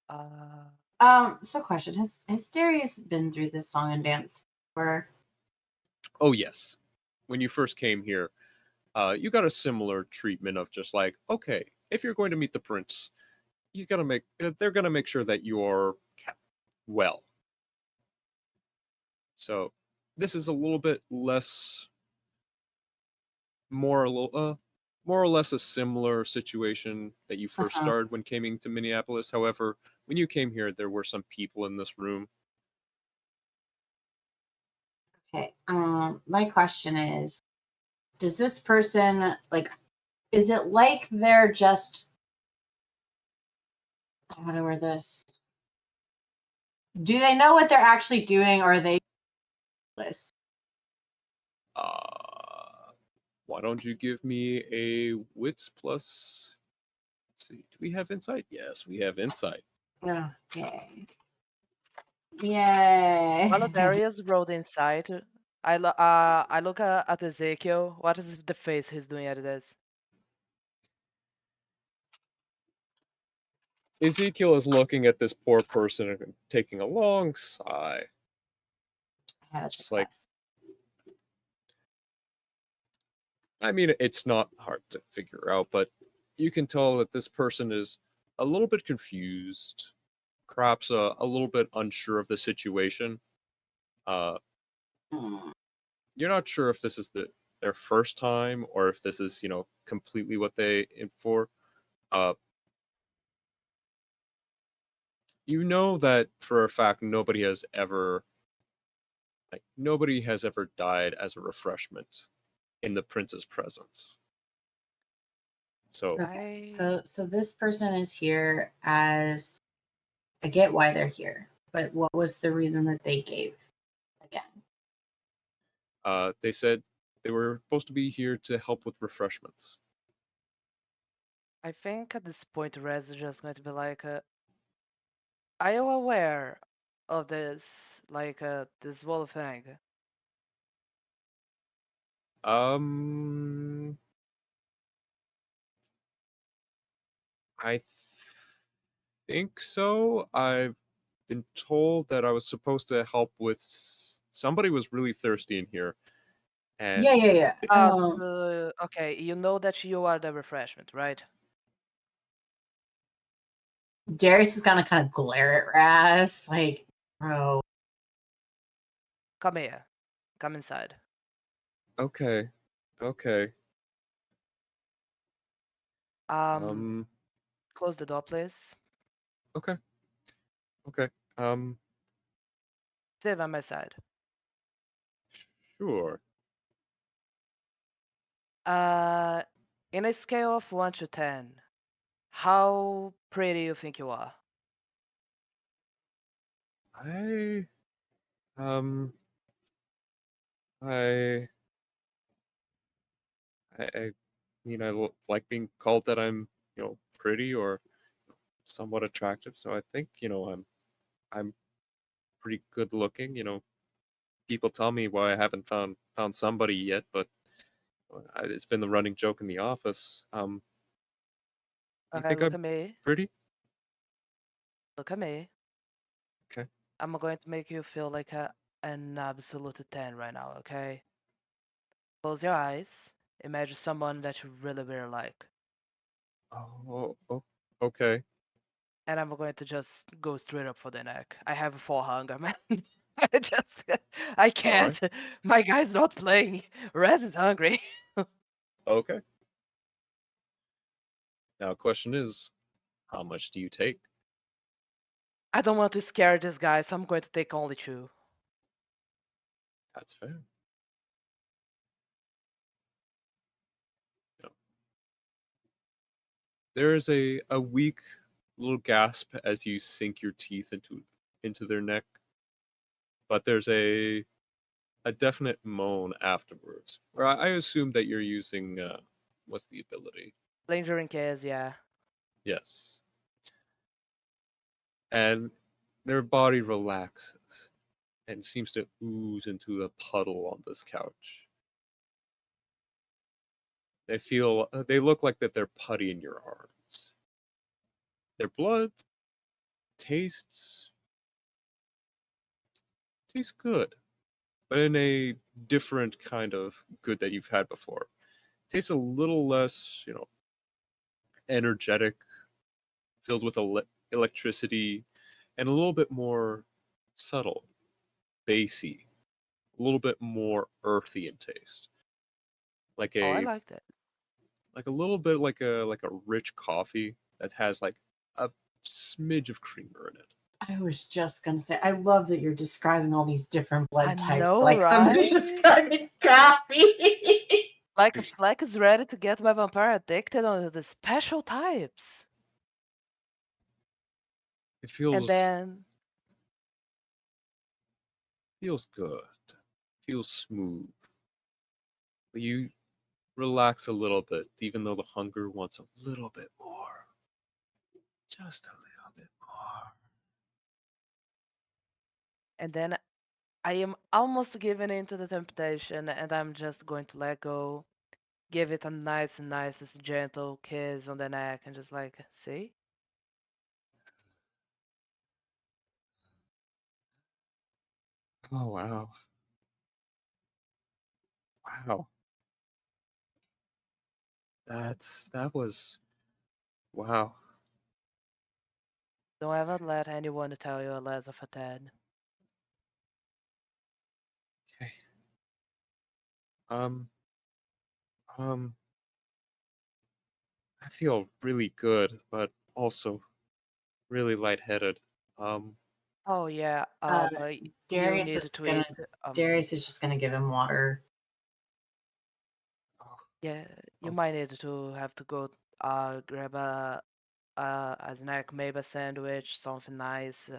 Uh, So question, has Darius been through this song and dance before? Oh, yes. When you first came here, you got a similar treatment of just like, okay, if you're going to meet the prince, they're gonna make sure that you're kept well. So this is a little bit less, more a little, more or less a similar situation that you first Uh-huh. started when coming to Minneapolis. However, when you came here, there were some people in this room. Okay. My question is, does this person like is it like they're just how do I word this? Do they know what they're actually doing or are they clueless? Why don't you give me a wits plus? Let's see. Do we have insight? Yes, we have insight. Okay. Yay. while Darius rolled inside, I look at Ezekiel. What is the face he's doing at this? Ezekiel is looking at this poor person and taking a long sigh. I had a Just like, success. I mean, it's not hard to figure out, but you can tell that this person is a little bit confused, perhaps a little bit unsure of the situation. Uh, Hmm. you're not sure if this is their first time or if this is, completely what they in for. Uh, you know that for a fact nobody has ever died as a refreshment in the prince's presence. So, Okay. I So this person is here as I get why they're here, but what was the reason that they gave again? they said they were supposed to be here to help with refreshments. I think at this point Rez is just going to be like, are you aware of this, this whole thing? Um, I think so. I've been told that I was supposed to help with somebody was really thirsty in here, Yeah, and yeah, yeah. So, okay, you know that you are the refreshment, right? Darius is gonna kind of glare at Raz, like, bro. Come here. Come inside. okay, okay, Um, um, close the door, please. okay, okay, um, Stay by my side. sure. Uh, in a scale of 1 to 10, how pretty you think you are? I, um, I, I mean, like being called that I'm, pretty, or somewhat attractive, so I think I'm pretty good looking. People tell me why I haven't found somebody yet, but it's been the running joke in the office. Do you Okay, think look I'm at me. pretty? Look at me. Okay. I'm going to make you feel like an absolute 10 right now, okay? Close your eyes. Imagine someone that you really, really like. Oh, okay. And I'm going to just go straight up for the neck. I have full hunger, man. I just, I All right. can't. My guy's not playing. Rez is hungry. Okay. Now, question is, how much do you take? I don't want to scare this guy, so I'm going to take only 2. That's fair. You know, there is a weak little gasp as you sink your teeth into their neck, but there's a definite moan afterwards. Or I assume that you're using what's the ability? Lingering kiss, yeah. Yes. And their body relaxes and seems to ooze into a puddle on this couch. They look like that they're putty in your arms. Their blood tastes tastes good, but in a different kind of good that you've had before. Tastes a little less, energetic, filled with electricity, and a little bit more subtle, bassy, a little bit more earthy in taste, like Oh, I a like that. like a little bit like a rich coffee that has like a smidge of creamer in it. I was just gonna say, I love that you're describing all these different I blood types know, like somebody right? describing coffee. Like Fleck is ready to get my vampire addicted on the special types. It And then, feels good, feels smooth. But you relax a little bit, even though the hunger wants a little bit more, just a little bit more. and then I am almost giving in to the temptation, and I'm just going to let go, give it a nice, gentle kiss on the neck, and just like, see? Oh wow, wow. That was wow. Don't ever let anyone tell you less of a 10. Okay. Um, um, I feel really good, but also really lightheaded. Um, Oh yeah, uh, but you Darius need is to gonna. eat. Darius is just gonna give him water. oh, Yeah, you oh, might need to have to go grab a snack, maybe a sandwich, something nice.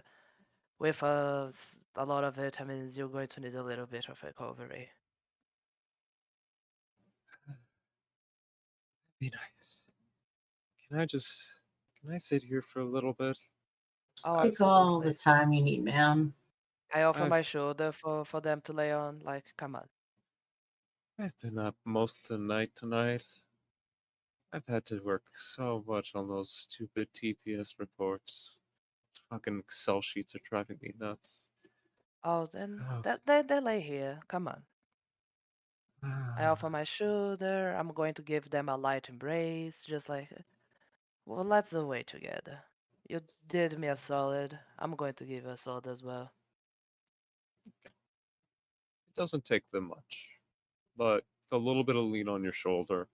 With a lot of vitamins, you're going to need a little bit of recovery. be nice. Can I just can I sit here for a little bit? Oh, Take all the absolutely. time you need, man. I offer I've my shoulder for them to lay on. Like, come on. I've been up most of the night tonight. I've had to work so much on those stupid TPS reports. These fucking Excel sheets are driving me nuts. Oh, then Oh, they lay here. Come on. I ah. offer my shoulder. I'm going to give them a light embrace, just like, well, let's away together. You did me a solid. I'm going to give you a solid as well. It doesn't take them much, but with a little bit of lean on your shoulder,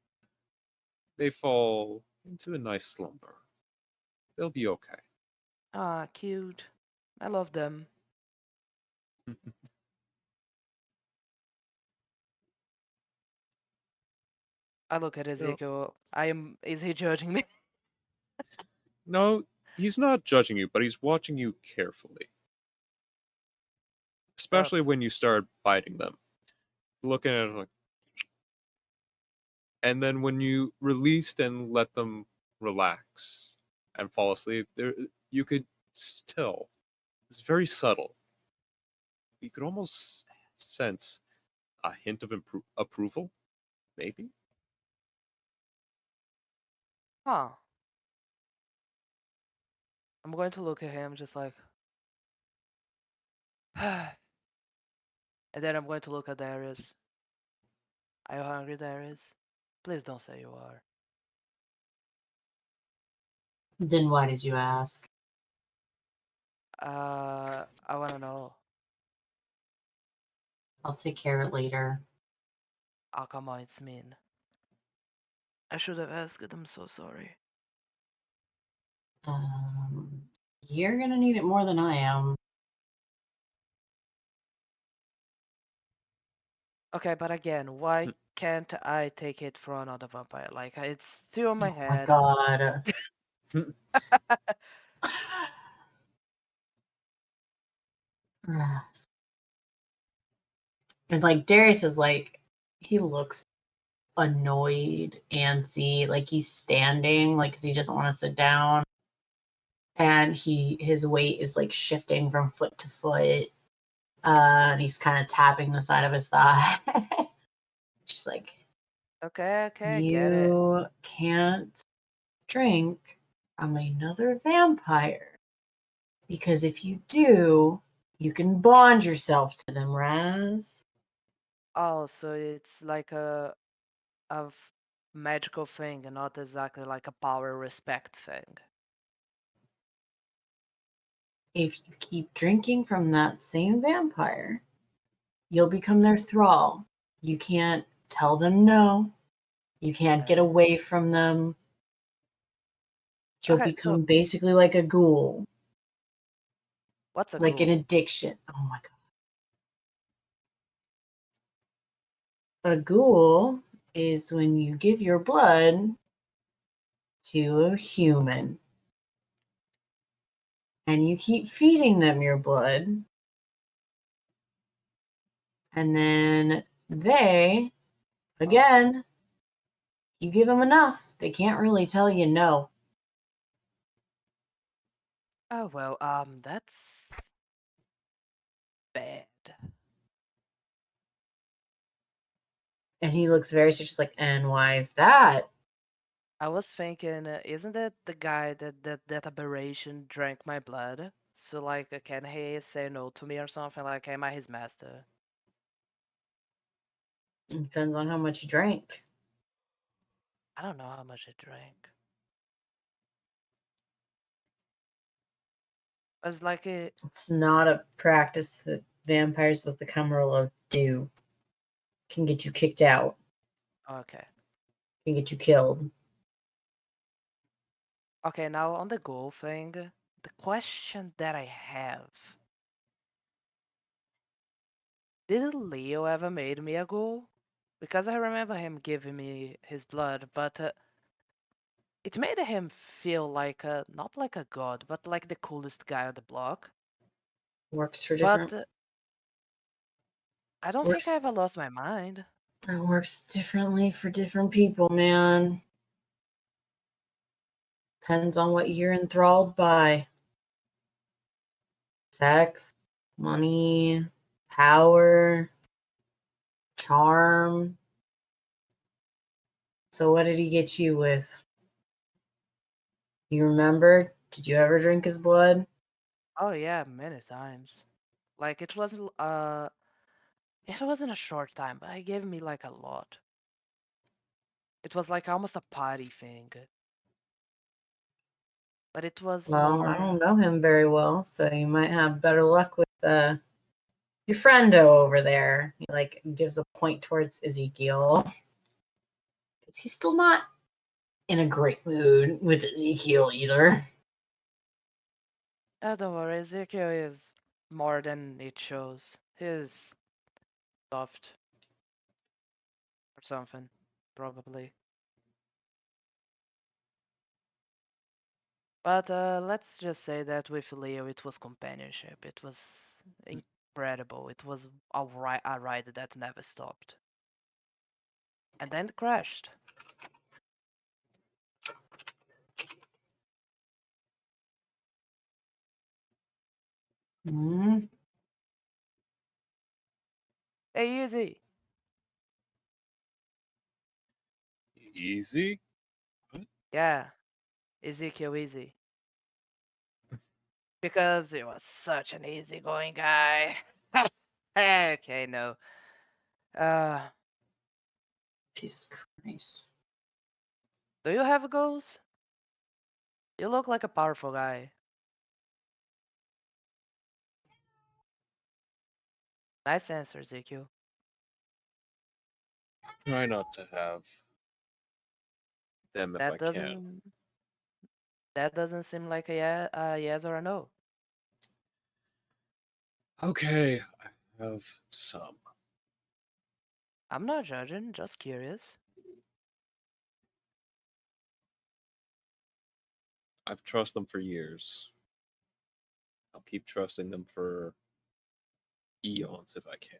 they fall into a nice slumber. They'll be okay. Ah, cute. I love them. I look at You know, Ezekiel. Is he judging me? no, he's not judging you, but he's watching you carefully, Well, especially when you start biting them, looking at it like, and then when you released and let them relax, and fall asleep. There, you could tell. It's very subtle. You could almost sense a hint of approval, maybe. Huh. I'm going to look at him just like. And then I'm going to look at Darius. Are you hungry, Darius? Please don't say you are. Then why did you ask? I wanna know. I'll take care of it later. Oh, come on, it's mean. I should have asked it. I'm so sorry. You're gonna need it more than I am. Okay, but again, why can't I take it from another vampire? Like, it's still on my Oh my head. god. And like Darius is like, he looks annoyed, antsy, like he's standing, like because he doesn't want to sit down, and his weight is like shifting from foot to foot, and he's kind of tapping the side of his thigh. Just like, Okay, okay, I get it. you can't drink from another vampire because if you do, you can bond yourself to them, Raz. Oh, so it's like a magical thing and not exactly like a power respect thing. If you keep drinking from that same vampire, you'll become their thrall. You can't tell them no. You can't get Okay. away from them. You'll Okay, so become basically like a ghoul, what's a like an ghoul? addiction. Oh my God. A ghoul is when you give your blood to a human and you keep feeding them your blood, and then they, Oh. again, you give them enough. They can't really tell you no. Oh well, that's bad. And he looks very serious, like, and why is that? I was thinking, isn't it the guy that aberration drank my blood? So like, can he say no to me or something? Like, am I his master? It depends on how much you drank. I don't know how much I drank. It's like a It's not a practice that vampires with the Camarilla do. Can get you kicked out, okay. can get you killed. Okay, now on the goal thing, the question that I have, did Leo ever made me a ghoul? Because I remember him giving me his blood, but it made him feel like not like a god, but like the coolest guy on the block. Works for But different I don't think I ever works lost my mind. it works differently for different people, man. Depends on what you're enthralled by. Sex, money, power, charm. So what did he get you with? You remember? Did you ever drink his blood? Oh yeah, many times. Like it wasn't a short time, but he gave me like a lot. It was like almost a party thing. But it was Well, I more don't know him very well, so you might have better luck with your friendo over there. He like gives a point towards Ezekiel. Because he's still not in a great mood with Ezekiel either. don't worry, Ezekiel is more than it shows. He's soft or something, probably. But let's just say that with Leo it was companionship. It was incredible. It was a ride that never stopped. And then it crashed. Mm, Hey, easy. Easy? What? Yeah, Ezekiel easy. Because he was such an easygoing guy. Okay, no. Uh, Jesus Christ. do you have goals? You look like a powerful guy. Nice answer, Ezekiel. Try not to have them if I That can. doesn't that doesn't seem like a yes or a no. Okay, I have some. I'm not judging, just curious. I've trusted them for years. I'll keep trusting them for eons if I can.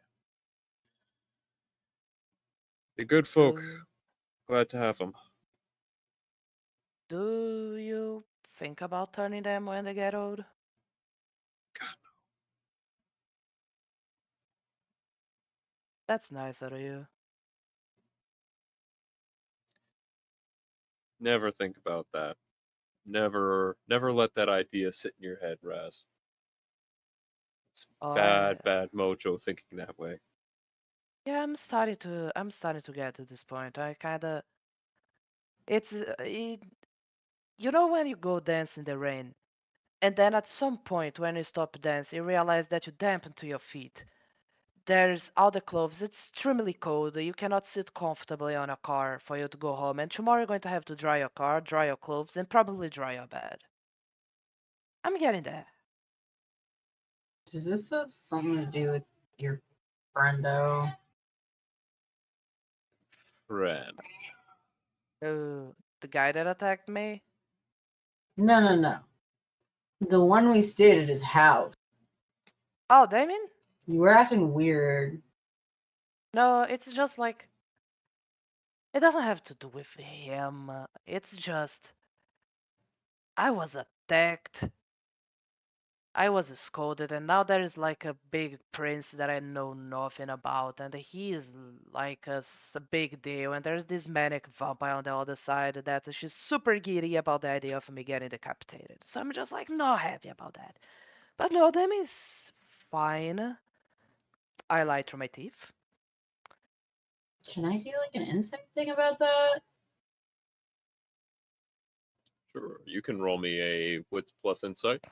They're good folk. Do Glad to have them. do you think about turning them when they get old? God, That's nice out of you. never think about that. Never let that idea sit in your head, Raz. It's Oh, bad mojo thinking that way. yeah, I'm starting to get to this point. I kind of it's you know when you go dance in the rain and then at some point when you stop dancing you realize that you dampen to your feet. There's all the clothes. It's extremely cold. You cannot sit comfortably on a car for you to go home. And tomorrow you're going to have to dry your car, dry your clothes, and probably dry your bed. I'm getting there. Does this have something to do with your friendo? Friend. The guy that attacked me? No, no, no. The one we stayed at his house. Oh, Damien? You were acting weird. No, it's just like it doesn't have to do with him. It's just I was attacked. I was scolded, and now there is like a big prince that I know nothing about, and he is like a big deal. And there's this manic vampire on the other side that she's super giddy about the idea of me getting decapitated. So I'm just like not happy about that. But no, them is fine. I lied through my teeth. Can I do like an insight thing about that? Sure. You can roll me a wits plus insight,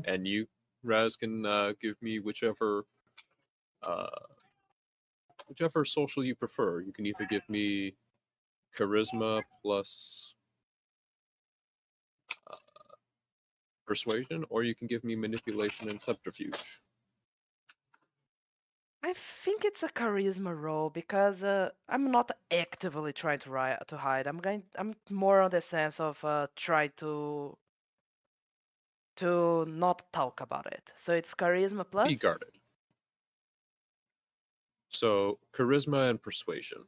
and you, Raz, can give me uh, whichever social you prefer. You can either give me charisma plus uh, persuasion, or you can give me manipulation and subterfuge. I think it's a charisma roll because I'm not actively trying to hide. I'm more on the sense of try to not talk about it. So it's charisma Be plus. guarded. So charisma and persuasion.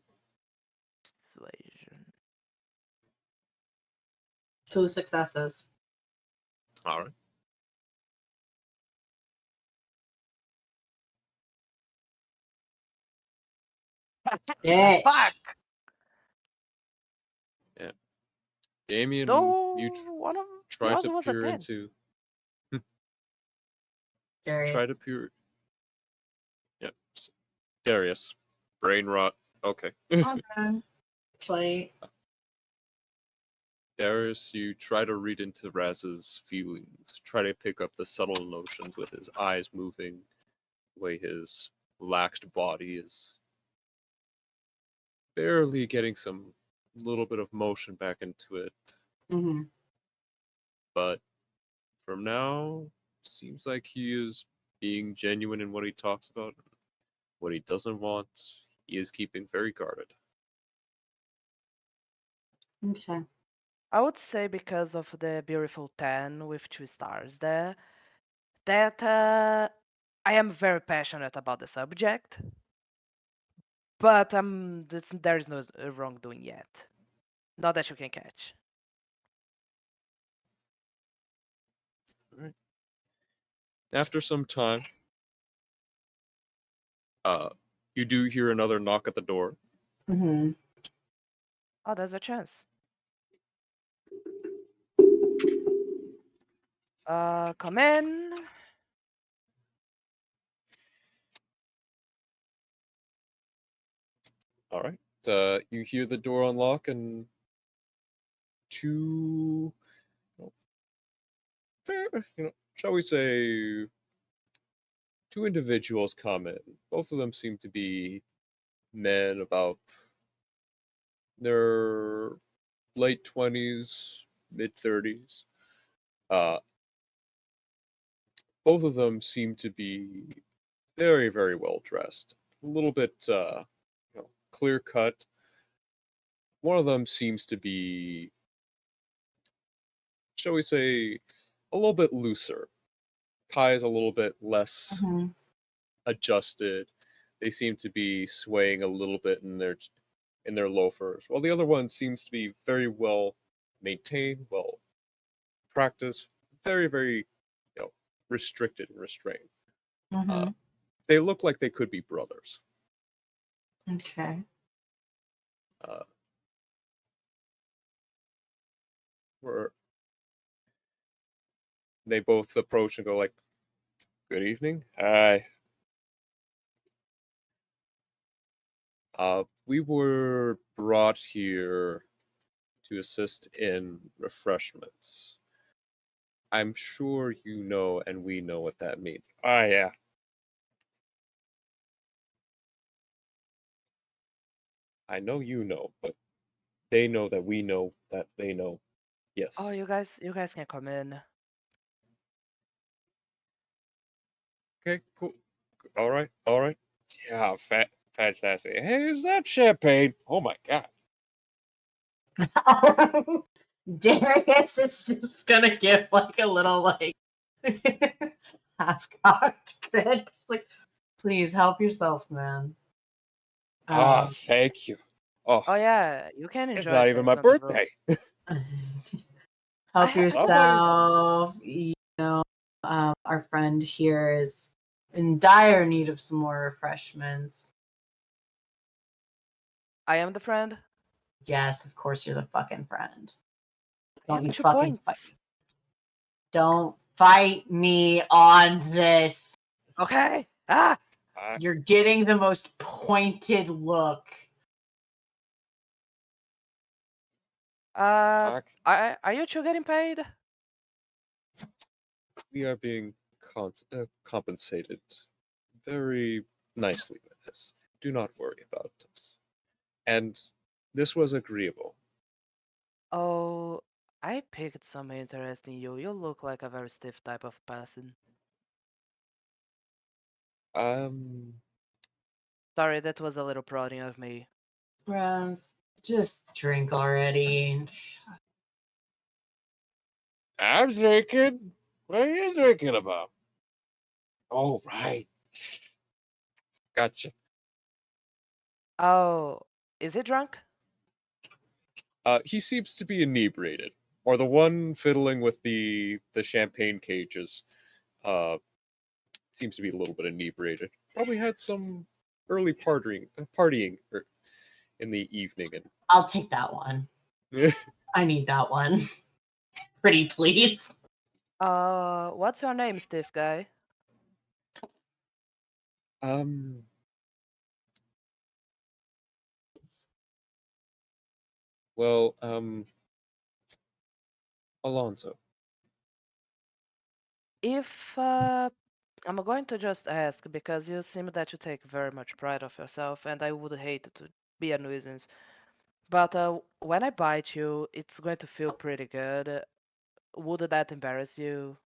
Persuasion. 2 successes. All right. Bitch. Fuck! Yeah. Damien, you No, one of the try to other was a peer 10. into try to Darius. peer. Yeah. Darius. Brain rot. Okay. Okay. Play. Darius, you try to read into Raz's feelings, try to pick up the subtle emotions with his eyes moving, the way his laxed body is barely getting some little bit of motion back into it. Mm-hmm. But from now, seems like he is being genuine in what he talks about, what he doesn't want. He is keeping very guarded. Okay. I would say because of the beautiful 10 with 2 stars there, that I am very passionate about the subject, but there is no wrongdoing yet. Not that you can catch. All right. After some time, you do hear another knock at the door. Mm-hmm. Oh, there's a chance. Come in. All right. You hear the door unlock, and two, shall we say, two individuals come in. Both of them seem to be men about their late 20s, mid 30s. Uh, both of them seem to be very, very well dressed. A little bit, clear cut. One of them seems to be, shall we say, a little bit looser. Ties a little bit less Mm-hmm. adjusted. They seem to be swaying a little bit in their loafers, while the other one seems to be very well maintained, well practiced, very, very, restricted and restrained. Uh, Mm-hmm. they look like they could be brothers. Okay. Uh, where they both approach and go like, "Good evening. Hi. We were brought here to assist in refreshments. I'm sure you know and we know what that means." Ah, yeah. I know you know, but they know that we know that they know. Oh, Yes. you guys can come in. Okay, cool. All right, all right. Yeah, fantastic. Hey, is that champagne? Oh my god. Darius is just gonna give like a little like half cocked grin. It's like, please help yourself, man. Ah, Um, thank you. Oh, Oh yeah, you can it's enjoy not even things my on the road. birthday. I help have I thought it birthday. was. yourself. You know, our friend here is in dire need of some more refreshments. I am the friend. Yes, of course you're the fucking friend. I Don't have you 2 points. don't fight me on this. Okay. Ah. I, You're getting the most pointed look. Uh, I, are you two getting paid? we are being compensated very nicely with this. Do not worry about this. And this was agreeable. Oh, I picked some interest in you. You look like a very stiff type of person. Um, Sorry, that was a little prodding of me. Raz, just drink already. I'm drinking. What are you drinking about? Oh, right. Gotcha. Oh, is he drunk? He seems to be inebriated, or the one fiddling with the champagne cages. Seems to be a little bit inebriated. Probably had some early partying in the evening, I'll take that one. and I need that one. Pretty please. What's your name, stiff guy? um, well, Alonso. If I'm going to just ask because you seem that you take very much pride of yourself, and I would hate to be a nuisance. But when I bite you, it's going to feel pretty good. Would that embarrass you?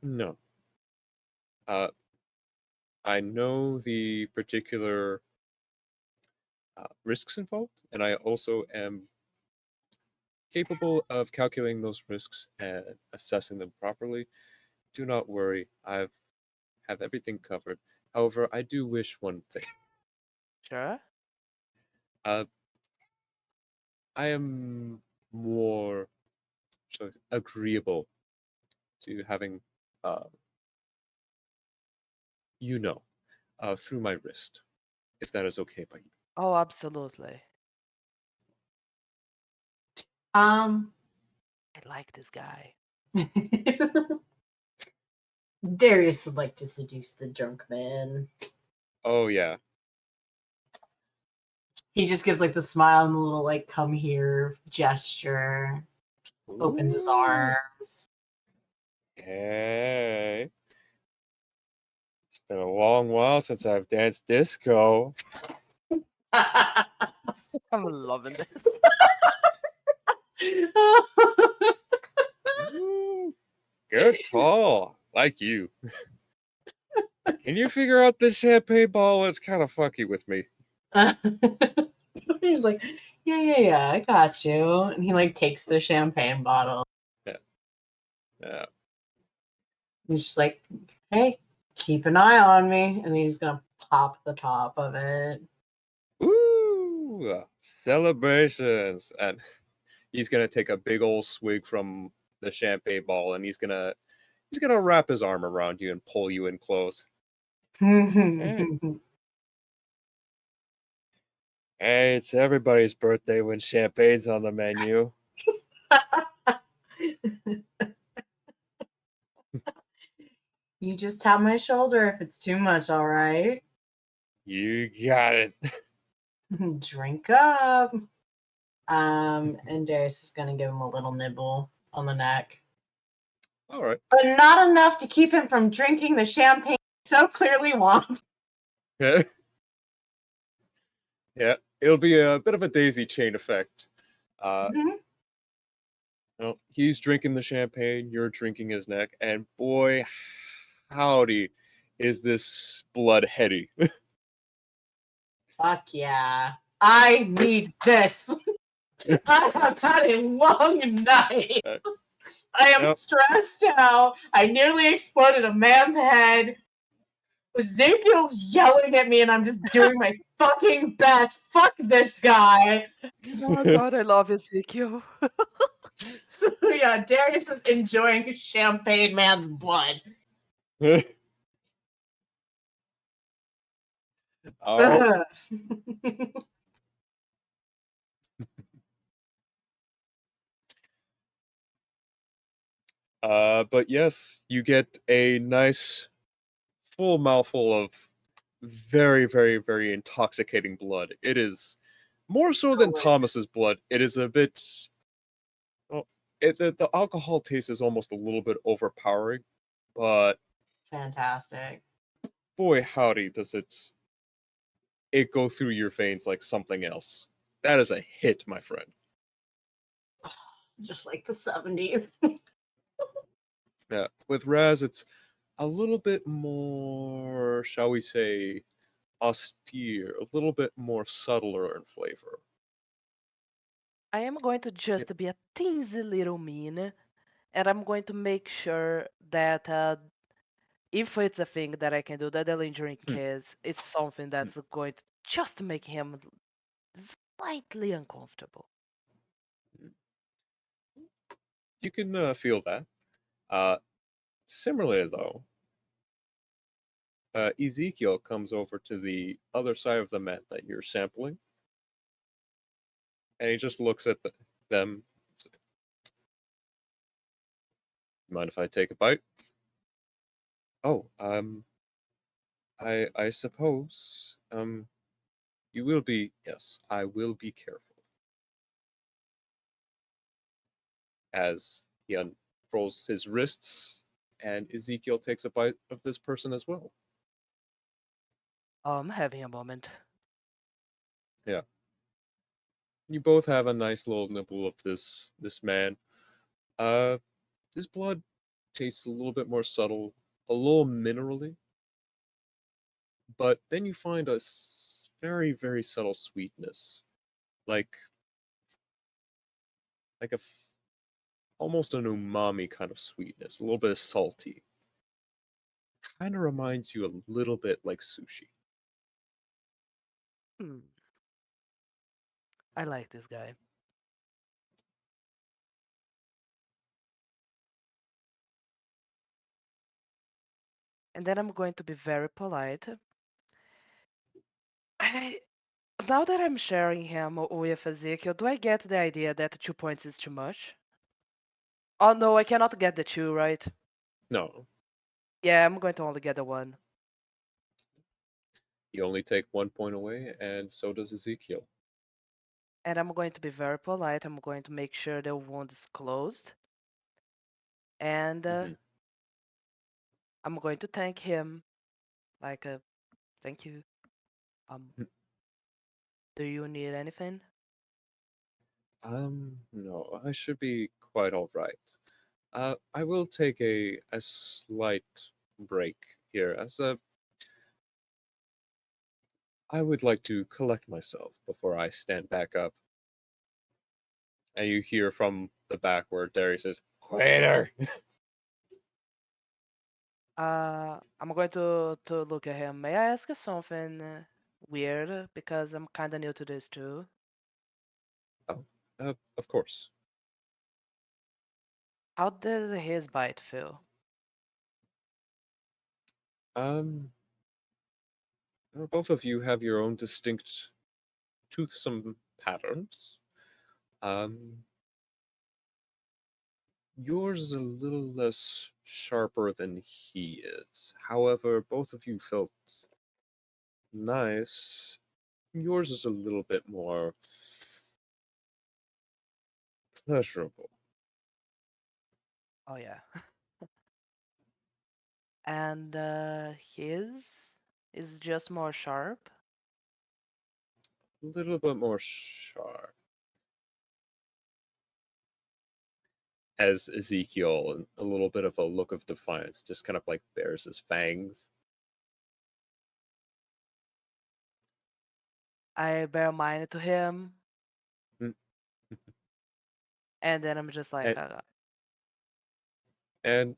No, uh, I know the particular risks involved, and I also am capable of calculating those risks and assessing them properly. Do not worry, have everything covered. However, I do wish one thing. Sure. Uh, I am more agreeable to having you know, through my wrist, if that is okay by you. Oh, absolutely. Um, I like this guy. Darius would like to seduce the drunk man. Oh yeah. He just gives like the smile and the little like come here gesture, opens his Ooh. arms. Hey. It's been a long while since I've danced disco. I'm loving this. Ooh, good call. Like you. Can you figure out this champagne ball? It's kind of funky with me. He's like, yeah, I got you. And he like takes the champagne bottle. Yeah. Yeah. He's just like, hey, keep an eye on me. And then he's gonna pop the top of it. Ooh, celebrations. And he's gonna take a big old swig from the champagne ball, and he's gonna wrap his arm around you and pull you in close. Hey, hey, it's everybody's birthday when champagne's on the menu. You just tap my shoulder if it's too much, all right? You got it. Drink up. And Darius is gonna give him a little nibble on the neck. All right. But not enough to keep him from drinking the champagne he so clearly wants. Yeah. Yeah. It'll be a bit of a daisy chain effect. Uh, Mhm. he's drinking the champagne, you're drinking his neck, and boy, howdy, is this blood heady. Fuck yeah. I need this. I have had a long night. Uh, I am yep. stressed out. I nearly exploded a man's head. Ezekiel's yelling at me, and I'm just doing my fucking best. Fuck this guy. Oh God, I love Ezekiel. So yeah, Darius is enjoying champagne man's blood. All right. But yes, you get a nice full mouthful of very, very, very intoxicating blood. It is more so than Delicious. Thomas's blood. It is a bit. Well, the alcohol taste is almost a little bit overpowering, but Fantastic. boy, howdy, does it go through your veins like something else. That is a hit, my friend. Just like the 70s. Yeah, with Raz, it's a little bit more, shall we say, austere, a little bit more subtler in flavor. I am going to Yeah. just be a teensy little mean, and I'm going to make sure that if it's a thing that I can do, that the lingering Hmm, kiss is something hmm. that's going to just make him slightly uncomfortable. You can feel that. Uh, Similarly, though, Ezekiel comes over to the other side of the mat that you're sampling, and he just looks at them. Mind if I take a bite? Oh, I suppose, you will be. Yes, I will be careful. As he unrolls his wrists, and Ezekiel takes a bite of this person as well. Having a moment. Yeah, you both have a nice little nibble of this man. Uh, his blood tastes a little bit more subtle, a little minerally, but then you find a very, very subtle sweetness, like almost an umami kind of sweetness, a little bit of salty. Kind of reminds you a little bit like sushi. Hmm, I like this guy. And then I'm going to be very polite. I, now that I'm sharing him with Ezekiel, do I get the idea that 2 points is too much? Oh no, I cannot get the 2, right? No, Yeah, I'm going to only get the 1. you only take 1 point away, and so does Ezekiel. And I'm going to be very polite. I'm going to make sure the wound is closed. And Mhm. I'm going to thank him. Like, thank you. Mm. Do you need anything? No, I should be quite all right. I will take a slight break here, as I would like to collect myself before I stand back up. And you hear from the back where Darius says, "Waiter!" I'm going to look at him. May I ask you something weird? Because I'm kind of new to this too. Oh, of course. How did his bite feel? Um, both of you have your own distinct toothsome patterns. Um, yours is a little less sharper than he is. However, both of you felt nice. Yours is a little bit more pleasurable. Oh yeah. And his is just more sharp. A little bit more sharp. As Ezekiel, and a little bit of a look of defiance, just kind of like bares his fangs. I bear mine to him, Mm. and then I'm just like, And, and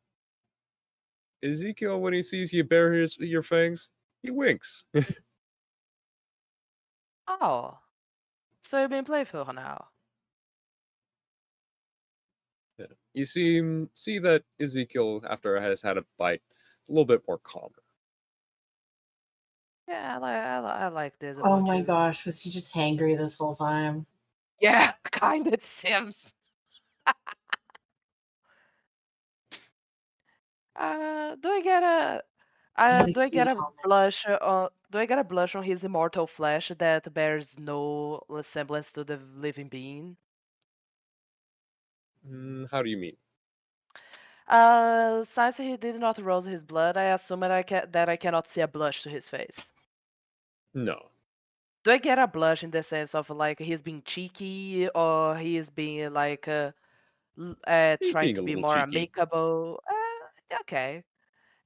Ezekiel, when he sees you bare your fangs, he winks. oh, so you've been playful now. Yeah. You see that Ezekiel, after has had a bite, a little bit more calmer. Yeah, I like this Oh about my you. gosh, was he just hangry this whole time? Yeah, kind of Sims. Do I get a Like, do I get dude, a blush do I get a blush on his immortal flesh that bears no resemblance to the living being? How do you mean? Since he did not rose his blood, I assume that I cannot see a blush to his face. No. Do I get a blush in the sense of like he's being cheeky or he's being like He's trying being to a be little more cheeky. amicable? Okay.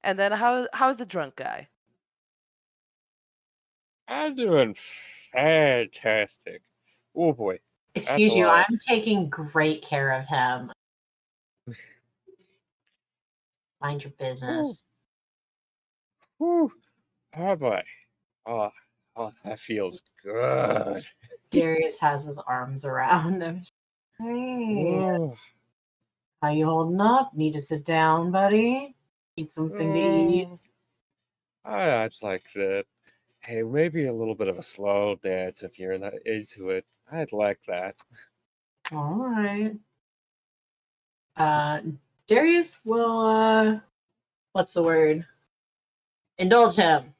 And then how's the drunk guy? I'm doing fantastic. Oh boy, that's a excuse you, lot. I'm taking great care of him. Mind your Ooh, business. ooh, oh boy. Oh, that feels good. Darius has his arms around him. Hey, Oh, how you holding up? Need to sit down, buddy? Need something to eat? oh, I'd like that. Hey, maybe a little bit of a slow dance if you're not into it. I'd like that. All right. Uh, Darius will, what's the word? Indulge him.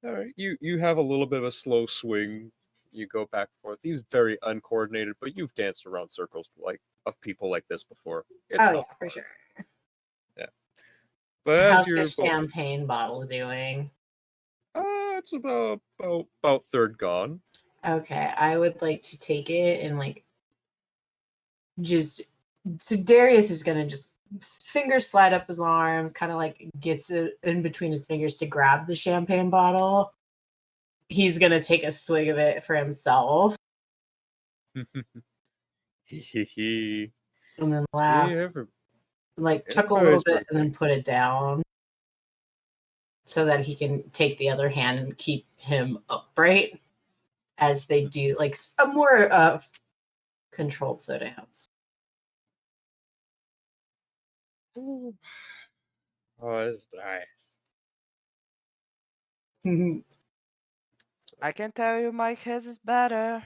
All right, you have a little bit of a slow swing. You go back and forth. He's very uncoordinated, but you've danced around circles like of people like this before. It's Oh, yeah, not for hard. sure. Yeah, but as How's the you're both, champagne bottle doing? it's about third gone. Okay, I would like to take it and like just so Darius is gonna just fingers slide up his arms, kind of like gets it in between his fingers to grab the champagne bottle. He's gonna take a swig of it for himself Hee. and then See, laugh, like chuckle a little everybody's bit and birthday. then put it down so that he can take the other hand and keep him upright as they do like a more controlled soda house. Ooh, Oh, it's nice. I can tell you my kiss is better.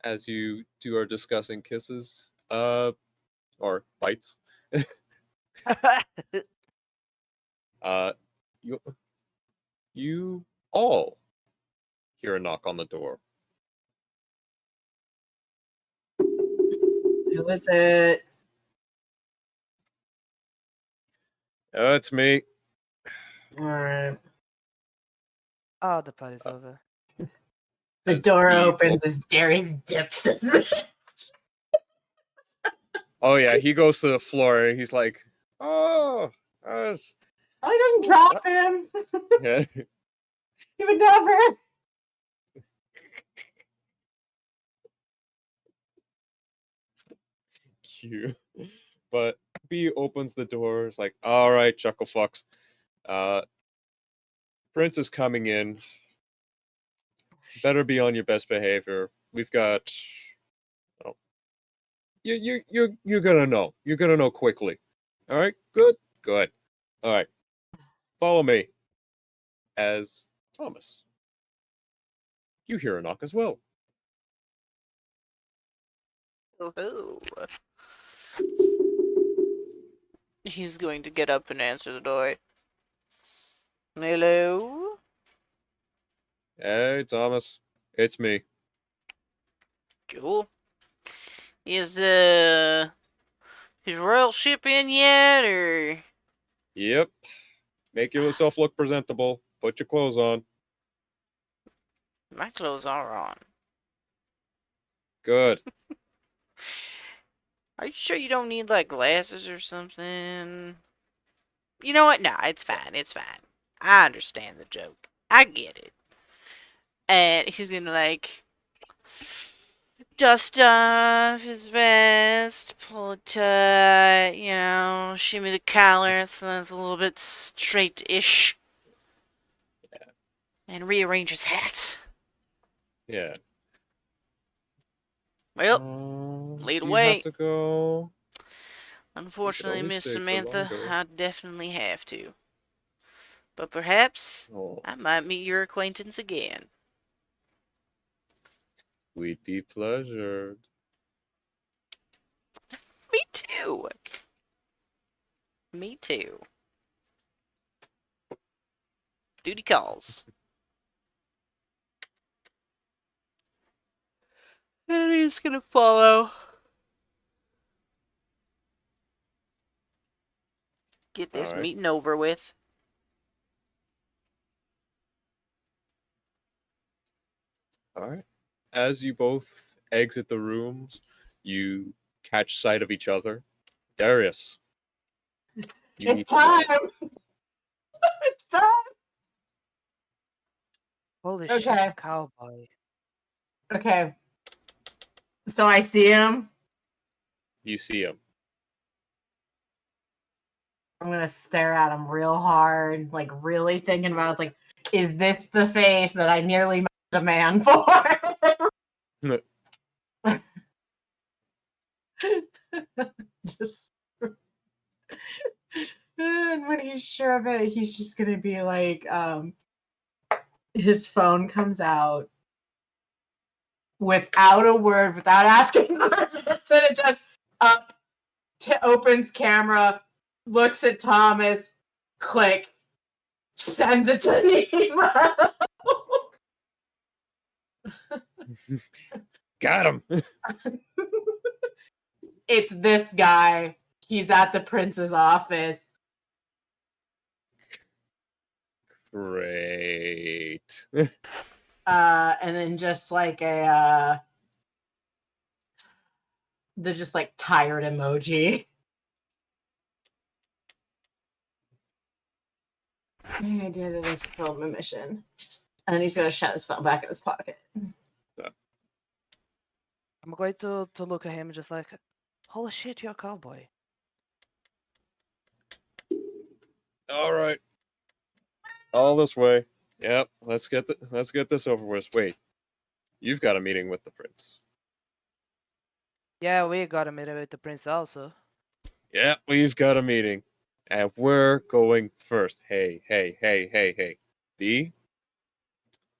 As you two are discussing kisses, or bites, uh, you you all hear a knock on the door. Who is it? Oh, it's me. Alright. Oh, the party's Uh, over. The as door he opens as Darius dips the Oh yeah, he goes to the floor and he's like, "Oh, us." I didn't drop him. Yeah. He would never. Cute. But B opens the door. It's like, "All right, chuckle fucks. Uh, Prince is coming in. Better be on your best behavior. We've got. Oh, you're gonna know. You're gonna know quickly. All right, good, good. All right, follow me." As Thomas, you hear a knock as well. Oh, he's going to get up and answer the door. Hello? Hey, Thomas, it's me. Cool. Is his royal ship in yet, or Yep. Make yourself look presentable. Put your clothes on. my clothes are on? Good. Are you sure you don't need like glasses or something? You know what? Nah, it's fine. It's fine. I understand the joke. I get it. And he's gonna like dust off his vest, pull it tight, shimmy the collar so that it's a little bit straight-ish, and rearrange his hat. Yeah. Well, lead Do you have away. to go? We could Unfortunately, always Miss stay for Samantha, longer. I definitely have to. But perhaps Oh, I might meet your acquaintance again. we'd be pleasured. Me too. Me too. Duty calls. And he's gonna follow. Get All this right. meeting over with. All right. As you both exit the rooms, you catch sight of each other. Darius, you need It's to know. time. It's time. Holy shit, Okay. cowboy. Okay. So I see him. You see him. I'm gonna stare at him real hard, like really thinking about it. It's like, is this the face that I nearly murdered a man for? Just and when he's sure of it, he's just gonna be like, his phone comes out without a word, without asking permission, it just up opens camera, looks at Thomas, click, sends it to Nemo. Got him. It's this guy. He's at the prince's office. Great. And then just like the just like tired emoji. I did it. I fulfilled my mission. And then he's gonna shove his phone back in his pocket. I'm going to look at him just like, holy shit, you're a cowboy. All right. All this way. Yep. Let's get this over with. Wait. You've got a meeting with the prince. Yeah, we got a meeting with the prince also. Yeah, we've got a meeting. And we're going first. Hey. B,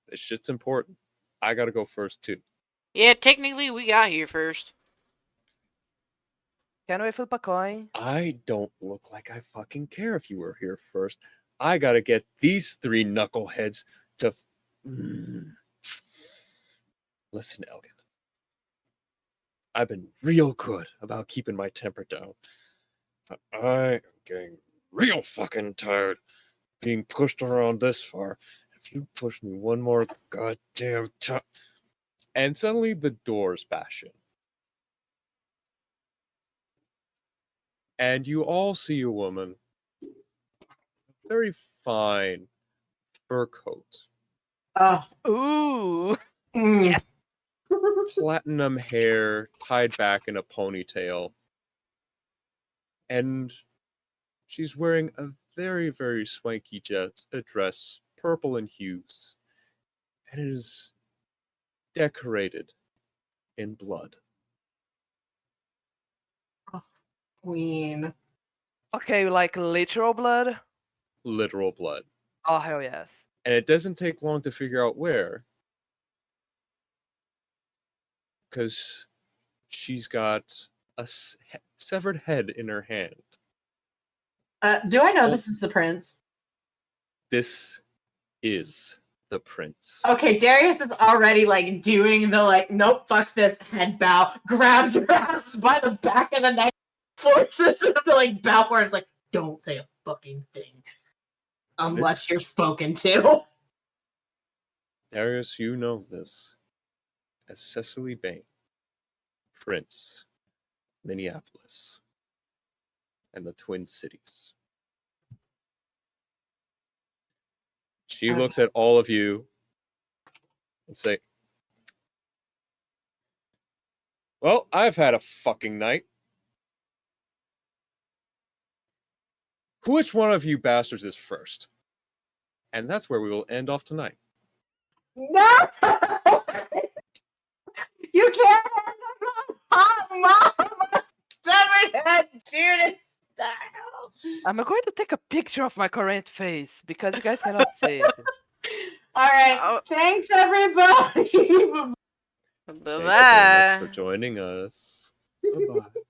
this shit's important. I gotta go first, too. Yeah, technically we got here first. Can we flip a coin? I don't look like I fucking care if you were here first. I gotta get these three knuckleheads to. Listen, Elgin. I've been real good about keeping my temper down. But I am getting real fucking tired being pushed around this far. If you push me one more goddamn time. And suddenly the doors bash in. And you all see a woman, very fine fur coat, Oh, Ooh. mm. Yes. platinum hair tied back in a ponytail, and she's wearing a very, very swanky dress, purple in hues, and it is decorated in blood. Queen. Okay, like literal blood? Literal blood. Oh, hell yes. And it doesn't take long to figure out where, because she's got a severed head in her hand. Do I know Oh. this is the prince? This is the prince. Okay, Darius is already like doing the like, nope, fuck this, head bow, grabs her ass by the back of the neck, forces him to like bow for her. It's like, don't say a fucking thing unless you're spoken to. Darius, you know this as Cecily Bain, Prince, Minneapolis, and the Twin Cities. She looks at all of you and say, well, I've had a fucking night. Which one of you bastards is first? And that's where we will end off tonight. No! You can't have hot mama! Severed head Judas style! I'm going to take a picture of my current face because you guys cannot see it. Alright, Oh, thanks everybody! bye Thanks so much bye. for joining us. Bye-bye.